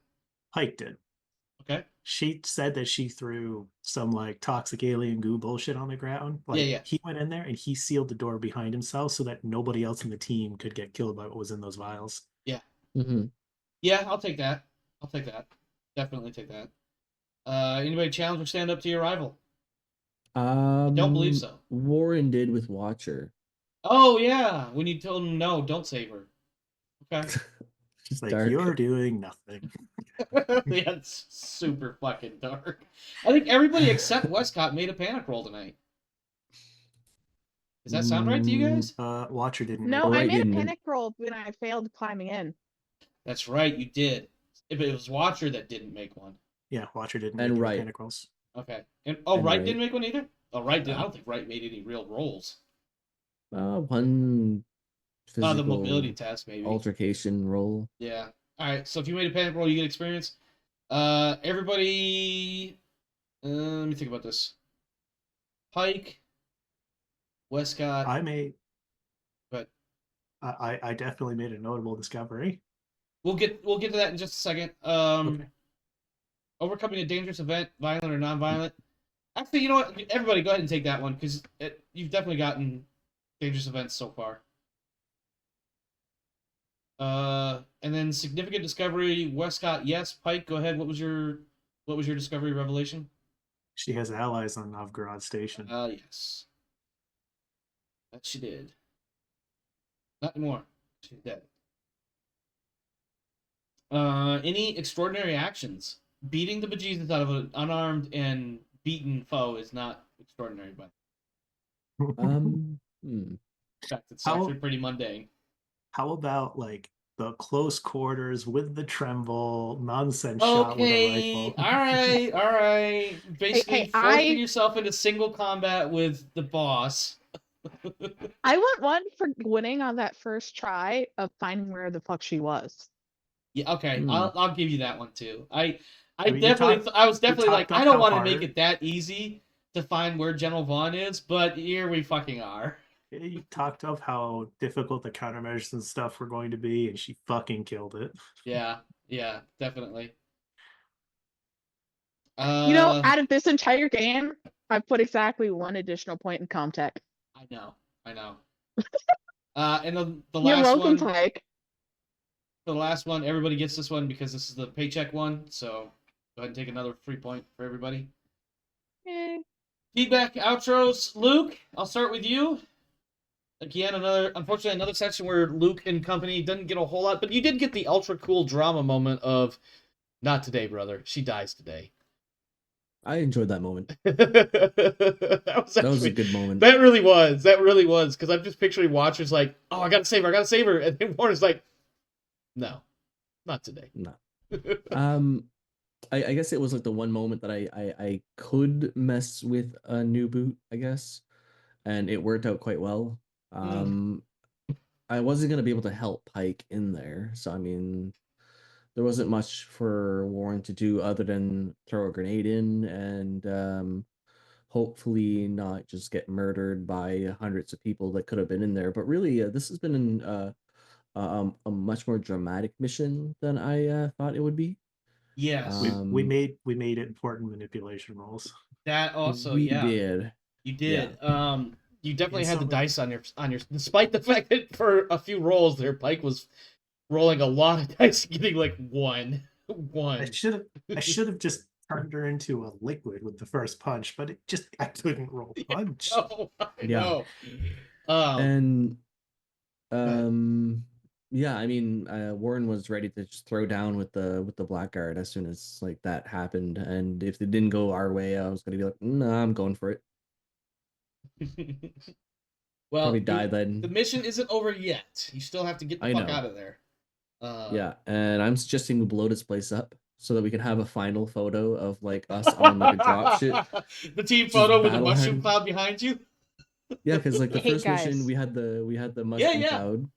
Pike did. Okay. She said that she threw some like toxic alien goo bullshit on the ground. Like Yeah. he went in there and he sealed the door behind himself so that nobody else in the team could get killed by what was in those vials. Yeah. Mm-hmm. Yeah, I'll take that. Definitely take that. Anybody challenge or stand up to your rival? I don't believe so. Warren did with Watcher. Oh yeah, when you told him no, don't save her. Okay. She's like, dark. you're doing nothing. Yeah, it's super fucking dark. I think everybody except Westcott made a panic roll tonight. Does that sound right to you guys? Watcher didn't. No, make I it. made a didn't. panic roll when I failed climbing in. That's right, you did. If it was Watcher that didn't make one. Yeah, Watcher didn't And make any Wright. panic rolls. Okay. And And Wright Wright. didn't make one either? Oh, Wright did. No. I don't think Wright made any real rolls. One physical The mobility test, maybe. altercation roll. Yeah. All right. So if you made a panic roll, you get experience. Everybody. Let me think about this. Pike, Westcott. I made. But I definitely made a notable discovery. we'll get to that in just a second. Okay. Overcoming a dangerous event, violent or non-violent. Actually, you know what? Everybody, go ahead and take that one because you've definitely gotten dangerous events so far. And then significant discovery, Westcott, yes. Pike, go ahead. What was your discovery revelation? She has allies on Novgorod Station. Yes. That she did. Not anymore. She's dead. Any extraordinary actions? Beating the bejesus out of an unarmed and beaten foe is not extraordinary, but Hmm. in fact, it's How- actually pretty mundane. How about like the close quarters with the tremble nonsense shot with a Okay, rifle? all right. Basically, hey, forcing yourself into single combat with the boss. I want one for winning on that first try of finding where the fuck she was. Yeah, okay, Hmm. I'll give you that one too. I mean, you definitely, talked- I was you definitely like, talked I up don't how want to make hard- it that easy to find where General Vaughn is, but here we fucking are. You talked of how difficult the countermeasures and stuff were going to be, and she fucking killed it. Yeah, definitely. You know, out of this entire game, I've put exactly one additional point in Comtech. I know. And the You're last welcome, one, Pike. the last one, everybody gets this one because this is the paycheck one. So go ahead and take another free point for everybody. Eh. Feedback outros, Luke. I'll start with you. Again, unfortunately another section where Luke and company didn't get a whole lot, but you did get the ultra cool drama moment of, not today, brother. She dies today. I enjoyed that moment. that was That was a actually- good moment. That really was, because I'm just picturing watchers like, oh, I gotta save her, and then Warner's like, no, not today. No. I guess it was like the one moment that I could mess with a new boot, I guess, and it worked out quite well. I wasn't gonna be able to help Pike in there, so I mean, there wasn't much for Warren to do other than throw a grenade in and hopefully not just get murdered by hundreds of people that could have been in there. But really, this has been a much more dramatic mission than I thought it would be. Yes, We made it important manipulation rolls. that also, we yeah, did. you did. You definitely Yeah, had the so- dice on your, despite the fact that for a few rolls there, Pike was rolling a lot of dice, getting like one. I should have just turned her into a liquid with the first punch, but I couldn't roll punch. Oh, I Yeah. know. And ahead. yeah, I mean, Warren was ready to just throw down with the blackguard as soon as like that happened, and if it didn't go our way, I was gonna be like, no, I'm going for it. Well, Probably die then. the mission isn't over yet. You still have to get the I fuck know. out of there. Yeah, and I'm suggesting we blow this place up so that we can have a final photo of like us on like a dropship. The team Just photo with a battle mushroom hand. cloud behind you. Yeah, because like the Hey, first mission guys. we had the mushroom yeah. cloud.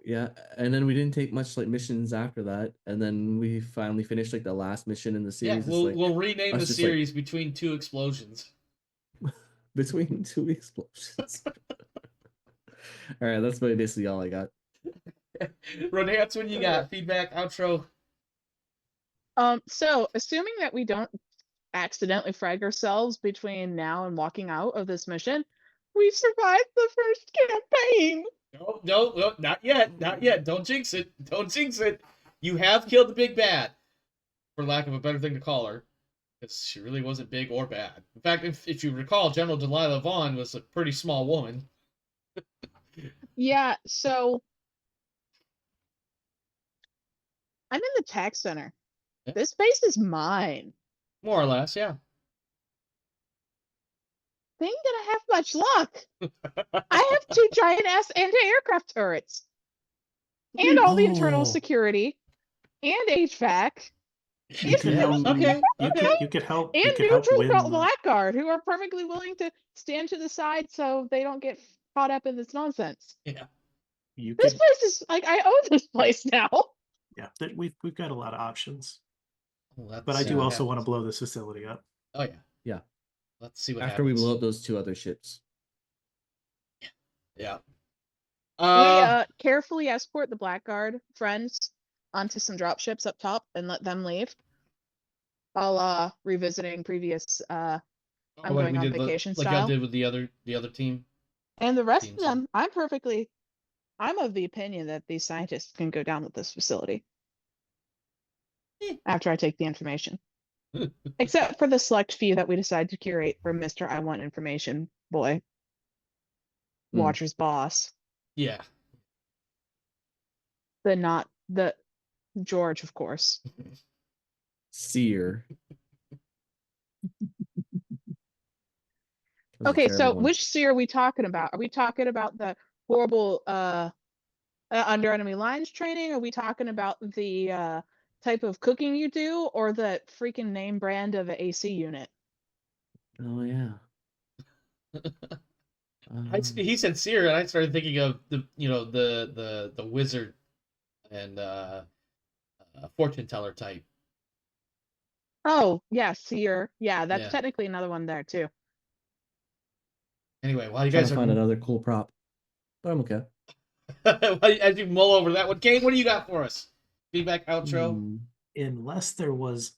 Yeah, and then we didn't take much like missions after that, and then we finally finished like the last mission in the Yeah, series. It's like we'll rename us the just, like- series between two explosions. between two explosions. All right, that's basically all I got. Renee, that's what you got. Feedback, outro. So assuming that we don't accidentally frag ourselves between now and walking out of this mission, we survived the first campaign. No, not yet. Don't jinx it. You have killed the big bad, for lack of a better thing to call her, because she really wasn't big or bad. In fact, if you recall, General Delilah Vaughn was a pretty small woman. Yeah, so I'm in the tech center. Yeah. This space is mine. More or less, yeah. They ain't gonna have much luck. I have 2 giant ass anti-aircraft turrets. And all the internal Oh. security. And HVAC. You could Yeah, help. okay. You could help. And You could help neutral win. belt blackguard, who are perfectly willing to stand to the side so they don't get caught up in this nonsense. Yeah. You This could. place is like, I own this place now. Yeah, we've got a lot of options. Well, But I do what also want to happens. blow this facility up. Oh yeah. Yeah. Let's see what After we happens. blow up those 2 other ships. Yeah. We carefully escort the blackguard friends onto some dropships up top and let them leave. While revisiting previous I'm like going we on did vacation like y'all style. did with the other team. And the rest Teams, of them, I'm of the opinion that these scientists can go down with this facility. After I take the information. Except for the select few that we decide to curate for Mr. I Want Information boy. Hmm. Watcher's boss. Yeah. The not the George, of course. Seer. That was a Okay, terrible so one. which seer are we talking about? Are we talking about the horrible under enemy lines training? Are we talking about the type of cooking you do, or the freaking name brand of an AC unit? Oh yeah. He said seer, and I started thinking of the wizard and fortune teller type. Oh, yeah, seer. Yeah, that's Yeah. technically another one there too. Anyway, while you trying guys to are find another cool prop, but I'm okay. as you mull over that one, Kane, what do you got for us? Feedback outro. Hmm. unless there was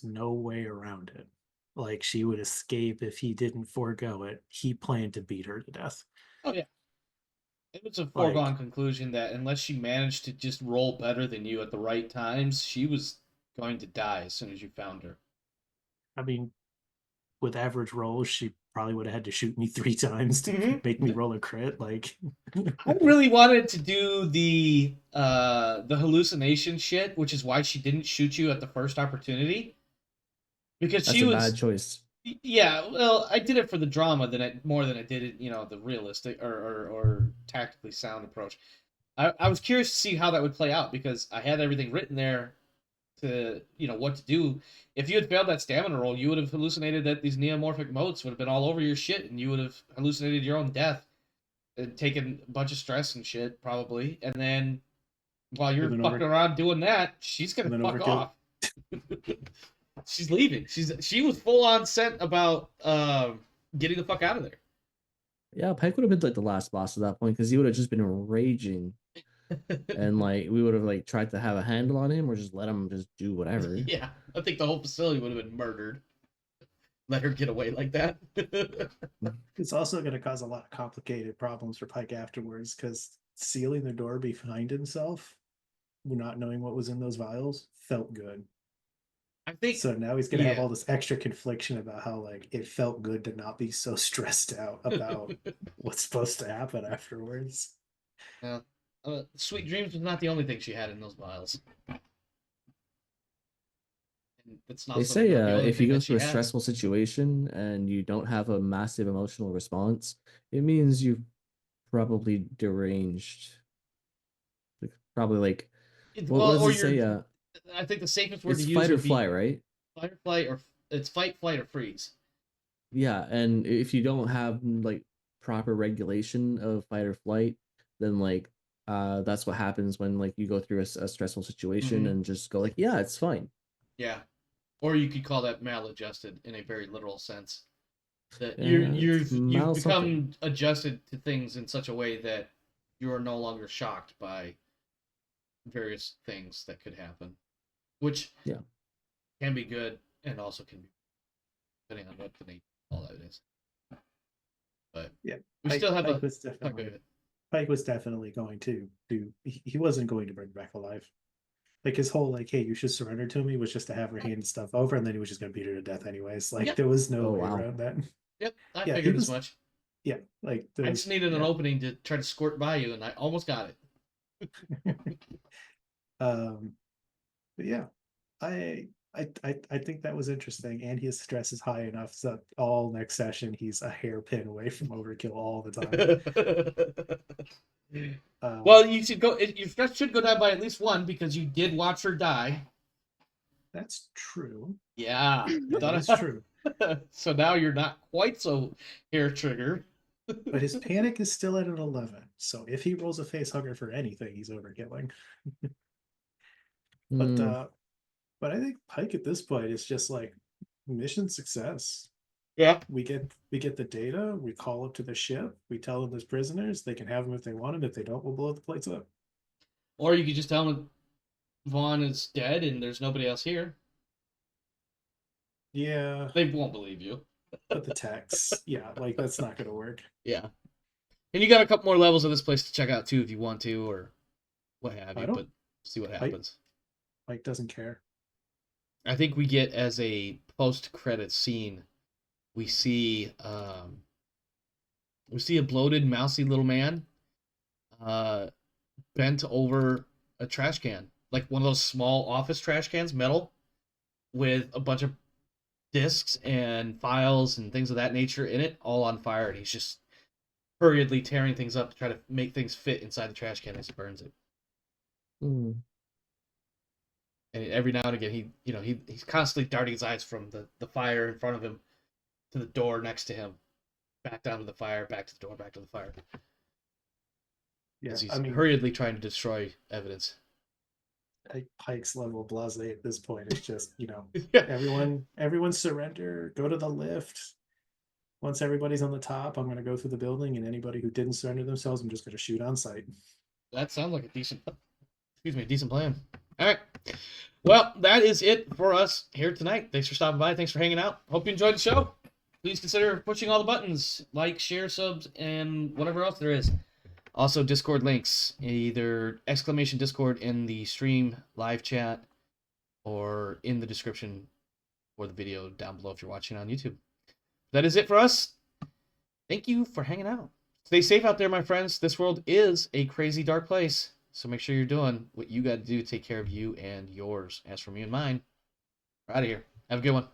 no way around it, like she would escape if he didn't forego it, he planned to beat her to death. Oh yeah, it was a Like, foregone conclusion that unless she managed to just roll better than you at the right times, she was going to die as soon as you found her. I mean, with average rolls, she probably would have had to shoot me 3 times to Mhm. make me roll a crit. Like, I really wanted to do the hallucination shit, which is why she didn't shoot you at the first opportunity. Because That's she a was bad choice. Yeah, well, I did it for the drama more than I did it, the realistic or tactically sound approach. I was curious to see how that would play out because I had everything written there to what to do. If you had failed that stamina roll, you would have hallucinated that these neomorphic motes would have been all over your shit, and you would have hallucinated your own death and taken a bunch of stress and shit probably. And then while you're And then fucking around doing that, she's gonna and then fuck overkill. off. She's leaving. She was full on sent about getting the fuck out of there. Yeah, Pike would have been like the last boss at that point because he would have just been raging, and like we would have like tried to have a handle on him or just let him just do whatever. Yeah, I think the whole facility would have been murdered. Let her get away like that. It's also going to cause a lot of complicated problems for Pike afterwards because sealing the door behind himself, not knowing what was in those vials, felt good. I think So now he's going to have yeah. all this extra confliction about how like it felt good to not be so stressed out about what's supposed to happen afterwards. Sweet Dreams was not the only thing she had in those vials. And it's They also say not the only if you thing go that she through a has. stressful situation and you don't have a massive emotional response, it means you've probably deranged. Probably like what does Or it say? you're. I think the safest word It's to use fight or would be fly, right? fight or flight, or it's fight, flight, or freeze. Yeah, and if you don't have like proper regulation of fight or flight, then like that's what happens when like you go through a stressful situation Mhm. and just go like, yeah, it's fine. Yeah, or you could call that maladjusted in a very literal sense. That Yeah, it's you've mal something. become adjusted to things in such a way that you are no longer shocked by various things that could happen, which Yeah. can be good and also can be depending on what the nature of all that is. But Yeah, we Pike, still have Pike a. was Oh, go definitely ahead. Pike was definitely going to do. He wasn't going to bring her back alive. Like his whole like, hey, you should surrender to me was just to have her hand stuff over, and then he was just going to beat her to death anyways. Like Yep. there was no Oh way wow. around that. Yep, I Yeah, he figured as was. much. Yeah, like I just needed an opening to try to squirt by you, and I almost got it. But yeah, I think that was interesting, and his stress is high enough so all next session he's a hairpin away from overkill all the time. Well, you should go. Your stress should go down by at least one because you did watch her die. That's true. Yeah, That is true. So now you're not quite so hair triggered. But his panic is still at an 11. So if he rolls a face hugger for anything, he's overkilling. But Hmm. but I think Pike at this point is just like mission success. Yeah. We get the data, we call up to the ship, we tell them there's prisoners, they can have them if they want them. If they don't, we'll blow the place up. Or you could just tell them Vaughn is dead and there's nobody else here. Yeah. They won't believe you. But the text, yeah, like that's not gonna work. Yeah. And you got a couple more levels of this place to check out too if you want to or what have you, but see what happens. Mike doesn't care. I think we get as a post-credit scene, we see a bloated, mousy little man bent over a trash can, like one of those small office trash cans, metal, with a bunch of discs and files and things of that nature in it, all on fire, and he's just hurriedly tearing things up to try to make things fit inside the trash can as he burns it. Hmm. And every now and again, he's constantly darting his eyes from the fire in front of him to the door next to him, back down to the fire, back to the door, back to the fire. Yeah, As he's I mean, hurriedly trying to destroy evidence. Pike's level blasé at this point. It's just, Yeah. everyone surrender, go to the lift. Once everybody's on the top, I'm going to go through the building, and anybody who didn't surrender themselves, I'm just going to shoot on sight. That sounds like a decent plan. All right. Well, that is it for us here tonight. Thanks for stopping by. Thanks for hanging out. Hope you enjoyed the show. Please consider pushing all the buttons, like, share, subs, and whatever else there is. Also, Discord links, either exclamation Discord in the stream live chat or in the description for the video down below if you're watching on YouTube. That is it for us. Thank you for hanging out. Stay safe out there, my friends. This world is a crazy dark place. So make sure you're doing what you got to do to take care of you and yours. As for me and mine, we're out of here. Have a good one.